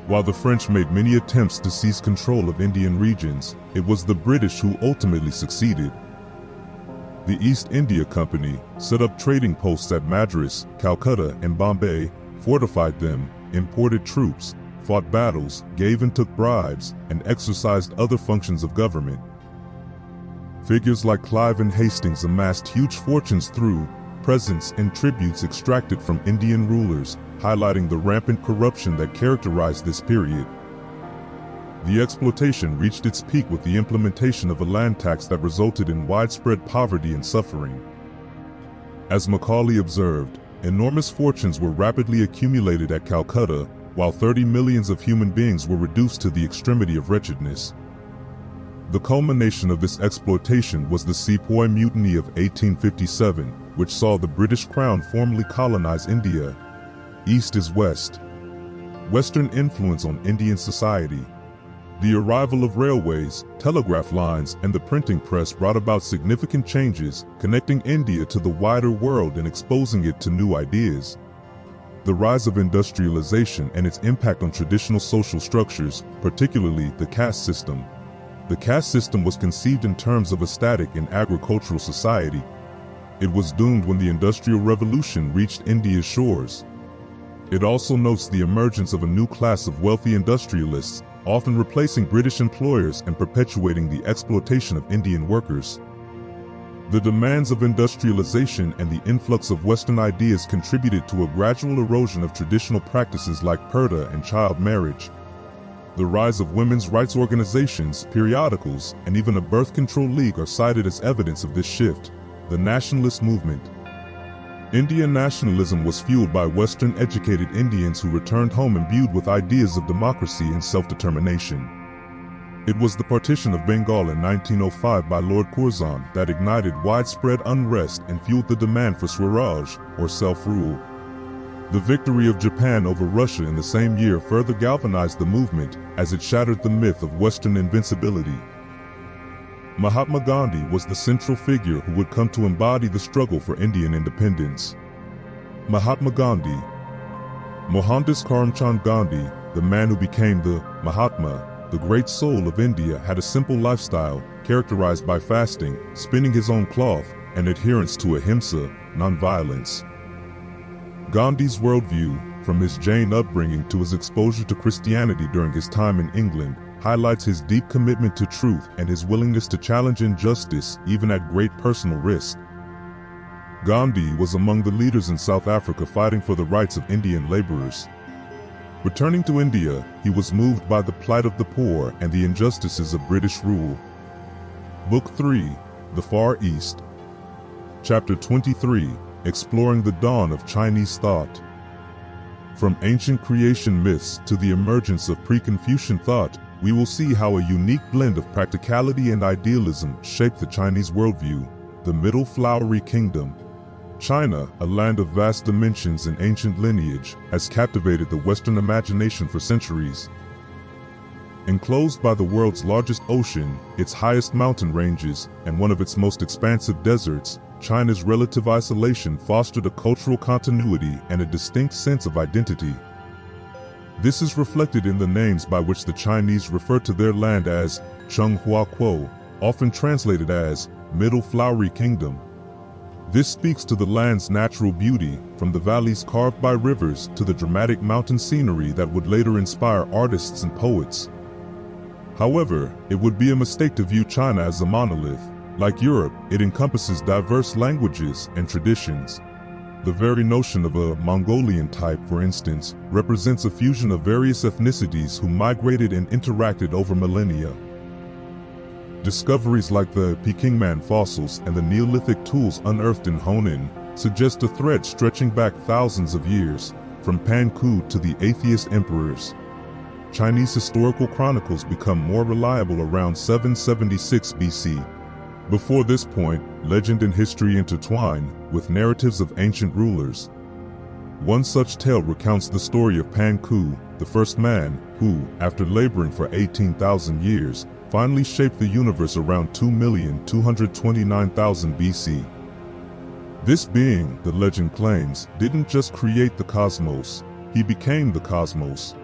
While the French made many attempts to seize control of Indian regions, it was the British who ultimately succeeded. The East India Company set up trading posts at Madras, Calcutta, and Bombay, fortified them, imported troops, fought battles, gave and took bribes, and exercised other functions of government. Figures like Clive and Hastings amassed huge fortunes through presents and tributes extracted from Indian rulers, highlighting the rampant corruption that characterized this period. The exploitation reached its peak with the implementation of a land tax that resulted in widespread poverty and suffering. As Macaulay observed, enormous fortunes were rapidly accumulated at Calcutta, while 30 millions of human beings were reduced to the extremity of wretchedness. The culmination of this exploitation was the Sepoy Mutiny of 1857, which saw the British Crown formally colonize India. East is West. Western influence on Indian society. The arrival of railways, telegraph lines, and the printing press brought about significant changes, connecting India to the wider world and exposing it to new ideas. The rise of industrialization and its impact on traditional social structures, particularly the caste system. The caste system was conceived in terms of a static and agricultural society. It was doomed when the Industrial Revolution reached India's shores. It also notes the emergence of a new class of wealthy industrialists, often replacing British employers and perpetuating the exploitation of Indian workers. The demands of industrialization and the influx of Western ideas contributed to a gradual erosion of traditional practices like purdah and child marriage. The rise of women's rights organizations, periodicals, and even a birth control league are cited as evidence of this shift. The nationalist movement. Indian nationalism was fueled by Western-educated Indians who returned home imbued with ideas of democracy and self-determination. It was the partition of Bengal in 1905 by Lord Curzon that ignited widespread unrest and fueled the demand for Swaraj, or self-rule. The victory of Japan over Russia in the same year further galvanized the movement, as it shattered the myth of Western invincibility. Mahatma Gandhi was the central figure who would come to embody the struggle for Indian independence. Mahatma Gandhi. Mohandas Karamchand Gandhi, the man who became the Mahatma, the great soul of India, had a simple lifestyle, characterized by fasting, spinning his own cloth, and adherence to ahimsa, nonviolence. Gandhi's worldview, from his Jain upbringing to his exposure to Christianity during his time in England, highlights his deep commitment to truth and his willingness to challenge injustice, even at great personal risk. Gandhi was among the leaders in South Africa fighting for the rights of Indian laborers. Returning to India, he was moved by the plight of the poor and the injustices of British rule. Book 3, The Far East. Chapter 23, Exploring the Dawn of Chinese Thought. From ancient creation myths to the emergence of pre-Confucian thought, we will see how a unique blend of practicality and idealism shaped the Chinese worldview. The Middle Flowery Kingdom. China, a land of vast dimensions and ancient lineage, has captivated the Western imagination for centuries. Enclosed by the world's largest ocean, its highest mountain ranges, and one of its most expansive deserts, China's relative isolation fostered a cultural continuity and a distinct sense of identity. This is reflected in the names by which the Chinese refer to their land as Chunghua Kuo, often translated as Middle Flowery Kingdom. This speaks to the land's natural beauty, from the valleys carved by rivers to the dramatic mountain scenery that would later inspire artists and poets. However, it would be a mistake to view China as a monolith. Like Europe, it encompasses diverse languages and traditions. The very notion of a Mongolian type, for instance, represents a fusion of various ethnicities who migrated and interacted over millennia. Discoveries like the Pekingman fossils and the Neolithic tools unearthed in Honan suggest a thread stretching back thousands of years, from Pan Ku to the atheist emperors. Chinese historical chronicles become more reliable around 776 BC. Before this point, legend and history intertwine, with narratives of ancient rulers. One such tale recounts the story of Pan Ku, the first man, who, after laboring for 18,000 years, finally shaped the universe around 2,229,000 BC. This being, the legend claims, didn't just create the cosmos, he became the cosmos.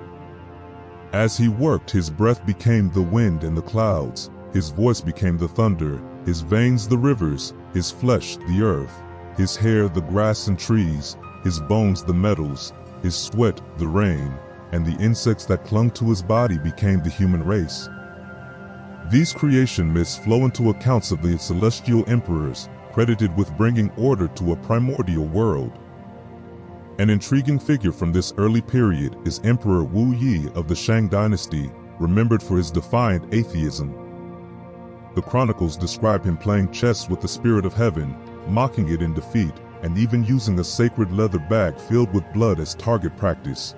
As he worked, his breath became the wind and the clouds, his voice became the thunder, his veins the rivers, his flesh the earth, his hair the grass and trees, his bones the metals, his sweat the rain, and the insects that clung to his body became the human race. These creation myths flow into accounts of the celestial emperors, credited with bringing order to a primordial world. An intriguing figure from this early period is Emperor Wu Yi of the Shang dynasty, remembered for his defiant atheism. The chronicles describe him playing chess with the spirit of heaven, mocking it in defeat, and even using a sacred leather bag filled with blood as target practice.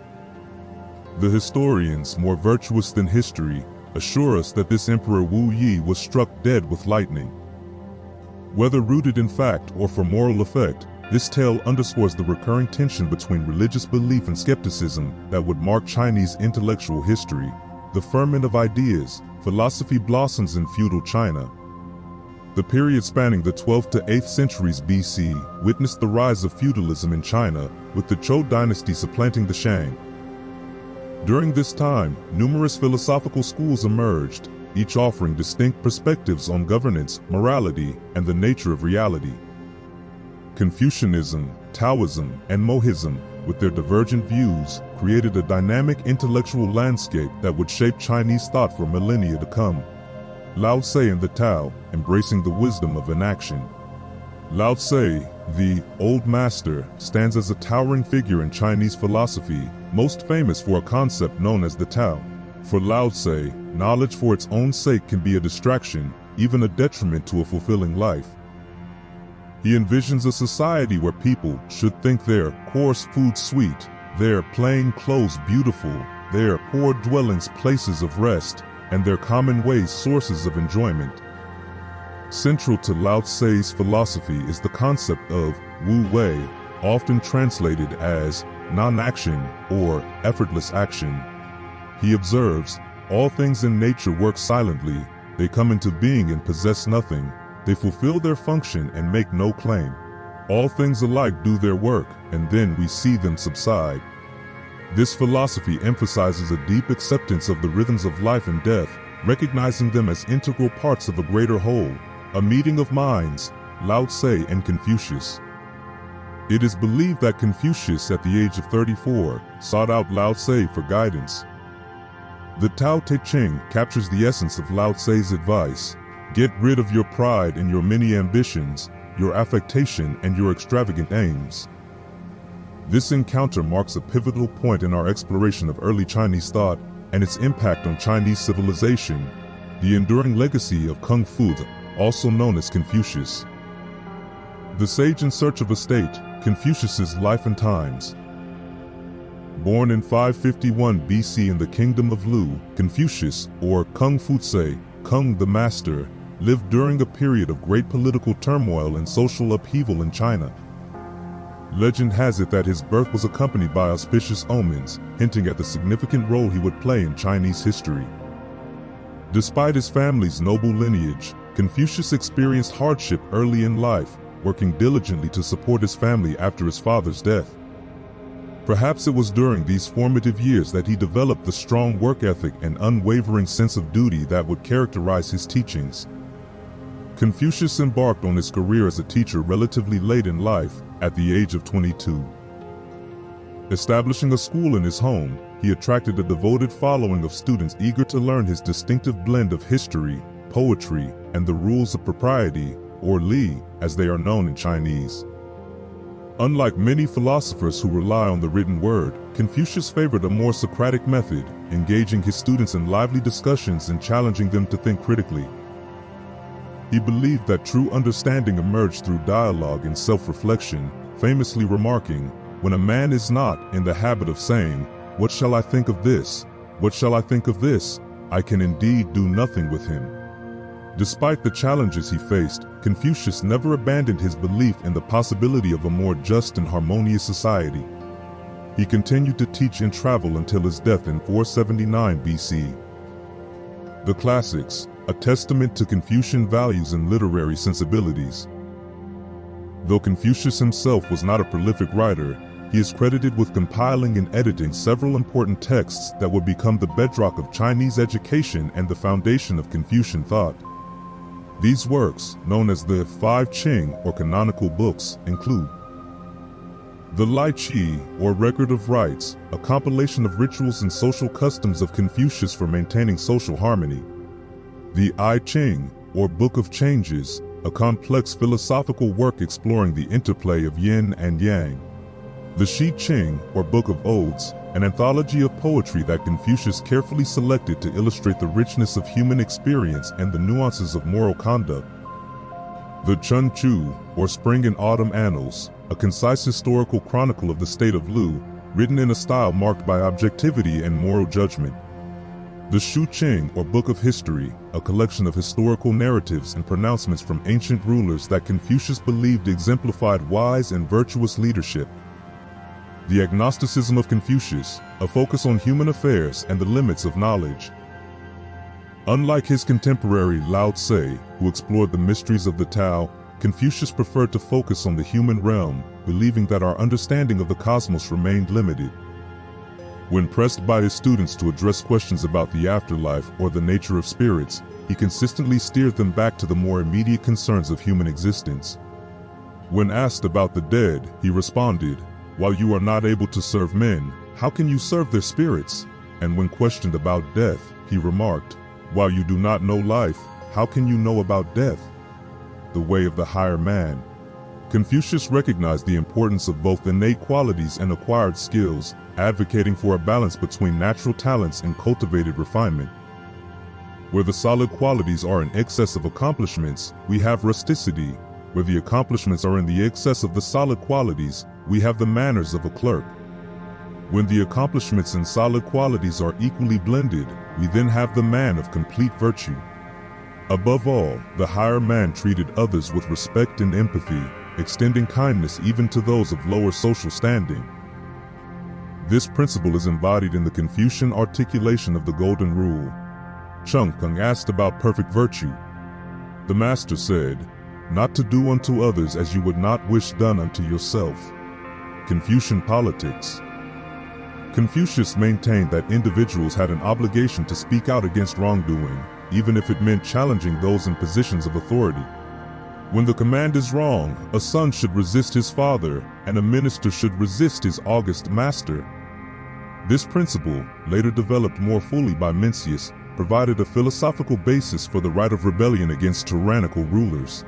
The historians, more virtuous than history, assure us that this Emperor Wu Yi was struck dead with lightning. Whether rooted in fact or for moral effect, this tale underscores the recurring tension between religious belief and skepticism that would mark Chinese intellectual history. The ferment of ideas, philosophy blossoms in feudal China. The period spanning the 12th to 8th centuries BC witnessed the rise of feudalism in China, with the Zhou dynasty supplanting the Shang. During this time, numerous philosophical schools emerged, each offering distinct perspectives on governance, morality, and the nature of reality. Confucianism, Taoism, and Mohism, with their divergent views, created a dynamic intellectual landscape that would shape Chinese thought for millennia to come. Lao Tse and the Tao, embracing the wisdom of inaction. Lao Tse, the Old Master, stands as a towering figure in Chinese philosophy, most famous for a concept known as the Tao. For Lao Tse, knowledge for its own sake can be a distraction, even a detriment to a fulfilling life. He envisions a society where people should think their coarse food sweet, their plain clothes beautiful, their poor dwellings places of rest, and their common ways sources of enjoyment. Central to Lao Tse's philosophy is the concept of Wu Wei, often translated as non-action or effortless action. He observes, all things in nature work silently, they come into being and possess nothing, they fulfill their function and make no claim. All things alike do their work, and then we see them subside. This philosophy emphasizes a deep acceptance of the rhythms of life and death, recognizing them as integral parts of a greater whole. A meeting of minds, Lao Tse and Confucius. It is believed that Confucius, at the age of 34, sought out Lao Tse for guidance. The Tao Te Ching captures the essence of Lao Tse's advice: get rid of your pride and your many ambitions, your affectation and your extravagant aims. This encounter marks a pivotal point in our exploration of early Chinese thought and its impact on Chinese civilization, the enduring legacy of Kung Fu, also known as Confucius. The Sage in Search of a State, Confucius's Life and Times. Born in 551 BC in the Kingdom of Lu, Confucius, or Kung Fu Tse, Kung the Master, lived during a period of great political turmoil and social upheaval in China. Legend has it that his birth was accompanied by auspicious omens, hinting at the significant role he would play in Chinese history. Despite his family's noble lineage, Confucius experienced hardship early in life, working diligently to support his family after his father's death. Perhaps it was during these formative years that he developed the strong work ethic and unwavering sense of duty that would characterize his teachings. Confucius embarked on his career as a teacher relatively late in life, at the age of 22. Establishing a school in his home, he attracted a devoted following of students eager to learn his distinctive blend of history, poetry, and the rules of propriety, or Li, as they are known in Chinese. Unlike many philosophers who rely on the written word, Confucius favored a more Socratic method, engaging his students in lively discussions and challenging them to think critically. He believed that true understanding emerged through dialogue and self-reflection, famously remarking, "When a man is not in the habit of saying, 'What shall I think of this? What shall I think of this?' I can indeed do nothing with him." Despite the challenges he faced, Confucius never abandoned his belief in the possibility of a more just and harmonious society. He continued to teach and travel until his death in 479 BC. The Classics, a testament to Confucian values and literary sensibilities. Though Confucius himself was not a prolific writer, he is credited with compiling and editing several important texts that would become the bedrock of Chinese education and the foundation of Confucian thought. These works, known as the Five Qing or canonical books, include the Lai Chi, or Record of Rites, a compilation of rituals and social customs of Confucius for maintaining social harmony. The I Ching, or Book of Changes, a complex philosophical work exploring the interplay of yin and yang. The Shi Qing, or Book of Odes, an anthology of poetry that Confucius carefully selected to illustrate the richness of human experience and the nuances of moral conduct. The Chun Chu, or Spring and Autumn Annals, a concise historical chronicle of the state of Lu, written in a style marked by objectivity and moral judgment. The Shu Qing, or Book of History, a collection of historical narratives and pronouncements from ancient rulers that Confucius believed exemplified wise and virtuous leadership. The Agnosticism of Confucius, a focus on human affairs and the limits of knowledge. Unlike his contemporary Lao Tse, who explored the mysteries of the Tao, Confucius preferred to focus on the human realm, believing that our understanding of the cosmos remained limited. When pressed by his students to address questions about the afterlife or the nature of spirits, he consistently steered them back to the more immediate concerns of human existence. When asked about the dead, he responded, "While you are not able to serve men, how can you serve their spirits?" And when questioned about death, he remarked, "While you do not know life, how can you know about death?" The way of the higher man. Confucius recognized the importance of both innate qualities and acquired skills, advocating for a balance between natural talents and cultivated refinement. Where the solid qualities are in excess of accomplishments, we have rusticity. Where the accomplishments are in the excess of the solid qualities, we have the manners of a clerk. When the accomplishments and solid qualities are equally blended, we then have the man of complete virtue. Above all, the higher man treated others with respect and empathy, extending kindness even to those of lower social standing. This principle is embodied in the Confucian articulation of the Golden Rule. Chung Kung asked about perfect virtue. The master said, "Not to do unto others as you would not wish done unto yourself." Confucian politics. Confucius maintained that individuals had an obligation to speak out against wrongdoing, even if it meant challenging those in positions of authority. When the command is wrong, a son should resist his father, and a minister should resist his august master. This principle, later developed more fully by Mencius, provided a philosophical basis for the right of rebellion against tyrannical rulers.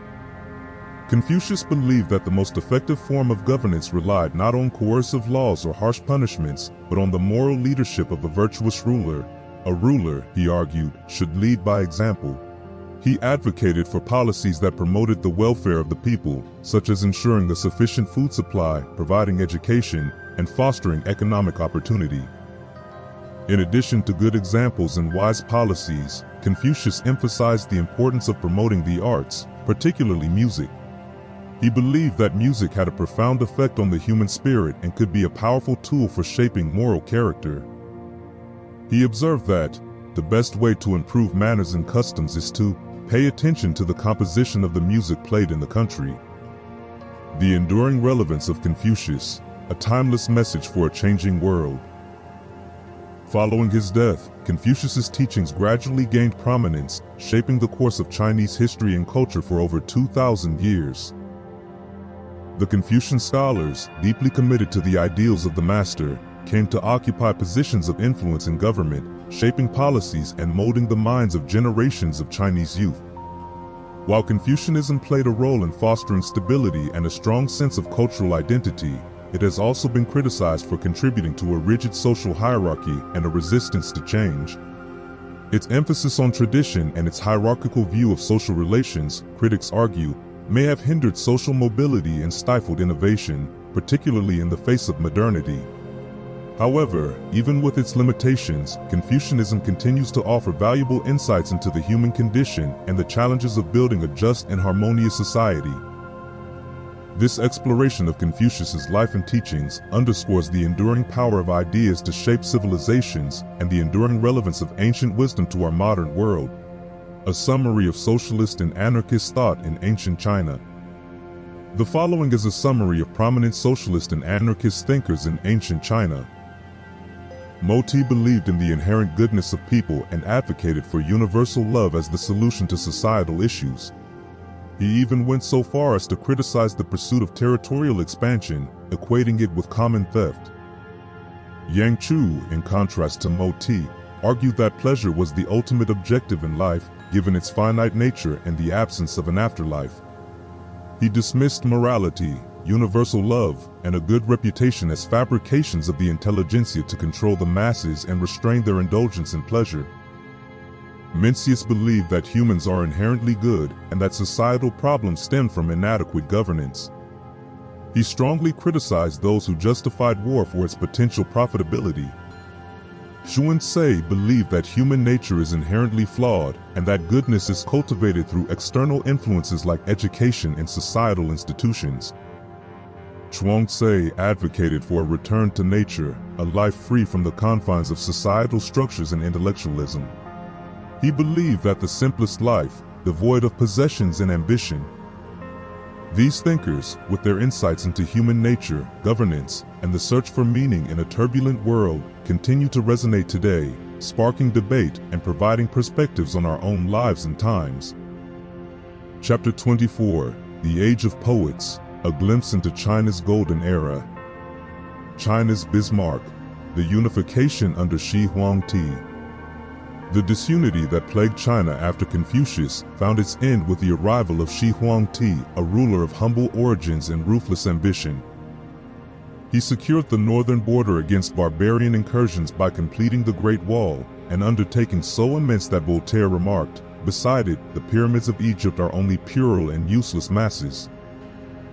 Confucius believed that the most effective form of governance relied not on coercive laws or harsh punishments, but on the moral leadership of a virtuous ruler. A ruler, he argued, should lead by example. He advocated for policies that promoted the welfare of the people, such as ensuring a sufficient food supply, providing education, and fostering economic opportunity. In addition to good examples and wise policies, Confucius emphasized the importance of promoting the arts, particularly music. He believed that music had a profound effect on the human spirit and could be a powerful tool for shaping moral character. He observed that the best way to improve manners and customs is to pay attention to the composition of the music played in the country. The enduring relevance of Confucius, a timeless message for a changing world. Following his death, Confucius's teachings gradually gained prominence, shaping the course of Chinese history and culture for over 2,000 years. The Confucian scholars, deeply committed to the ideals of the master, came to occupy positions of influence in government, shaping policies and molding the minds of generations of Chinese youth. While Confucianism played a role in fostering stability and a strong sense of cultural identity, it has also been criticized for contributing to a rigid social hierarchy and a resistance to change. Its emphasis on tradition and its hierarchical view of social relations, critics argue, may have hindered social mobility and stifled innovation, particularly in the face of modernity. However, even with its limitations, Confucianism continues to offer valuable insights into the human condition and the challenges of building a just and harmonious society. This exploration of Confucius's life and teachings underscores the enduring power of ideas to shape civilizations and the enduring relevance of ancient wisdom to our modern world. A summary of socialist and anarchist thought in ancient China. The following is a summary of prominent socialist and anarchist thinkers in ancient China. Moti believed in the inherent goodness of people and advocated for universal love as the solution to societal issues. He even went so far as to criticize the pursuit of territorial expansion, equating it with common theft. Yang Chu, in contrast to Moti, argued that pleasure was the ultimate objective in life, given its finite nature and the absence of an afterlife. He dismissed morality, universal love, and a good reputation as fabrications of the intelligentsia to control the masses and restrain their indulgence in pleasure. Mencius believed that humans are inherently good and that societal problems stem from inadequate governance. He strongly criticized those who justified war for its potential profitability. Xuanzang believed that human nature is inherently flawed and that goodness is cultivated through external influences like education and societal institutions. Xuanzang advocated for a return to nature, a life free from the confines of societal structures and intellectualism. He believed that the simplest life, devoid of possessions and ambition. These thinkers, with their insights into human nature, governance, and the search for meaning in a turbulent world, continue to resonate today, sparking debate and providing perspectives on our own lives and times. Chapter 24: The Age of Poets, a glimpse into China's golden era. China's Bismarck, the unification under Shi Huangdi. The disunity that plagued China after Confucius found its end with the arrival of Shi Huangdi, a ruler of humble origins and ruthless ambition. He secured the northern border against barbarian incursions by completing the Great Wall, an undertaking so immense that Voltaire remarked, "Beside it, the pyramids of Egypt are only puerile and useless masses."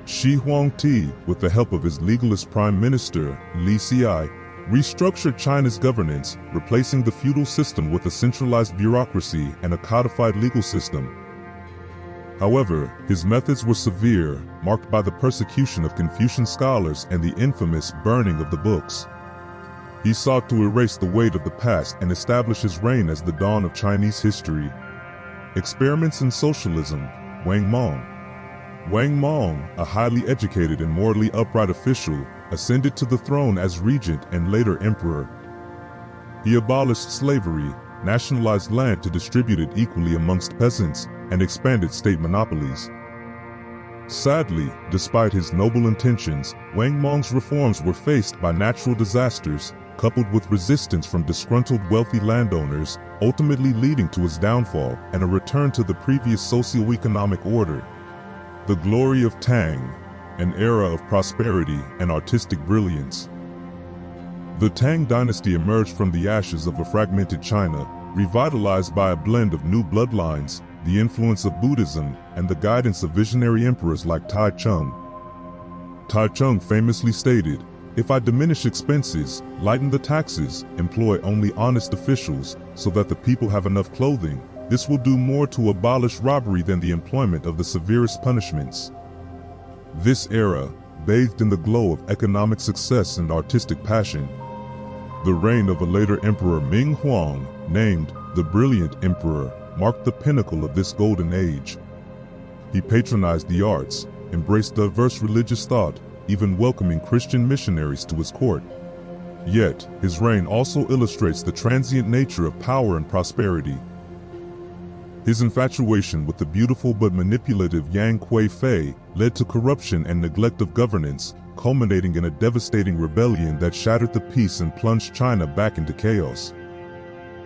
Shi Huangdi, with the help of his legalist prime minister, Li Xi, restructured China's governance, replacing the feudal system with a centralized bureaucracy and a codified legal system. However, his methods were severe, marked by the persecution of Confucian scholars and the infamous burning of the books. He sought to erase the weight of the past and establish his reign as the dawn of Chinese history. Experiments in socialism. Wang Mong. Wang Mong, a highly educated and morally upright official, ascended to the throne as regent and later emperor. He abolished slavery, nationalized land to distribute it equally amongst peasants, and expanded state monopolies. Sadly, despite his noble intentions, Wang Mong's reforms were faced by natural disasters, coupled with resistance from disgruntled wealthy landowners, ultimately leading to his downfall and a return to the previous socio-economic order. The glory of Tang, an era of prosperity and artistic brilliance. The Tang dynasty emerged from the ashes of a fragmented China, revitalized by a blend of new bloodlines, the influence of Buddhism, and the guidance of visionary emperors like Tai Chung. Tai Chung famously stated, "If I diminish expenses, lighten the taxes, employ only honest officials, so that the people have enough clothing, this will do more to abolish robbery than the employment of the severest punishments." This era, bathed in the glow of economic success and artistic passion. The reign of a later emperor Ming Huang, named the Brilliant Emperor, marked the pinnacle of this golden age. He patronized the arts, embraced diverse religious thought, even welcoming Christian missionaries to his court. Yet, his reign also illustrates the transient nature of power and prosperity. His infatuation with the beautiful but manipulative Yang Kui-fei led to corruption and neglect of governance, culminating in a devastating rebellion that shattered the peace and plunged China back into chaos.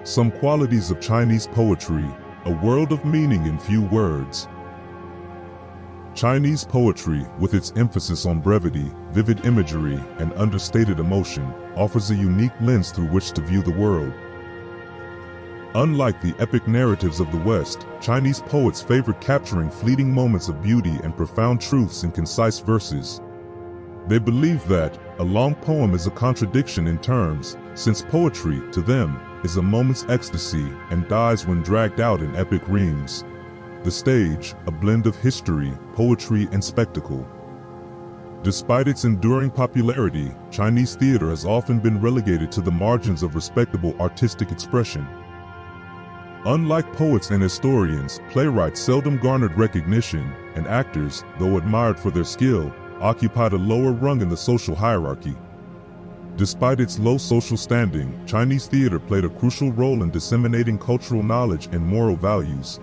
Some qualities of Chinese poetry, a world of meaning in few words. Chinese poetry, with its emphasis on brevity, vivid imagery, and understated emotion, offers a unique lens through which to view the world. Unlike the epic narratives of the West, Chinese poets favored capturing fleeting moments of beauty and profound truths in concise verses. They believe that a long poem is a contradiction in terms, since poetry, to them, is a moment's ecstasy and dies when dragged out in epic reams. The stage, a blend of history, poetry, and spectacle. Despite its enduring popularity, Chinese theater has often been relegated to the margins of respectable artistic expression. Unlike poets and historians, playwrights seldom garnered recognition, and actors, though admired for their skill, occupied a lower rung in the social hierarchy. Despite its low social standing, Chinese theater played a crucial role in disseminating cultural knowledge and moral values.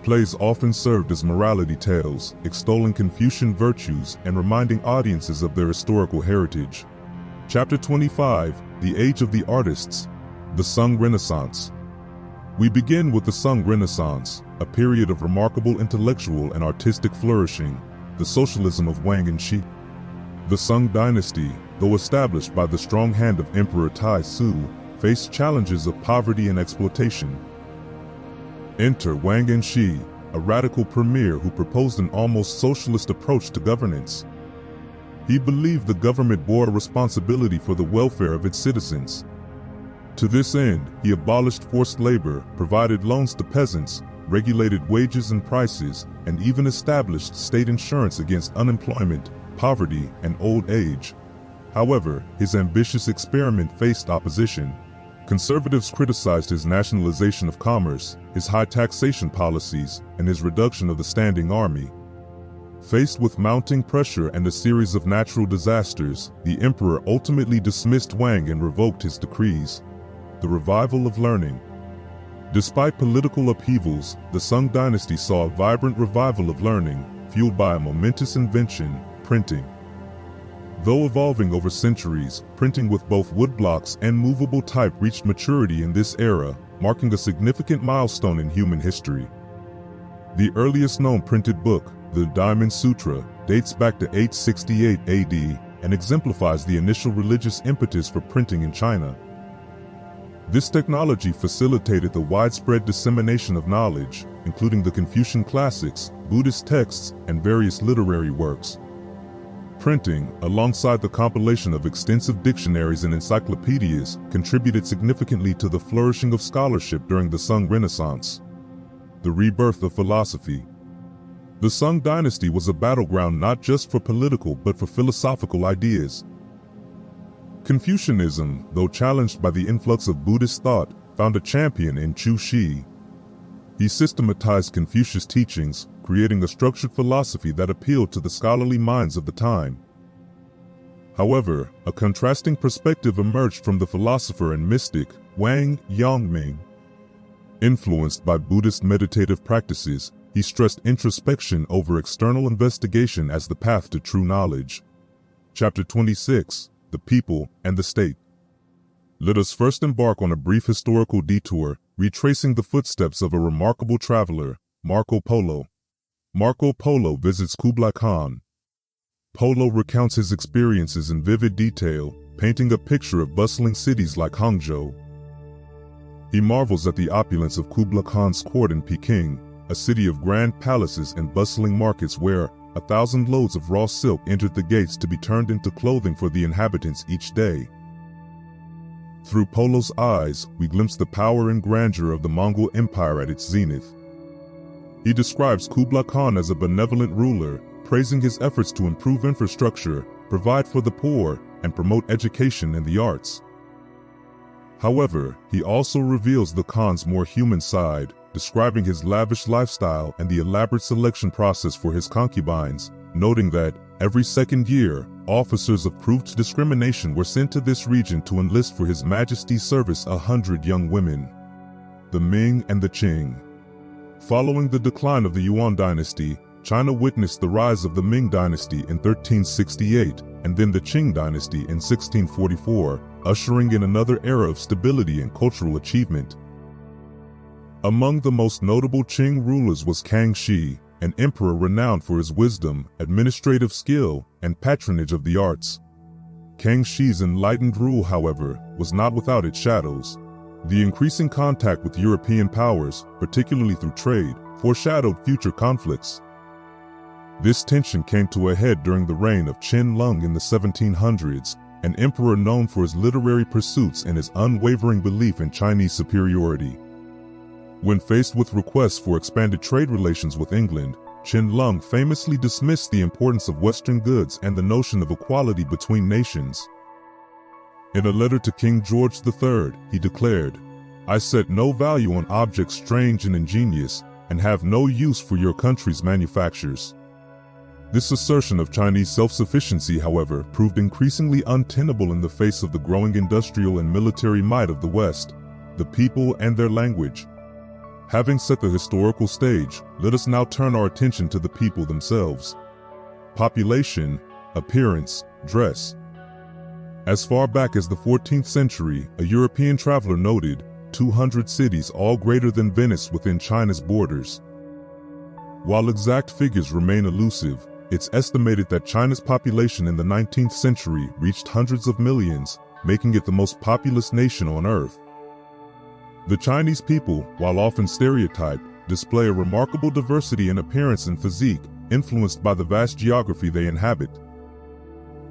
Plays often served as morality tales, extolling Confucian virtues and reminding audiences of their historical heritage. Chapter 25, The Age of the Artists, the Sung Renaissance. We begin with the Sung Renaissance, a period of remarkable intellectual and artistic flourishing, the socialism of Wang and Shi. The Sung dynasty, though established by the strong hand of Emperor Tai Su, faced challenges of poverty and exploitation. Enter Wang and Shi, a radical premier who proposed an almost socialist approach to governance. He believed the government bore a responsibility for the welfare of its citizens. To this end, he abolished forced labor, provided loans to peasants, regulated wages and prices, and even established state insurance against unemployment, poverty, and old age. However, his ambitious experiment faced opposition. Conservatives criticized his nationalization of commerce, his high taxation policies, and his reduction of the standing army. Faced with mounting pressure and a series of natural disasters, the emperor ultimately dismissed Wang and revoked his decrees. The revival of learning. Despite political upheavals, the Sung dynasty saw a vibrant revival of learning, fueled by a momentous invention, printing. Though evolving over centuries, printing with both woodblocks and movable type reached maturity in this era, marking a significant milestone in human history. The earliest known printed book, the Diamond Sutra, dates back to 868 AD and exemplifies the initial religious impetus for printing in China. This technology facilitated the widespread dissemination of knowledge, including the Confucian classics, Buddhist texts, and various literary works. Printing, alongside the compilation of extensive dictionaries and encyclopedias, contributed significantly to the flourishing of scholarship during the Sung Renaissance. The rebirth of philosophy. The Sung dynasty was a battleground not just for political but for philosophical ideas. Confucianism, though challenged by the influx of Buddhist thought, found a champion in Chu Shi. He systematized Confucius' teachings, creating a structured philosophy that appealed to the scholarly minds of the time. However, a contrasting perspective emerged from the philosopher and mystic, Wang Yongming. Influenced by Buddhist meditative practices, he stressed introspection over external investigation as the path to true knowledge. Chapter 26, The People and the State. Let us first embark on a brief historical detour, retracing the footsteps of a remarkable traveler, Marco Polo. Marco Polo visits Kublai Khan. Polo recounts his experiences in vivid detail, painting a picture of bustling cities like Hangzhou. He marvels at the opulence of Kublai Khan's court in Peking, a city of grand palaces and bustling markets where 1,000 loads of raw silk entered the gates to be turned into clothing for the inhabitants each day. Through Polo's eyes, we glimpse the power and grandeur of the Mongol Empire at its zenith. He describes Kublai Khan as a benevolent ruler, praising his efforts to improve infrastructure, provide for the poor, and promote education and the arts. However, he also reveals the Khan's more human side, describing his lavish lifestyle and the elaborate selection process for his concubines, noting that, every second year, officers of proved discrimination were sent to this region to enlist for His Majesty's service 100 young women. The Ming and the Qing. Following the decline of the Yuan dynasty, China witnessed the rise of the Ming dynasty in 1368 and then the Qing dynasty in 1644, ushering in another era of stability and cultural achievement. Among the most notable Qing rulers was Kang Shi, an emperor renowned for his wisdom, administrative skill, and patronage of the arts. Kang Shi's enlightened rule, however, was not without its shadows. The increasing contact with European powers, particularly through trade, foreshadowed future conflicts. This tension came to a head during the reign of Qian Lung in the 1700s, an emperor known for his literary pursuits and his unwavering belief in Chinese superiority. When faced with requests for expanded trade relations with England, Qian Lung famously dismissed the importance of Western goods and the notion of equality between nations. In a letter to King George III, he declared, "I set no value on objects strange and ingenious, and have no use for your country's manufactures." This assertion of Chinese self-sufficiency, however, proved increasingly untenable in the face of the growing industrial and military might of the West, the people and their language. Having set the historical stage, let us now turn our attention to the people themselves. Population, appearance, dress. As far back as the 14th century, a European traveler noted 200 cities, all greater than Venice, within China's borders. While exact figures remain elusive, it's estimated that China's population in the 19th century reached hundreds of millions, making it the most populous nation on Earth. The Chinese people, while often stereotyped, display a remarkable diversity in appearance and physique, influenced by the vast geography they inhabit.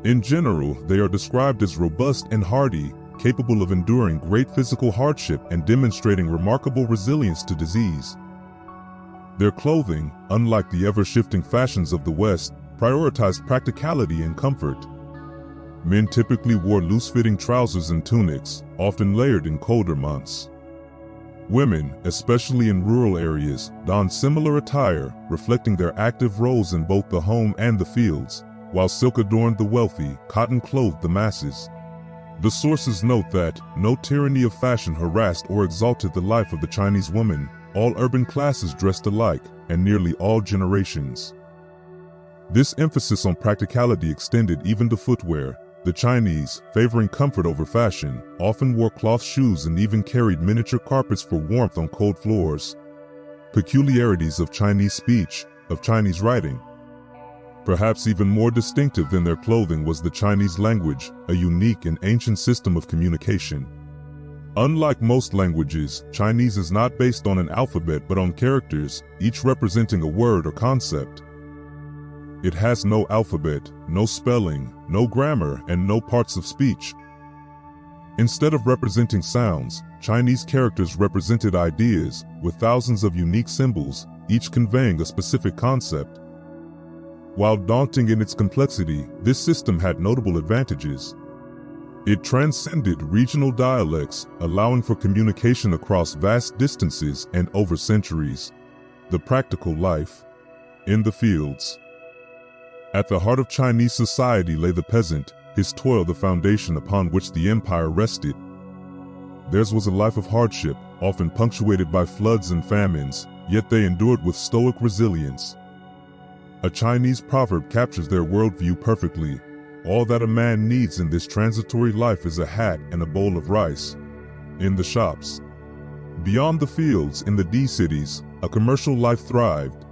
In general, they are described as robust and hardy, capable of enduring great physical hardship and demonstrating remarkable resilience to disease. Their clothing, unlike the ever-shifting fashions of the West, prioritized practicality and comfort. Men typically wore loose-fitting trousers and tunics, often layered in colder months. Women, especially in rural areas, donned similar attire, reflecting their active roles in both the home and the fields. While silk adorned the wealthy, cotton clothed the masses. The sources note that no tyranny of fashion harassed or exalted the life of the Chinese woman. All urban classes dressed alike, and nearly all generations. This emphasis on practicality extended even to footwear. The Chinese, favoring comfort over fashion, often wore cloth shoes and even carried miniature carpets for warmth on cold floors. Peculiarities of Chinese speech, of Chinese writing. Perhaps even more distinctive than their clothing was the Chinese language, a unique and ancient system of communication. Unlike most languages, Chinese is not based on an alphabet but on characters, each representing a word or concept. It has no alphabet, no spelling, no grammar, and no parts of speech. Instead of representing sounds, Chinese characters represented ideas, with thousands of unique symbols, each conveying a specific concept. While daunting in its complexity, this system had notable advantages. It transcended regional dialects, allowing for communication across vast distances and over centuries. The practical life. In the fields. At the heart of Chinese society lay the peasant, his toil the foundation upon which the empire rested. Theirs was a life of hardship, often punctuated by floods and famines, yet they endured with stoic resilience. A Chinese proverb captures their worldview perfectly. All that a man needs in this transitory life is a hat and a bowl of rice. In the shops. Beyond the fields, in the D-cities, a commercial life thrived.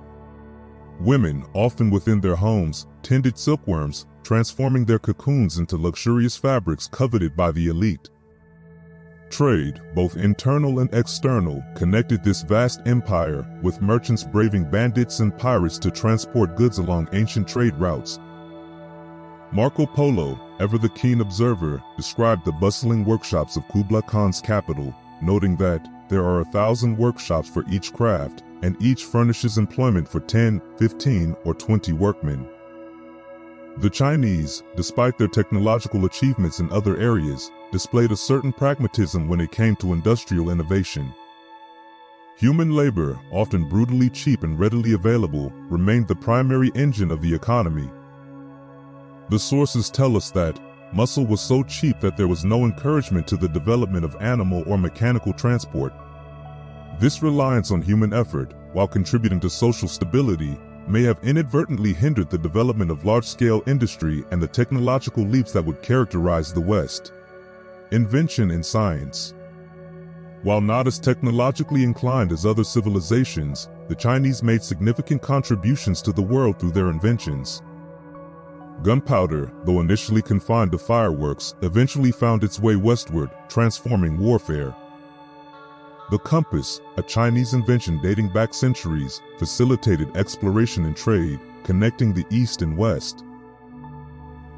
Women, often within their homes, tended silkworms, transforming their cocoons into luxurious fabrics coveted by the elite. Trade, both internal and external, connected this vast empire, with merchants braving bandits and pirates to transport goods along ancient trade routes. Marco Polo, ever the keen observer, described the bustling workshops of Kublai Khan's capital, noting that there are 1,000 workshops for each craft, and each furnishes employment for 10, 15, or 20 workmen. The Chinese, despite their technological achievements in other areas, displayed a certain pragmatism when it came to industrial innovation. Human labor, often brutally cheap and readily available, remained the primary engine of the economy. The sources tell us that muscle was so cheap that there was no encouragement to the development of animal or mechanical transport. This reliance on human effort, while contributing to social stability, may have inadvertently hindered the development of large-scale industry and the technological leaps that would characterize the West. Invention in science. While not as technologically inclined as other civilizations, the Chinese made significant contributions to the world through their inventions. Gunpowder, though initially confined to fireworks, eventually found its way westward, transforming warfare. The compass, a Chinese invention dating back centuries, facilitated exploration and trade, connecting the East and West.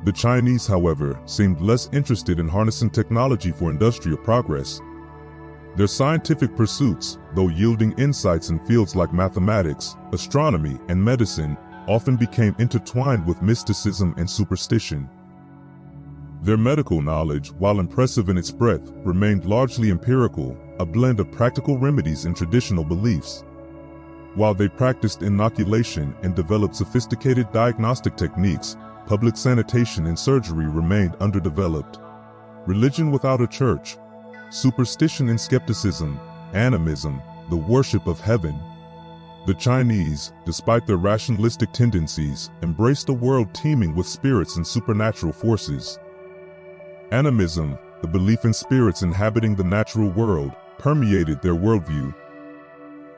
The Chinese, however, seemed less interested in harnessing technology for industrial progress. Their scientific pursuits, though yielding insights in fields like mathematics, astronomy, and medicine, often became intertwined with mysticism and superstition. Their medical knowledge, while impressive in its breadth, remained largely empirical, a blend of practical remedies and traditional beliefs. While they practiced inoculation and developed sophisticated diagnostic techniques, public sanitation and surgery remained underdeveloped. Religion without a church, superstition and skepticism, animism, the worship of heaven. The Chinese, despite their rationalistic tendencies, embraced a world teeming with spirits and supernatural forces. Animism, the belief in spirits inhabiting the natural world, permeated their worldview.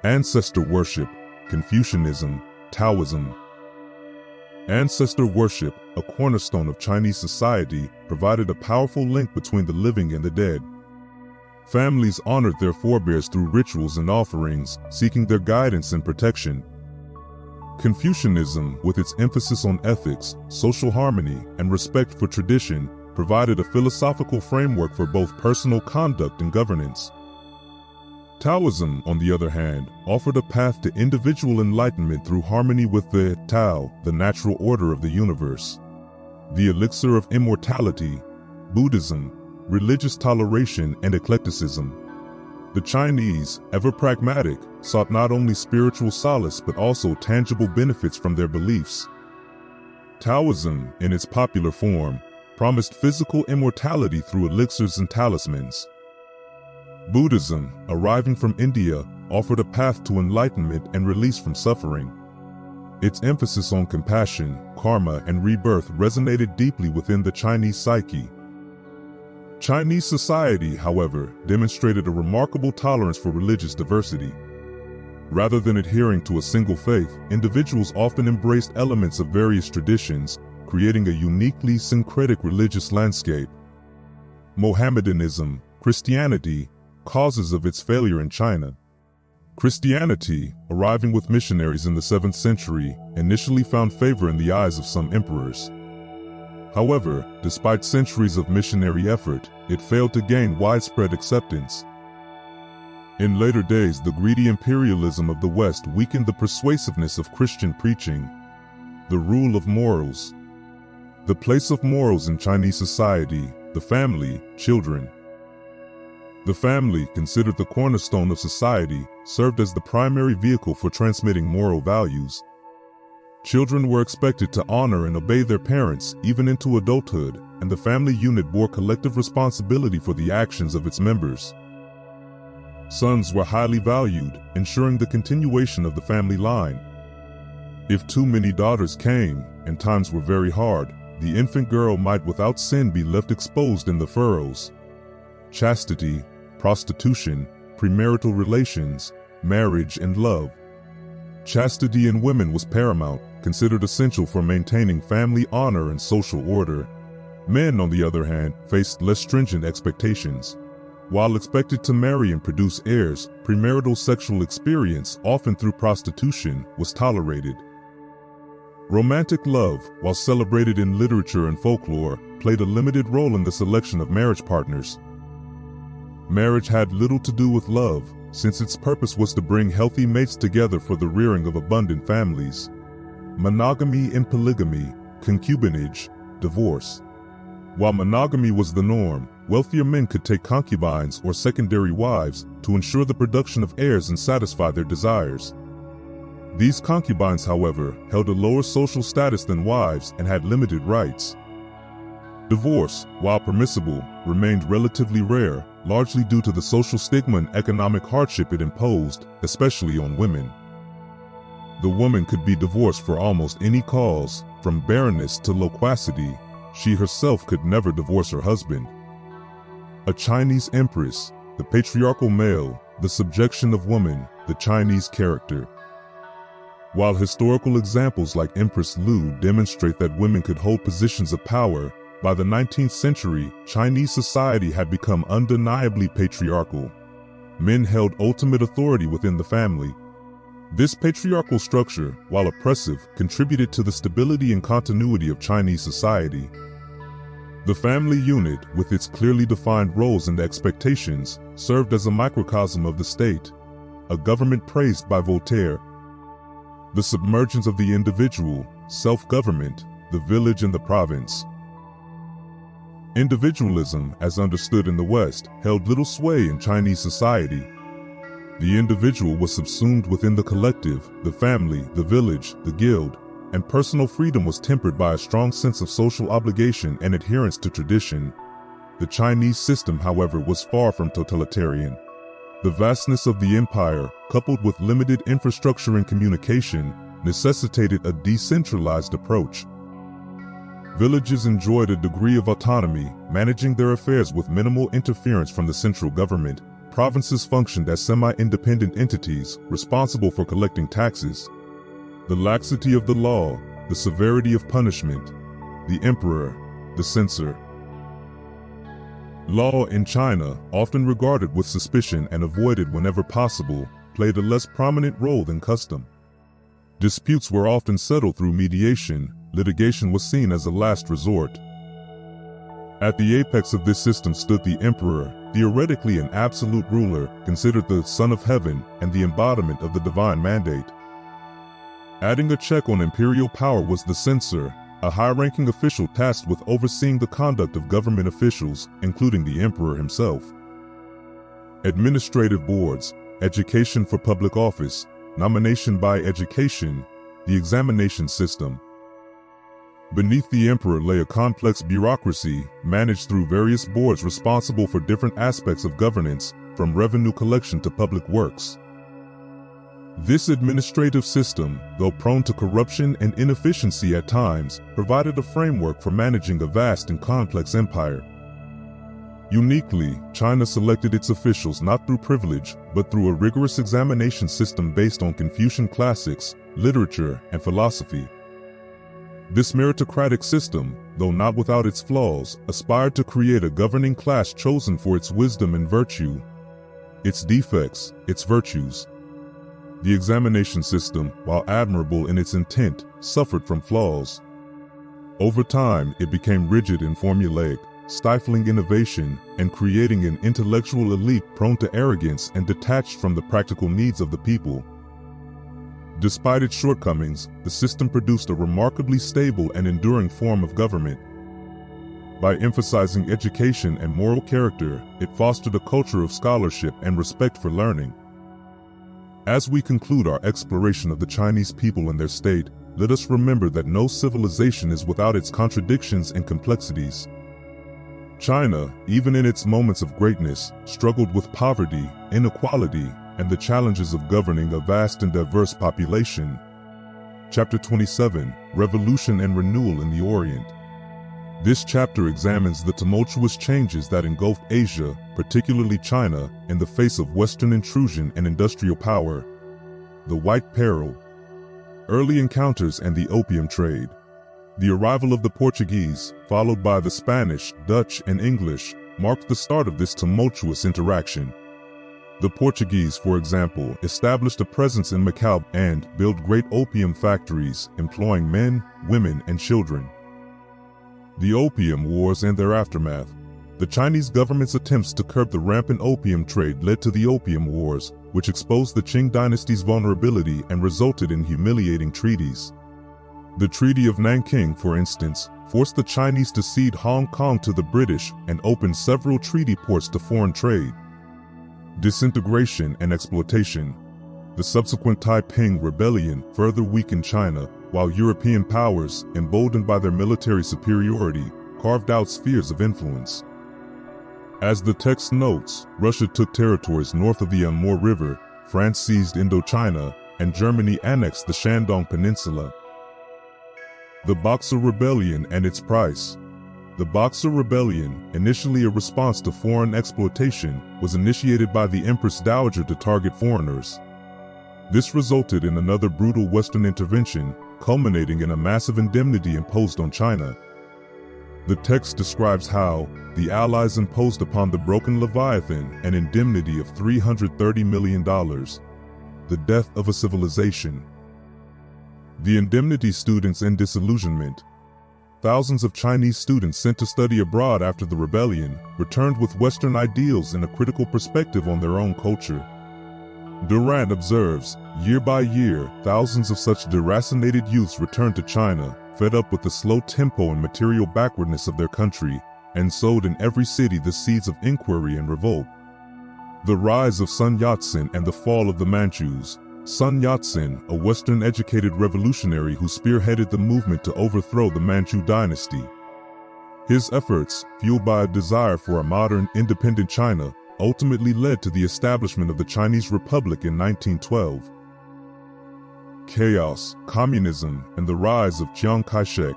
Ancestor worship, Confucianism, Taoism. Ancestor worship, a cornerstone of Chinese society, provided a powerful link between the living and the dead. Families honored their forebears through rituals and offerings, seeking their guidance and protection. Confucianism, with its emphasis on ethics, social harmony, and respect for tradition, provided a philosophical framework for both personal conduct and governance. Taoism, on the other hand, offered a path to individual enlightenment through harmony with the Tao, the natural order of the universe. The elixir of immortality, Buddhism, religious toleration, and eclecticism. The Chinese, ever pragmatic, sought not only spiritual solace but also tangible benefits from their beliefs. Taoism, in its popular form, promised physical immortality through elixirs and talismans. Buddhism, arriving from India, offered a path to enlightenment and release from suffering. Its emphasis on compassion, karma, and rebirth resonated deeply within the Chinese psyche. Chinese society, however, demonstrated a remarkable tolerance for religious diversity. Rather than adhering to a single faith, individuals often embraced elements of various traditions, creating a uniquely syncretic religious landscape. Mohammedanism, Christianity, causes of its failure in China. Christianity, arriving with missionaries in the 7th century, initially found favor in the eyes of some emperors. However, despite centuries of missionary effort, it failed to gain widespread acceptance. In later days, the greedy imperialism of the West weakened the persuasiveness of Christian preaching. The rule of morals. The place of morals in Chinese society, the family, children. The family, considered the cornerstone of society, served as the primary vehicle for transmitting moral values. Children were expected to honor and obey their parents even into adulthood, and the family unit bore collective responsibility for the actions of its members. Sons were highly valued, ensuring the continuation of the family line. If too many daughters came, and times were very hard, the infant girl might without sin be left exposed in the furrows. Chastity, prostitution, premarital relations, marriage, and love. Chastity in women was paramount, considered essential for maintaining family honor and social order. Men, on the other hand, faced less stringent expectations. While expected to marry and produce heirs, premarital sexual experience, often through prostitution, was tolerated. Romantic love, while celebrated in literature and folklore, played a limited role in the selection of marriage partners. Marriage had little to do with love, since its purpose was to bring healthy mates together for the rearing of abundant families. Monogamy and polygamy, concubinage, divorce. While monogamy was the norm, wealthier men could take concubines or secondary wives to ensure the production of heirs and satisfy their desires. These concubines, however, held a lower social status than wives and had limited rights. Divorce, while permissible, remained relatively rare, largely due to the social stigma and economic hardship it imposed, especially on women. The woman could be divorced for almost any cause, from barrenness to loquacity. She herself could never divorce her husband. A Chinese empress, the patriarchal male, the subjection of woman, the Chinese character. While historical examples like Empress Lu demonstrate that women could hold positions of power, by the 19th century, Chinese society had become undeniably patriarchal. Men held ultimate authority within the family. This patriarchal structure, while oppressive, contributed to the stability and continuity of Chinese society. The family unit, with its clearly defined roles and expectations, served as a microcosm of the state, a government praised by Voltaire. The submergence of the individual, self-government, the village and the province. Individualism, as understood in the West, held little sway in Chinese society. The individual was subsumed within the collective, the family, the village, the guild, and personal freedom was tempered by a strong sense of social obligation and adherence to tradition. The Chinese system, however, was far from totalitarian. The vastness of the empire, coupled with limited infrastructure and communication, necessitated a decentralized approach. Villages enjoyed a degree of autonomy, managing their affairs with minimal interference from the central government. Provinces functioned as semi-independent entities, responsible for collecting taxes. The laxity of the law, the severity of punishment, the emperor, the censor. Law in China, often regarded with suspicion and avoided whenever possible, played a less prominent role than custom. Disputes were often settled through mediation. Litigation was seen as a last resort. At the apex of this system stood the emperor, theoretically an absolute ruler, considered the Son of Heaven and the embodiment of the divine mandate. Adding a check on imperial power was the censor, a high-ranking official tasked with overseeing the conduct of government officials, including the emperor himself. Administrative boards, education for public office, nomination by education, the examination system. Beneath the emperor lay a complex bureaucracy, managed through various boards responsible for different aspects of governance, from revenue collection to public works. This administrative system, though prone to corruption and inefficiency at times, provided a framework for managing a vast and complex empire. Uniquely, China selected its officials not through privilege, but through a rigorous examination system based on Confucian classics, literature, and philosophy. This meritocratic system, though not without its flaws, aspired to create a governing class chosen for its wisdom and virtue, its defects, its virtues. The examination system, while admirable in its intent, suffered from flaws. Over time, it became rigid and formulaic, stifling innovation and creating an intellectual elite prone to arrogance and detached from the practical needs of the people. Despite its shortcomings, the system produced a remarkably stable and enduring form of government. By emphasizing education and moral character, it fostered a culture of scholarship and respect for learning. As we conclude our exploration of the Chinese people and their state, let us remember that no civilization is without its contradictions and complexities. China, even in its moments of greatness, struggled with poverty, inequality, and the challenges of governing a vast and diverse population. Chapter 27, Revolution and Renewal in the Orient. This chapter examines the tumultuous changes that engulfed Asia, particularly China, in the face of Western intrusion and industrial power. The White Peril. Early encounters and the opium trade. The arrival of the Portuguese, followed by the Spanish, Dutch, and English, marked the start of this tumultuous interaction. The Portuguese, for example, established a presence in Macau and built great opium factories, employing men, women, and children. The Opium Wars and their aftermath. The Chinese government's attempts to curb the rampant opium trade led to the Opium Wars, which exposed the Qing dynasty's vulnerability and resulted in humiliating treaties. The Treaty of Nanking, for instance, forced the Chinese to cede Hong Kong to the British and opened several treaty ports to foreign trade. Disintegration and exploitation. The subsequent Taiping Rebellion further weakened China, while European powers, emboldened by their military superiority, carved out spheres of influence. As the text notes, Russia took territories north of the Amur River, France seized Indochina, and Germany annexed the Shandong Peninsula. The Boxer Rebellion and its price. The Boxer Rebellion, initially a response to foreign exploitation, was initiated by the Empress Dowager to target foreigners. This resulted in another brutal Western intervention, culminating in a massive indemnity imposed on China. The text describes how the Allies imposed upon the broken Leviathan an indemnity of $330 million, the death of a civilization. The indemnity students and disillusionment. Thousands of Chinese students sent to study abroad after the rebellion returned with Western ideals and a critical perspective on their own culture. Durant observes, year by year, thousands of such deracinated youths returned to China, fed up with the slow tempo and material backwardness of their country, and sowed in every city the seeds of inquiry and revolt. The rise of Sun Yat-sen and the fall of the Manchus. Sun Yat-sen, a Western-educated revolutionary who spearheaded the movement to overthrow the Manchu dynasty. His efforts, fueled by a desire for a modern, independent China, ultimately led to the establishment of the Chinese Republic in 1912. Chaos, communism, and the rise of Chiang Kai-shek.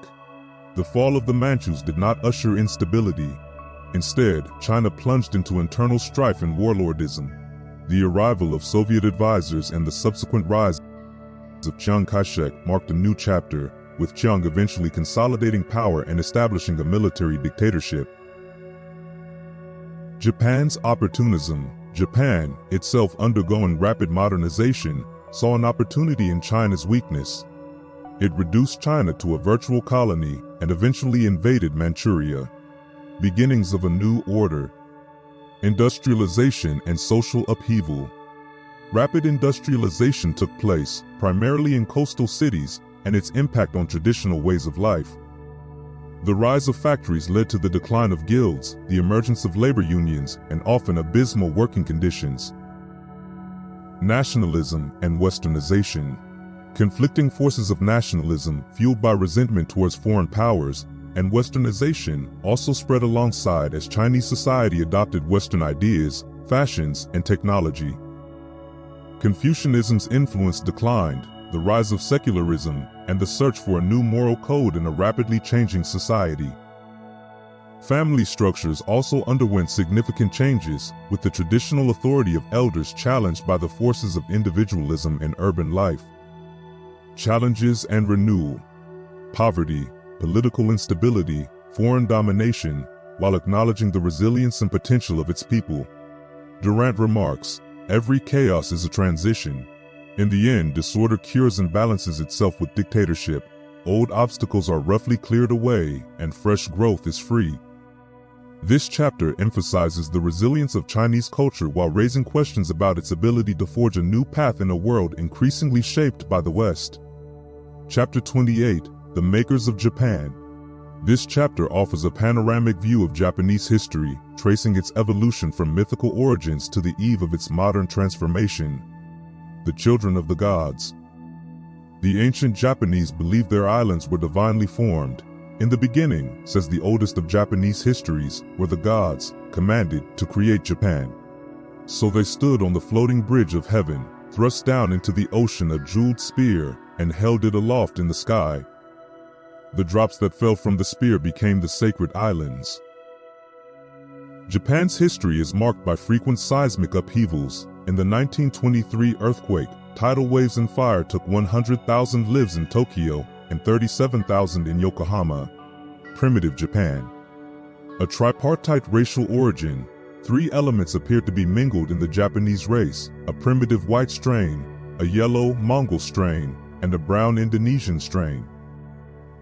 The fall of the Manchus did not usher in stability. Instead, China plunged into internal strife and warlordism. The arrival of Soviet advisors and the subsequent rise of Chiang Kai-shek marked a new chapter, with Chiang eventually consolidating power and establishing a military dictatorship. Japan's opportunism. Japan, itself undergoing rapid modernization, saw an opportunity in China's weakness. It reduced China to a virtual colony and eventually invaded Manchuria. Beginnings of a new order. Industrialization and social upheaval. Rapid industrialization took place, primarily in coastal cities, and its impact on traditional ways of life. The rise of factories led to the decline of guilds, the emergence of labor unions, and often abysmal working conditions. Nationalism and Westernization. Conflicting forces of nationalism, fueled by resentment towards foreign powers, and Westernization also spread alongside as Chinese society adopted Western ideas, fashions, and technology. Confucianism's influence declined, the rise of secularism, and the search for a new moral code in a rapidly changing society. Family structures also underwent significant changes, with the traditional authority of elders challenged by the forces of individualism in urban life. Challenges and renewal. Poverty, political instability, foreign domination, while acknowledging the resilience and potential of its people. Durant remarks, "Every chaos is a transition. In the end, disorder cures and balances itself with dictatorship. Old obstacles are roughly cleared away, and fresh growth is free." This chapter emphasizes the resilience of Chinese culture while raising questions about its ability to forge a new path in a world increasingly shaped by the West. Chapter 28, The Makers of Japan. This chapter offers a panoramic view of Japanese history, tracing its evolution from mythical origins to the eve of its modern transformation. The children of the gods. The ancient Japanese believed their islands were divinely formed. In the beginning, says the oldest of Japanese histories, were the gods, commanded to create Japan. So they stood on the floating bridge of heaven, thrust down into the ocean a jeweled spear, and held it aloft in the sky. The drops that fell from the spear became the sacred islands. Japan's history is marked by frequent seismic upheavals. In the 1923 earthquake, tidal waves and fire took 100,000 lives in Tokyo and 37,000 in Yokohama. Primitive Japan. A tripartite racial origin. 3 elements appear to be mingled in the Japanese race: a primitive white strain, a yellow Mongol strain, and a brown Indonesian strain.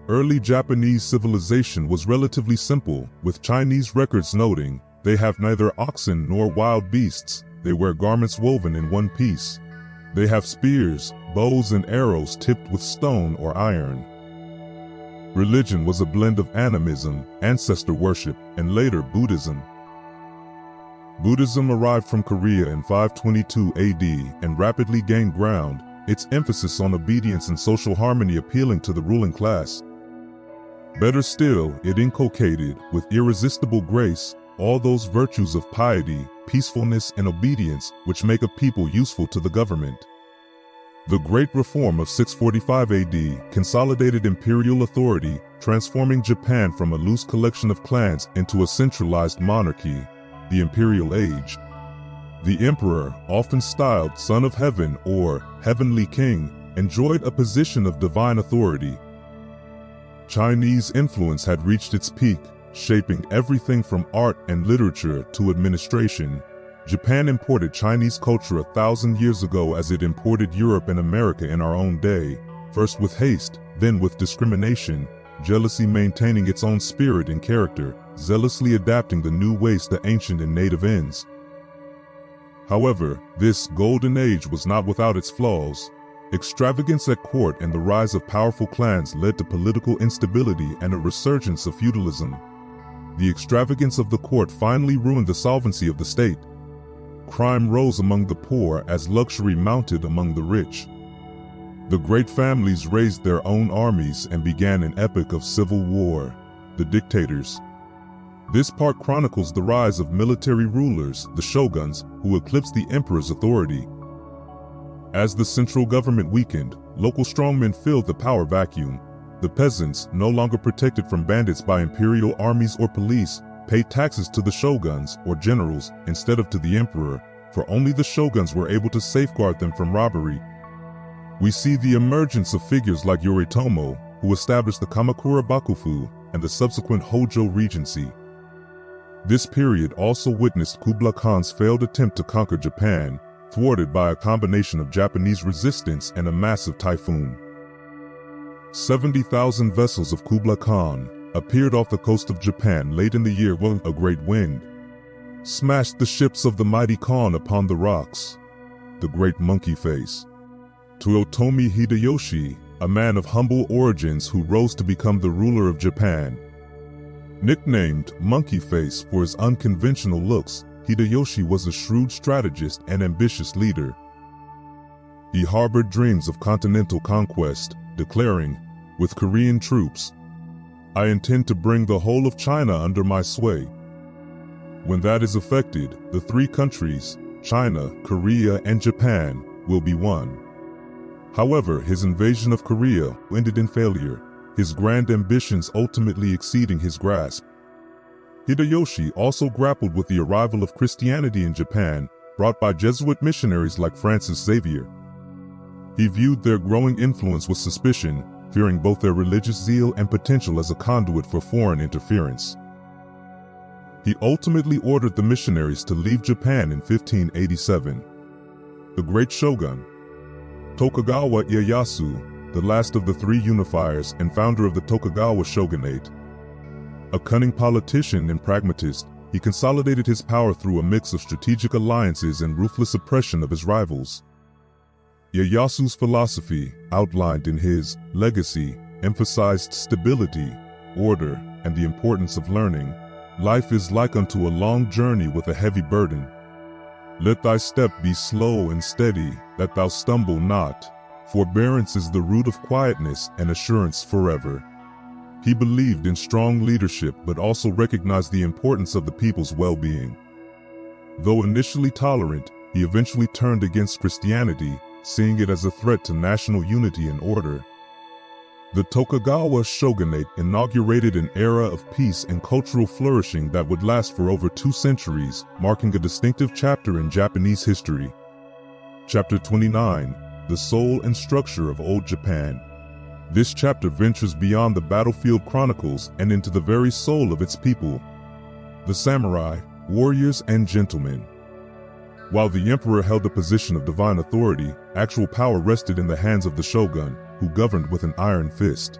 Early Japanese civilization was relatively simple, with Chinese records noting, "They have neither oxen nor wild beasts. They wear garments woven in one piece. They have spears, bows and arrows tipped with stone or iron." Religion was a blend of animism, ancestor worship, and later Buddhism. Buddhism arrived from Korea in 522 AD and rapidly gained ground, its emphasis on obedience and social harmony appealing to the ruling class. Better still, it inculcated, with irresistible grace, all those virtues of piety, peacefulness, and obedience which make a people useful to the government. The Great Reform of 645 AD consolidated imperial authority, transforming Japan from a loose collection of clans into a centralized monarchy, the Imperial Age. The emperor, often styled Son of Heaven or Heavenly King, enjoyed a position of divine authority. Chinese influence had reached its peak, shaping everything from art and literature to administration. Japan imported Chinese culture 1,000 years ago as it imported Europe and America in our own day, first with haste, then with discrimination, jealousy maintaining its own spirit and character, zealously adapting the new ways to ancient and native ends. However, this golden age was not without its flaws. Extravagance at court and the rise of powerful clans led to political instability and a resurgence of feudalism. The extravagance of the court finally ruined the solvency of the state. Crime rose among the poor as luxury mounted among the rich. The great families raised their own armies and began an epic of civil war, the dictators. This part chronicles the rise of military rulers, the shoguns, who eclipsed the emperor's authority. As the central government weakened, local strongmen filled the power vacuum. The peasants, no longer protected from bandits by imperial armies or police, paid taxes to the shoguns or generals instead of to the emperor, for only the shoguns were able to safeguard them from robbery. We see the emergence of figures like Yoritomo, who established the Kamakura Bakufu and the subsequent Hojo Regency. This period also witnessed Kublai Khan's failed attempt to conquer Japan, thwarted by a combination of Japanese resistance and a massive typhoon. 70,000 vessels of Kublai Khan appeared off the coast of Japan late in the year when a great wind smashed the ships of the mighty Khan upon the rocks. The Great Monkey Face. Toyotomi Hideyoshi, a man of humble origins who rose to become the ruler of Japan. Nicknamed Monkey Face for his unconventional looks, Hideyoshi was a shrewd strategist and ambitious leader. He harbored dreams of continental conquest, declaring, with Korean troops, "I intend to bring the whole of China under my sway. When that is effected, the three countries, China, Korea, and Japan, will be one." However, his invasion of Korea ended in failure, his grand ambitions ultimately exceeding his grasp. Hideyoshi also grappled with the arrival of Christianity in Japan, brought by Jesuit missionaries like Francis Xavier. He viewed their growing influence with suspicion, fearing both their religious zeal and potential as a conduit for foreign interference. He ultimately ordered the missionaries to leave Japan in 1587. The great shogun, Tokugawa Ieyasu, the last of the three unifiers and founder of the Tokugawa shogunate. A cunning politician and pragmatist, he consolidated his power through a mix of strategic alliances and ruthless oppression of his rivals. Ieyasu's philosophy, outlined in his Legacy, emphasized stability, order, and the importance of learning. Life is like unto a long journey with a heavy burden. Let thy step be slow and steady, that thou stumble not. Forbearance is the root of quietness and assurance forever. He believed in strong leadership but also recognized the importance of the people's well-being. Though initially tolerant, he eventually turned against Christianity, seeing it as a threat to national unity and order. The Tokugawa shogunate inaugurated an era of peace and cultural flourishing that would last for over 2 centuries, marking a distinctive chapter in Japanese history. Chapter 29, The Soul and Structure of Old Japan. This chapter ventures beyond the battlefield chronicles and into the very soul of its people, the samurai, warriors, and gentlemen. While the emperor held a position of divine authority, actual power rested in the hands of the shogun, who governed with an iron fist.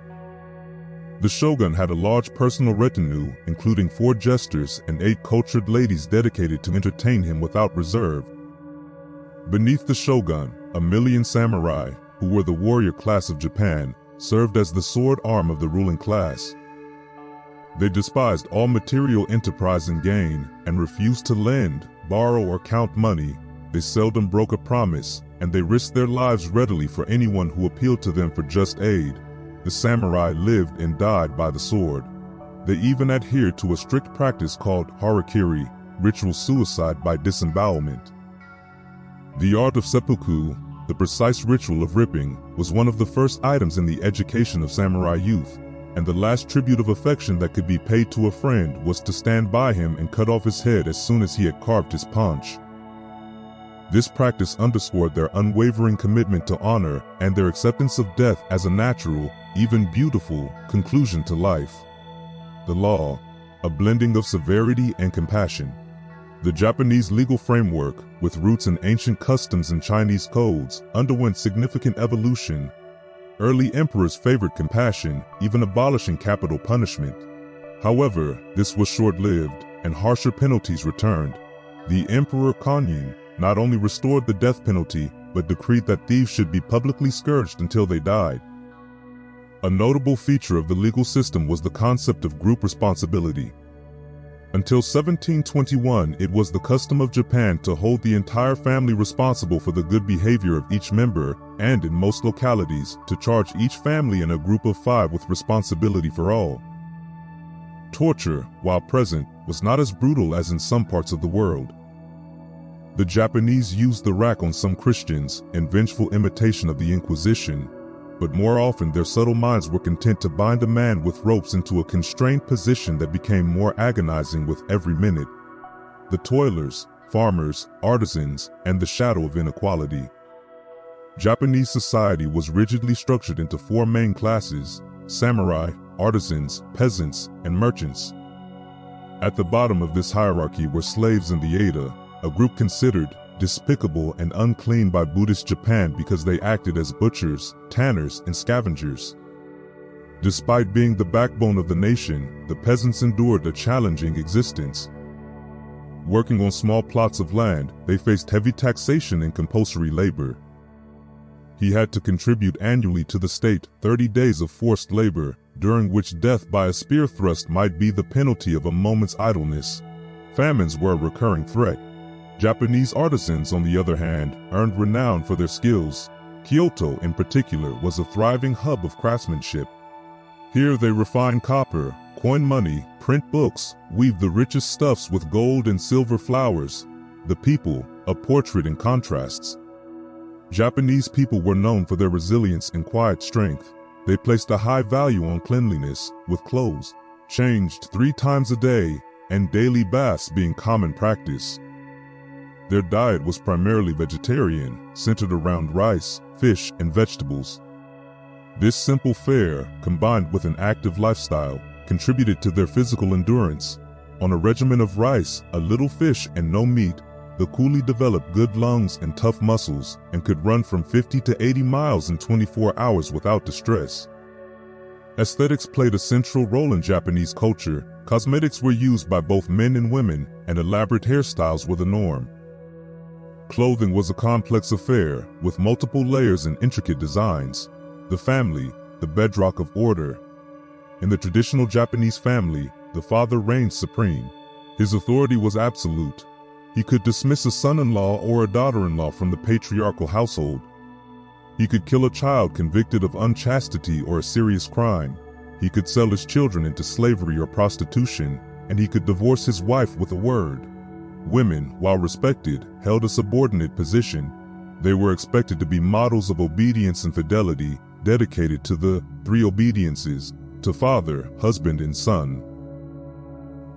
The shogun had a large personal retinue, including 4 jesters and 8 cultured ladies dedicated to entertain him without reserve. Beneath the shogun, 1,000,000 samurai, who were the warrior class of Japan, served as the sword arm of the ruling class. They despised all material enterprise and gain, and refused to lend, borrow, or count money. They seldom broke a promise, and they risked their lives readily for anyone who appealed to them for just aid. The samurai lived and died by the sword. They even adhered to a strict practice called harakiri, ritual suicide by disembowelment. The art of seppuku, the precise ritual of ripping, was one of the first items in the education of samurai youth, and the last tribute of affection that could be paid to a friend was to stand by him and cut off his head as soon as he had carved his paunch. This practice underscored their unwavering commitment to honor and their acceptance of death as a natural, even beautiful, conclusion to life. The law, a blending of severity and compassion. The Japanese legal framework, with roots in ancient customs and Chinese codes, underwent significant evolution. Early emperors favored compassion, even abolishing capital punishment. However, this was short-lived, and harsher penalties returned. The Emperor Konyun not only restored the death penalty, but decreed that thieves should be publicly scourged until they died. A notable feature of the legal system was the concept of group responsibility. Until 1721, it was the custom of Japan to hold the entire family responsible for the good behavior of each member, and in most localities, to charge each family in a group of 5 with responsibility for all. Torture, while present, was not as brutal as in some parts of the world. The Japanese used the rack on some Christians, in vengeful imitation of the Inquisition, but more often their subtle minds were content to bind a man with ropes into a constrained position that became more agonizing with every minute. The toilers, farmers, artisans, and the shadow of inequality. Japanese society was rigidly structured into 4 main classes: samurai, artisans, peasants, and merchants. At the bottom of this hierarchy were slaves and the Ada, a group considered despicable and unclean by Buddhist Japan because they acted as butchers, tanners, and scavengers. Despite being the backbone of the nation, the peasants endured a challenging existence. Working on small plots of land, they faced heavy taxation and compulsory labor. He had to contribute annually to the state 30 days of forced labor, during which death by a spear thrust might be the penalty of a moment's idleness. Famines were a recurring threat. Japanese artisans, on the other hand, earned renown for their skills. Kyoto, in particular, was a thriving hub of craftsmanship. Here they refined copper, coin money, print books, weave the richest stuffs with gold and silver flowers. The people, a portrait in contrasts. Japanese people were known for their resilience and quiet strength. They placed a high value on cleanliness, with clothes changed 3 times a day, and daily baths being common practice. Their diet was primarily vegetarian, centered around rice, fish, and vegetables. This simple fare, combined with an active lifestyle, contributed to their physical endurance. On a regimen of rice, a little fish, and no meat, the coolie developed good lungs and tough muscles, and could run from 50 to 80 miles in 24 hours without distress. Aesthetics played a central role in Japanese culture. Cosmetics were used by both men and women, and elaborate hairstyles were the norm. Clothing was a complex affair, with multiple layers and intricate designs. The family, the bedrock of order. In the traditional Japanese family, the father reigned supreme. His authority was absolute. He could dismiss a son-in-law or a daughter-in-law from the patriarchal household. He could kill a child convicted of unchastity or a serious crime. He could sell his children into slavery or prostitution, and he could divorce his wife with a word. Women, while respected, held a subordinate position. They were expected to be models of obedience and fidelity, dedicated to the 3 obediences, to father, husband, and son.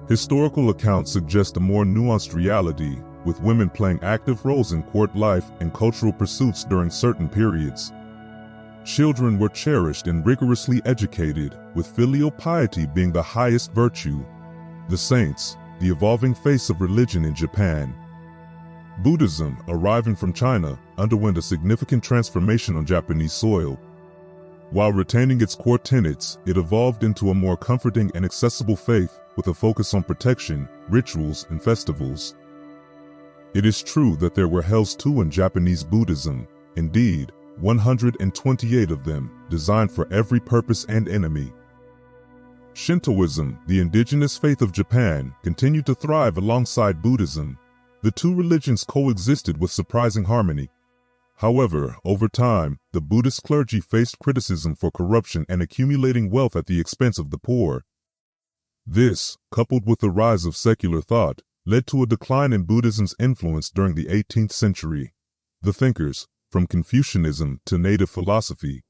Historical accounts suggest a more nuanced reality, with women playing active roles in court life and cultural pursuits during certain periods. Children were cherished and rigorously educated, with filial piety being the highest virtue. The saints, the evolving face of religion in Japan. Buddhism, arriving from China, underwent a significant transformation on Japanese soil. While retaining its core tenets, it evolved into a more comforting and accessible faith, with a focus on protection, rituals, and festivals. It is true that there were hells too in Japanese Buddhism, indeed, 128 of them, designed for every purpose and enemy. Shintoism, the indigenous faith of Japan, continued to thrive alongside Buddhism. The 2 religions coexisted with surprising harmony. However, over time, the Buddhist clergy faced criticism for corruption and accumulating wealth at the expense of the poor. This, coupled with the rise of secular thought, led to a decline in Buddhism's influence during the 18th century. The thinkers, from Confucianism to native philosophy.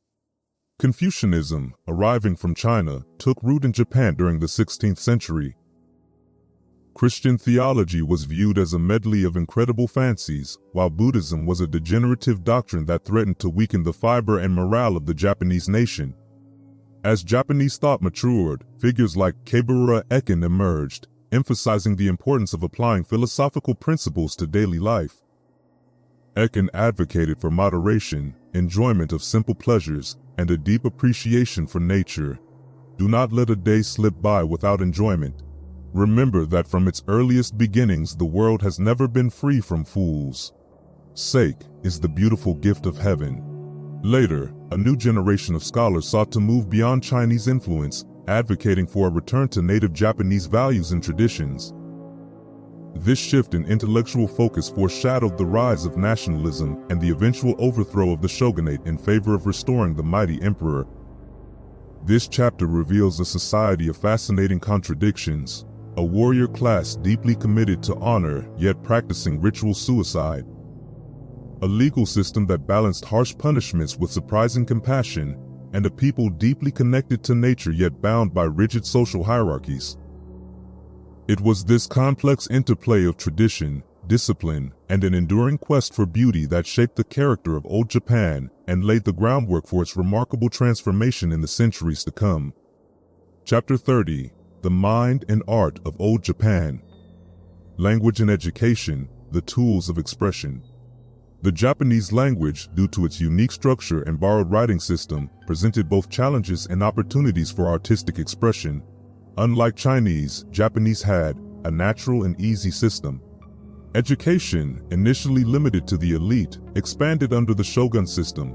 Confucianism, arriving from China, took root in Japan during the 16th century. Christian theology was viewed as a medley of incredible fancies, while Buddhism was a degenerative doctrine that threatened to weaken the fiber and morale of the Japanese nation. As Japanese thought matured, figures like Keiibara Eken emerged, emphasizing the importance of applying philosophical principles to daily life. Eken advocated for moderation, enjoyment of simple pleasures, and a deep appreciation for nature. Do not let a day slip by without enjoyment. Remember that from its earliest beginnings the world has never been free from fools. Sake is the beautiful gift of heaven. Later, a new generation of scholars sought to move beyond Chinese influence, advocating for a return to native Japanese values and traditions. This shift in intellectual focus foreshadowed the rise of nationalism and the eventual overthrow of the shogunate in favor of restoring the mighty emperor. This chapter reveals a society of fascinating contradictions, a warrior class deeply committed to honor yet practicing ritual suicide. A legal system that balanced harsh punishments with surprising compassion, and a people deeply connected to nature yet bound by rigid social hierarchies. It was this complex interplay of tradition, discipline, and an enduring quest for beauty that shaped the character of old Japan and laid the groundwork for its remarkable transformation in the centuries to come. Chapter 30: The Mind and Art of Old Japan. Language and Education. the tools of expression. The Japanese language, due to its unique structure and borrowed writing system, presented both challenges and opportunities for artistic expression. Unlike Chinese, Japanese had a natural and easy system. Education, initially limited to the elite, expanded under the shogun system.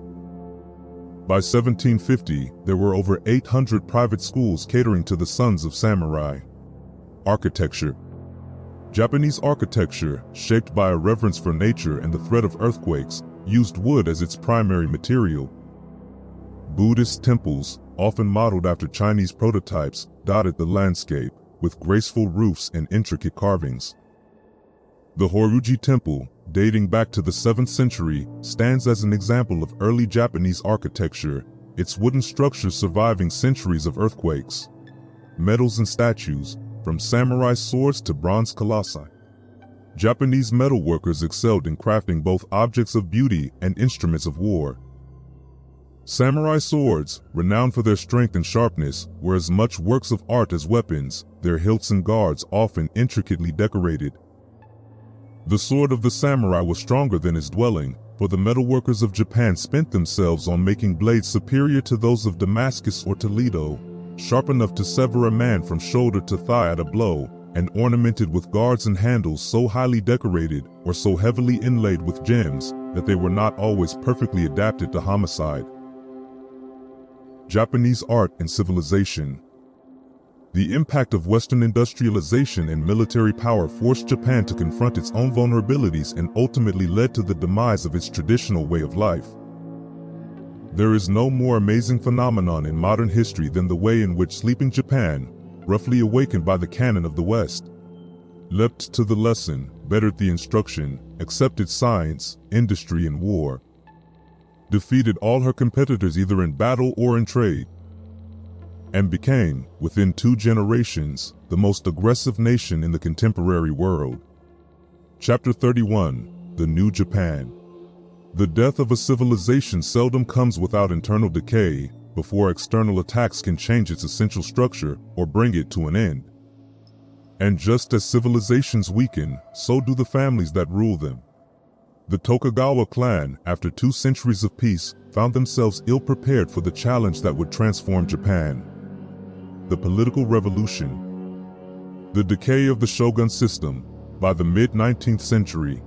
By 1750, there were over 800 private schools catering to the sons of samurai. Architecture. Japanese architecture, shaped by a reverence for nature and the threat of earthquakes, used wood as its primary material. Buddhist temples, often modeled after Chinese prototypes, dotted the landscape, with graceful roofs and intricate carvings. The Horyuji Temple, dating back to the 7th century, stands as an example of early Japanese architecture, its wooden structures surviving centuries of earthquakes. Medals and statues, from samurai swords to bronze colossi. Japanese metalworkers excelled in crafting both objects of beauty and instruments of war. Samurai swords, renowned for their strength and sharpness, were as much works of art as weapons, their hilts and guards often intricately decorated. The sword of the samurai was stronger than his dwelling, for the metalworkers of Japan spent themselves on making blades superior to those of Damascus or Toledo, sharp enough to sever a man from shoulder to thigh at a blow, and ornamented with guards and handles so highly decorated or so heavily inlaid with gems that they were not always perfectly adapted to homicide. Japanese art and civilization. The impact of Western industrialization and military power forced Japan to confront its own vulnerabilities and ultimately led to the demise of its traditional way of life. There is no more amazing phenomenon in modern history than the way in which sleeping Japan, roughly awakened by the canon of the West, leapt to the lesson, bettered the instruction, accepted science, industry, and war, defeated all her competitors either in battle or in trade, and became, within 2 generations, the most aggressive nation in the contemporary world. Chapter 31: The New Japan. The death of a civilization seldom comes without internal decay, before external attacks can change its essential structure or bring it to an end. And just as civilizations weaken, so do the families that rule them. The Tokugawa clan, after 2 centuries of peace, found themselves ill-prepared for the challenge that would transform Japan. The political revolution. The decay of the shogun system. By the mid-19th century,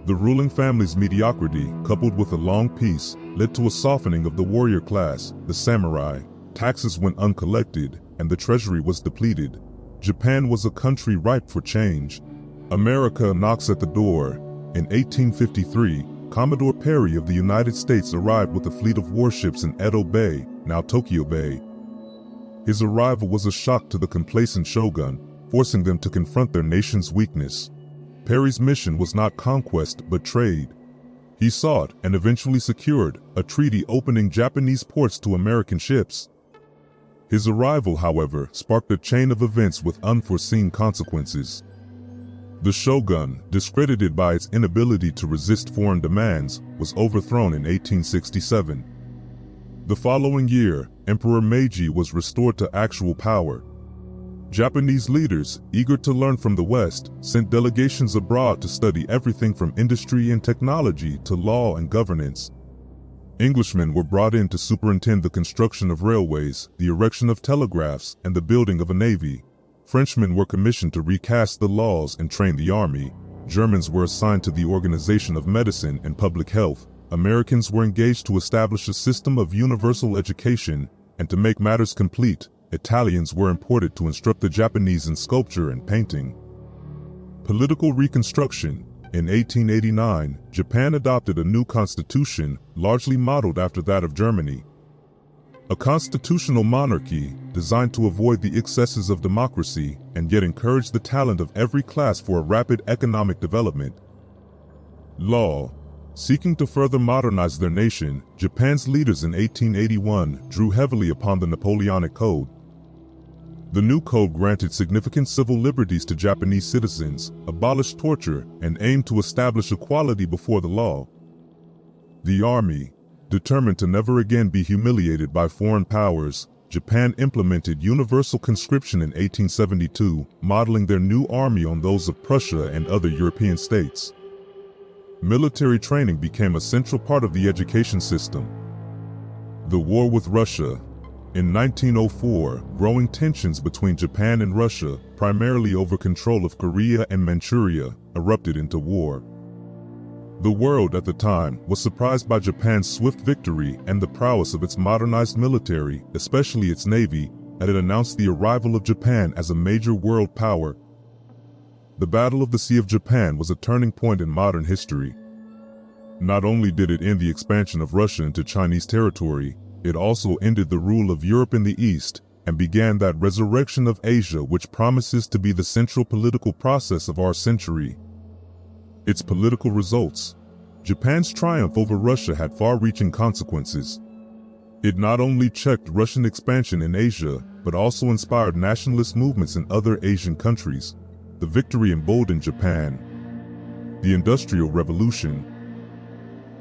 the ruling family's mediocrity, coupled with a long peace, led to a softening of the warrior class, the samurai. Taxes went uncollected, and the treasury was depleted. Japan was a country ripe for change. America knocks at the door. In 1853, Commodore Perry of the United States arrived with a fleet of warships in Edo Bay, now Tokyo Bay. His arrival was a shock to the complacent shogun, forcing them to confront their nation's weakness. Perry's mission was not conquest but trade. He sought, and eventually secured, a treaty opening Japanese ports to American ships. His arrival, however, sparked a chain of events with unforeseen consequences. The shogun, discredited by its inability to resist foreign demands, was overthrown in 1867. The following year, Emperor Meiji was restored to actual power. Japanese leaders, eager to learn from the West, sent delegations abroad to study everything from industry and technology to law and governance. Englishmen were brought in to superintend the construction of railways, the erection of telegraphs, and the building of a navy. Frenchmen were commissioned to recast the laws and train the army. Germans were assigned to the organization of medicine and public health. Americans were engaged to establish a system of universal education, and to make matters complete, Italians were imported to instruct the Japanese in sculpture and painting. Political reconstruction. In 1889, Japan adopted a new constitution, largely modeled after that of Germany. A constitutional monarchy designed to avoid the excesses of democracy and yet encourage the talent of every class for a rapid economic development. Law. Seeking to further modernize their nation, Japan's leaders in 1881 drew heavily upon the Napoleonic Code. The new code granted significant civil liberties to Japanese citizens, abolished torture, and aimed to establish equality before the law. The army, determined to never again be humiliated by foreign powers, Japan implemented universal conscription in 1872, modeling their new army on those of Prussia and other European states. Military training became a central part of the education system. The war with Russia. In 1904, growing tensions between Japan and Russia, primarily over control of Korea and Manchuria, erupted into war. The world at the time was surprised by Japan's swift victory and the prowess of its modernized military, especially its navy, as it announced the arrival of Japan as a major world power. The Battle of the Sea of Japan was a turning point in modern history. Not only did it end the expansion of Russia into Chinese territory, it also ended the rule of Europe in the East and began that resurrection of Asia which promises to be the central political process of our century. Its political results. Japan's triumph over Russia had far-reaching consequences. It not only checked Russian expansion in Asia, but also inspired nationalist movements in other Asian countries. The victory emboldened Japan. The Industrial Revolution.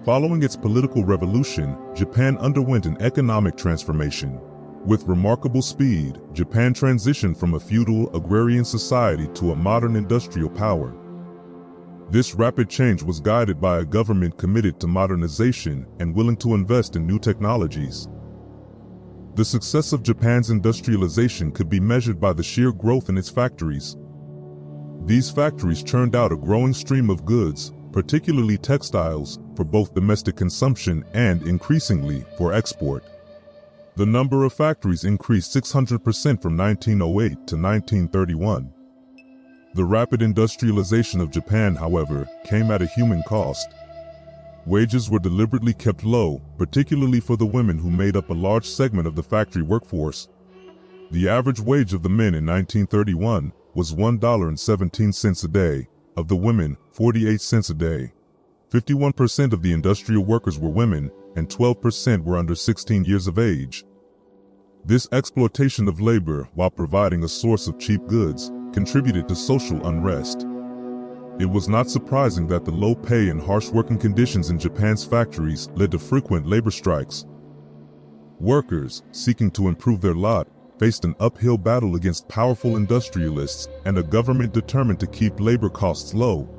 Following its political revolution, Japan underwent an economic transformation. With remarkable speed, Japan transitioned from a feudal, agrarian society to a modern industrial power. This rapid change was guided by a government committed to modernization and willing to invest in new technologies. The success of Japan's industrialization could be measured by the sheer growth in its factories. These factories churned out a growing stream of goods, particularly textiles, for both domestic consumption and, increasingly, for export. The number of factories increased 600% from 1908 to 1931. The rapid industrialization of Japan, however, came at a human cost. Wages were deliberately kept low, particularly for the women who made up a large segment of the factory workforce. The average wage of the men in 1931 was $1.17 a day, of the women, 48 cents a day. 51% of the industrial workers were women, and 12% were under 16 years of age. This exploitation of labor, while providing a source of cheap goods, contributed to social unrest. It was not surprising that the low pay and harsh working conditions in Japan's factories led to frequent labor strikes. Workers, seeking to improve their lot, faced an uphill battle against powerful industrialists and a government determined to keep labor costs low.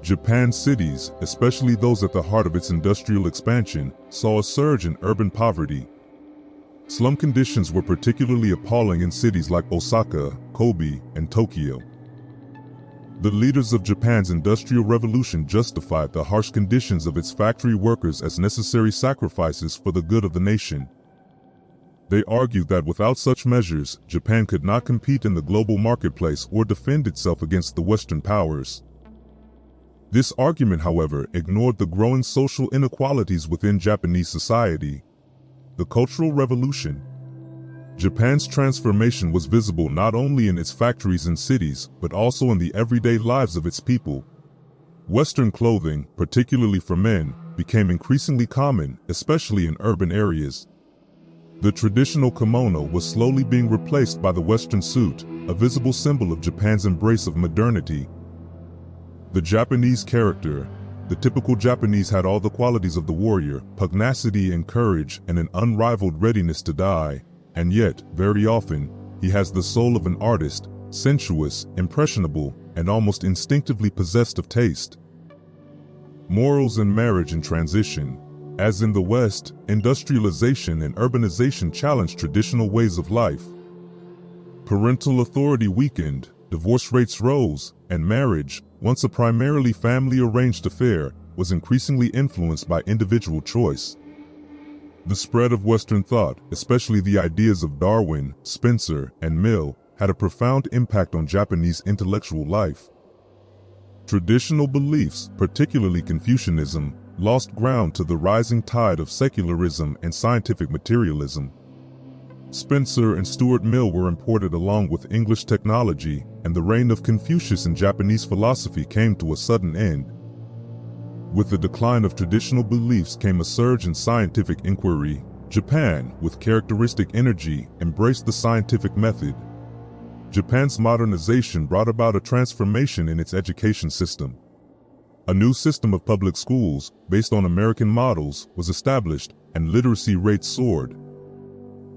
Japan's cities, especially those at the heart of its industrial expansion, saw a surge in urban poverty. Slum conditions were particularly appalling in cities like Osaka, Kobe, and Tokyo. The leaders of Japan's Industrial Revolution justified the harsh conditions of its factory workers as necessary sacrifices for the good of the nation. They argued that without such measures, Japan could not compete in the global marketplace or defend itself against the Western powers. This argument, however, ignored the growing social inequalities within Japanese society. The Cultural Revolution. Japan's transformation was visible not only in its factories and cities, but also in the everyday lives of its people. Western clothing, particularly for men, became increasingly common, especially in urban areas. The traditional kimono was slowly being replaced by the Western suit, a visible symbol of Japan's embrace of modernity. The Japanese character. The typical Japanese had all the qualities of the warrior, pugnacity and courage, and an unrivaled readiness to die. And yet, very often, he has the soul of an artist, sensuous, impressionable, and almost instinctively possessed of taste. Morals in marriage and transition. As in the West, industrialization and urbanization challenged traditional ways of life. Parental authority weakened, divorce rates rose, and marriage, once a primarily family-arranged affair, was increasingly influenced by individual choice. The spread of Western thought, especially the ideas of Darwin, Spencer, and Mill, had a profound impact on Japanese intellectual life. Traditional beliefs, particularly Confucianism, lost ground to the rising tide of secularism and scientific materialism. Spencer and Stuart Mill were imported along with English technology, and the reign of Confucius in Japanese philosophy came to a sudden end. With the decline of traditional beliefs came a surge in scientific inquiry. Japan, with characteristic energy, embraced the scientific method. Japan's modernization brought about a transformation in its education system. A new system of public schools, based on American models, was established, and literacy rates soared.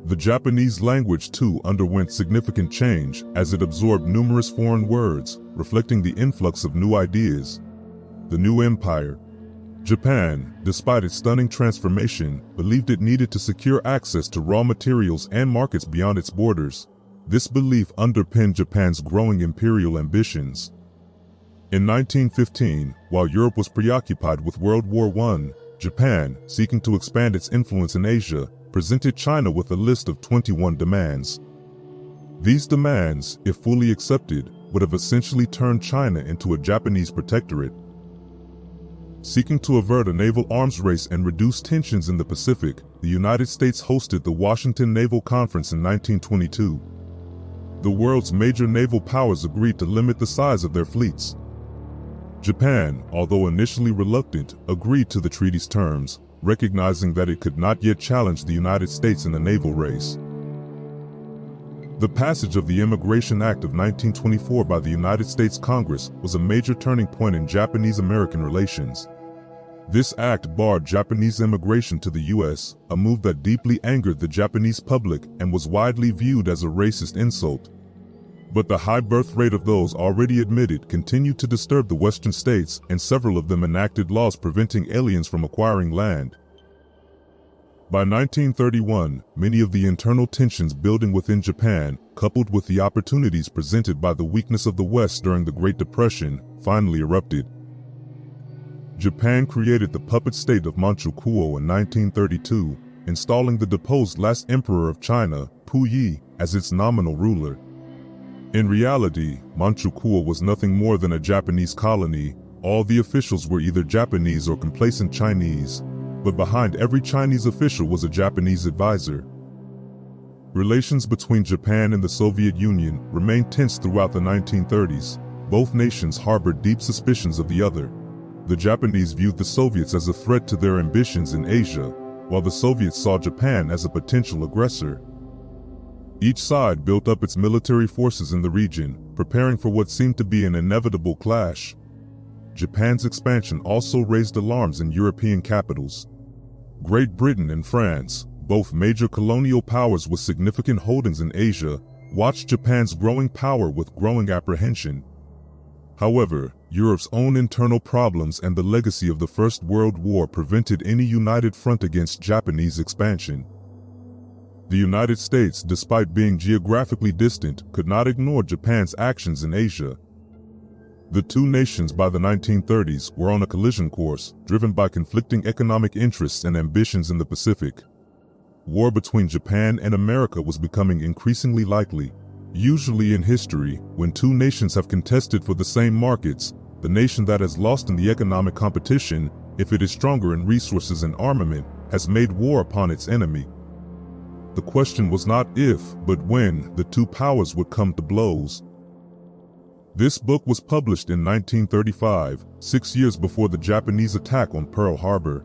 The Japanese language too underwent significant change as it absorbed numerous foreign words, reflecting the influx of new ideas. The new empire. Japan, despite its stunning transformation, believed it needed to secure access to raw materials and markets beyond its borders. This belief underpinned Japan's growing imperial ambitions. In 1915, while Europe was preoccupied with World War I, Japan, seeking to expand its influence in Asia, presented China with a list of 21 demands. These demands, if fully accepted, would have essentially turned China into a Japanese protectorate. Seeking to avert a naval arms race and reduce tensions in the Pacific, the United States hosted the Washington Naval Conference in 1922. The world's major naval powers agreed to limit the size of their fleets. Japan, although initially reluctant, agreed to the treaty's terms, recognizing that it could not yet challenge the United States in the naval race. The passage of the Immigration Act of 1924 by the United States Congress was a major turning point in Japanese-American relations. This act barred Japanese immigration to the U.S., a move that deeply angered the Japanese public and was widely viewed as a racist insult. But the high birth rate of those already admitted continued to disturb the Western states, and several of them enacted laws preventing aliens from acquiring land. By 1931, many of the internal tensions building within Japan, coupled with the opportunities presented by the weakness of the West during the Great Depression, finally erupted. Japan created the puppet state of Manchukuo in 1932, installing the deposed last emperor of China, Puyi, as its nominal ruler. In reality, Manchukuo was nothing more than a Japanese colony. All the officials were either Japanese or complacent Chinese, but behind every Chinese official was a Japanese advisor. Relations between Japan and the Soviet Union remained tense throughout the 1930s. Both nations harbored deep suspicions of the other. The Japanese viewed the Soviets as a threat to their ambitions in Asia, while the Soviets saw Japan as a potential aggressor. Each side built up its military forces in the region, preparing for what seemed to be an inevitable clash. Japan's expansion also raised alarms in European capitals. Great Britain and France, both major colonial powers with significant holdings in Asia, watched Japan's growing power with growing apprehension. However, Europe's own internal problems and the legacy of the First World War prevented any united front against Japanese expansion. The United States, despite being geographically distant, could not ignore Japan's actions in Asia. The two nations by the 1930s were on a collision course, driven by conflicting economic interests and ambitions in the Pacific. War between Japan and America was becoming increasingly likely. Usually in history, when two nations have contested for the same markets, the nation that has lost in the economic competition, if it is stronger in resources and armament, has made war upon its enemy. The question was not if, but when, the two powers would come to blows. This book was published in 1935, 6 years before the Japanese attack on Pearl Harbor.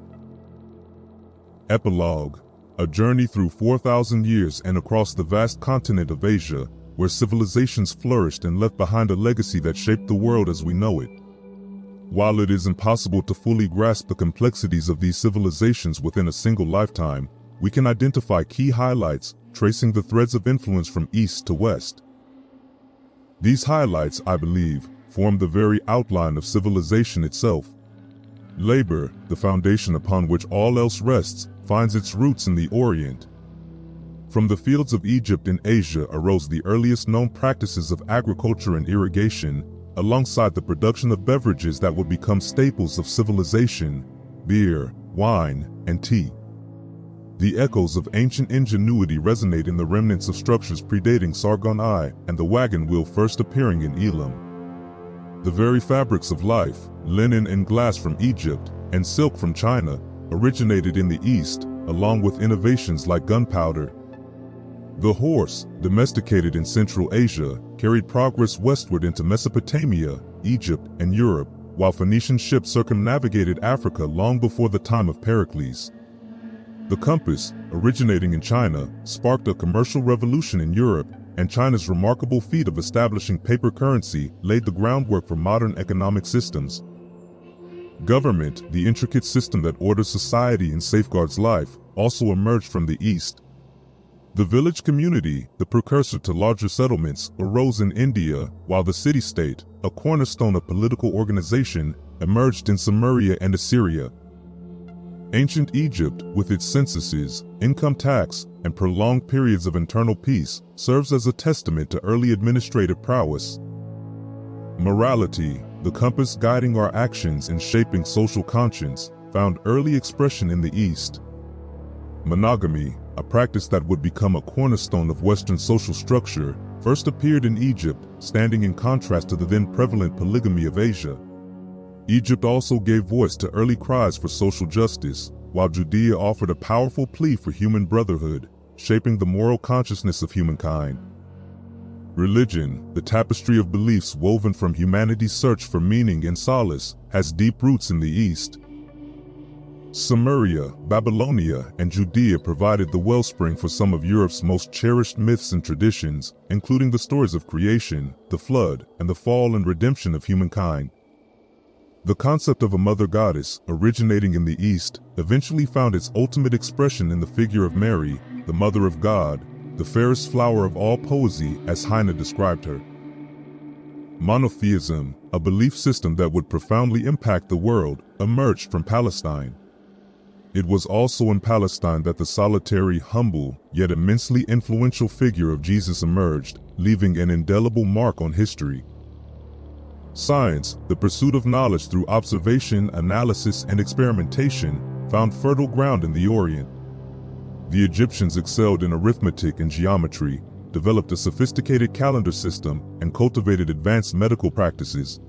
Epilogue: a journey through 4,000 years and across the vast continent of Asia, where civilizations flourished and left behind a legacy that shaped the world as we know it. While it is impossible to fully grasp the complexities of these civilizations within a single lifetime, we can identify key highlights, tracing the threads of influence from east to west. These highlights, I believe, form the very outline of civilization itself. Labor, the foundation upon which all else rests, finds its roots in the Orient. From the fields of Egypt in Asia arose the earliest known practices of agriculture and irrigation, alongside the production of beverages that would become staples of civilization: beer, wine, and tea. The echoes of ancient ingenuity resonate in the remnants of structures predating Sargon I and the wagon wheel first appearing in Elam. The very fabrics of life, linen and glass from Egypt, and silk from China, originated in the East, along with innovations like gunpowder. The horse, domesticated in Central Asia, carried progress westward into Mesopotamia, Egypt, and Europe, while Phoenician ships circumnavigated Africa long before the time of Pericles. The compass, originating in China, sparked a commercial revolution in Europe, and China's remarkable feat of establishing paper currency laid the groundwork for modern economic systems. Government, the intricate system that orders society and safeguards life, also emerged from the East. The village community, the precursor to larger settlements, arose in India, while the city-state, a cornerstone of political organization, emerged in Sumeria and Assyria. Ancient Egypt, with its censuses, income tax, and prolonged periods of internal peace, serves as a testament to early administrative prowess. Morality, the compass guiding our actions and shaping social conscience, found early expression in the East. Monogamy, a practice that would become a cornerstone of Western social structure, first appeared in Egypt, standing in contrast to the then prevalent polygamy of Asia. Egypt also gave voice to early cries for social justice, while Judea offered a powerful plea for human brotherhood, shaping the moral consciousness of humankind. Religion, the tapestry of beliefs woven from humanity's search for meaning and solace, has deep roots in the East. Sumeria, Babylonia, and Judea provided the wellspring for some of Europe's most cherished myths and traditions, including the stories of creation, the flood, and the fall and redemption of humankind. The concept of a mother goddess, originating in the East, eventually found its ultimate expression in the figure of Mary, the Mother of God, the fairest flower of all poesy, as Heine described her. Monotheism, a belief system that would profoundly impact the world, emerged from Palestine. It was also in Palestine that the solitary, humble, yet immensely influential figure of Jesus emerged, leaving an indelible mark on history. Science, the pursuit of knowledge through observation, analysis, and experimentation, found fertile ground in the Orient. The Egyptians excelled in arithmetic and geometry, developed a sophisticated calendar system, and cultivated advanced medical practices.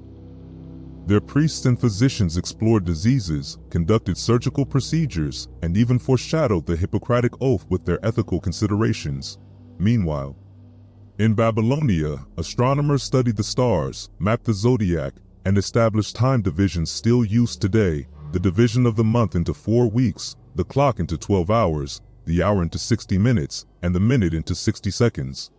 Their priests and physicians explored diseases, conducted surgical procedures, and even foreshadowed the Hippocratic Oath with their ethical considerations. Meanwhile, in Babylonia, astronomers studied the stars, mapped the zodiac, and established time divisions still used today, the division of the month into 4 weeks, the clock into 12 hours, the hour into 60 minutes, and the minute into 60 seconds.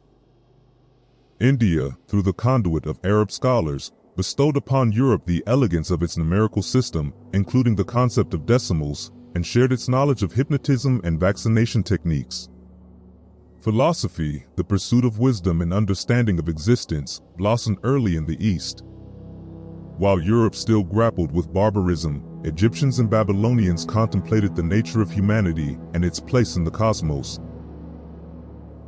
India, through the conduit of Arab scholars, bestowed upon Europe the elegance of its numerical system, including the concept of decimals, and shared its knowledge of hypnotism and vaccination techniques. Philosophy, the pursuit of wisdom and understanding of existence, blossomed early in the East. While Europe still grappled with barbarism, Egyptians and Babylonians contemplated the nature of humanity and its place in the cosmos.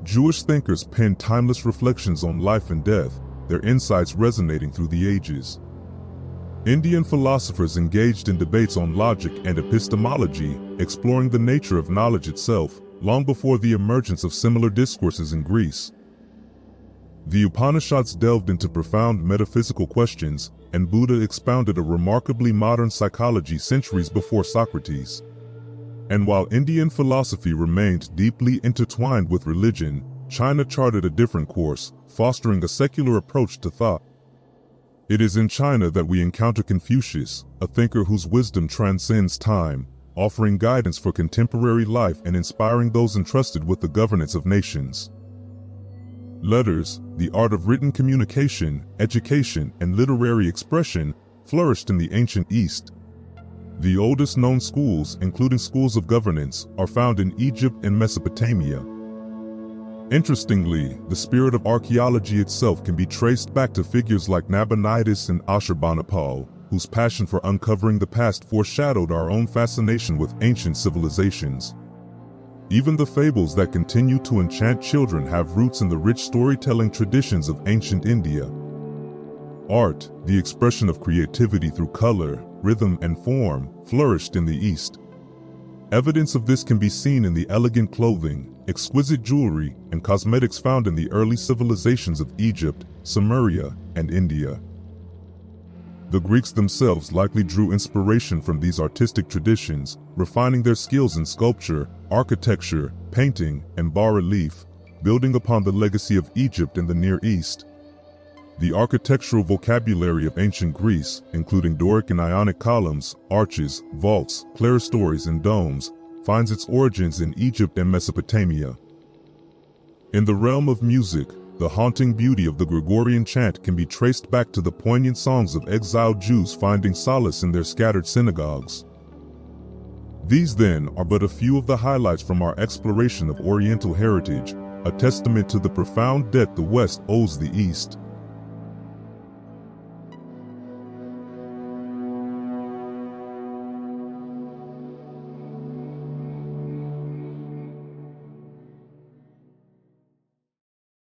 Jewish thinkers penned timeless reflections on life and death, their insights resonating through the ages. Indian philosophers engaged in debates on logic and epistemology, exploring the nature of knowledge itself, long before the emergence of similar discourses in Greece. The Upanishads delved into profound metaphysical questions, and Buddha expounded a remarkably modern psychology centuries before Socrates. And while Indian philosophy remained deeply intertwined with religion, China charted a different course, fostering a secular approach to thought. It is in China that we encounter Confucius, a thinker whose wisdom transcends time, offering guidance for contemporary life and inspiring those entrusted with the governance of nations. Letters, the art of written communication, education, and literary expression, flourished in the ancient East. The oldest known schools, including schools of governance, are found in Egypt and Mesopotamia. Interestingly, the spirit of archaeology itself can be traced back to figures like Nabonidus and Ashurbanipal, whose passion for uncovering the past foreshadowed our own fascination with ancient civilizations. Even the fables that continue to enchant children have roots in the rich storytelling traditions of ancient India. Art, the expression of creativity through color, rhythm, and form, flourished in the East. Evidence of this can be seen in the elegant clothing, exquisite jewelry, and cosmetics found in the early civilizations of Egypt, Sumeria, and India. The Greeks themselves likely drew inspiration from these artistic traditions, refining their skills in sculpture, architecture, painting, and bas-relief, building upon the legacy of Egypt in the Near East. The architectural vocabulary of ancient Greece, including Doric and Ionic columns, arches, vaults, clerestories, and domes, finds its origins in Egypt and Mesopotamia. In the realm of music, the haunting beauty of the Gregorian chant can be traced back to the poignant songs of exiled Jews finding solace in their scattered synagogues. These then are but a few of the highlights from our exploration of Oriental heritage, a testament to the profound debt the West owes the East.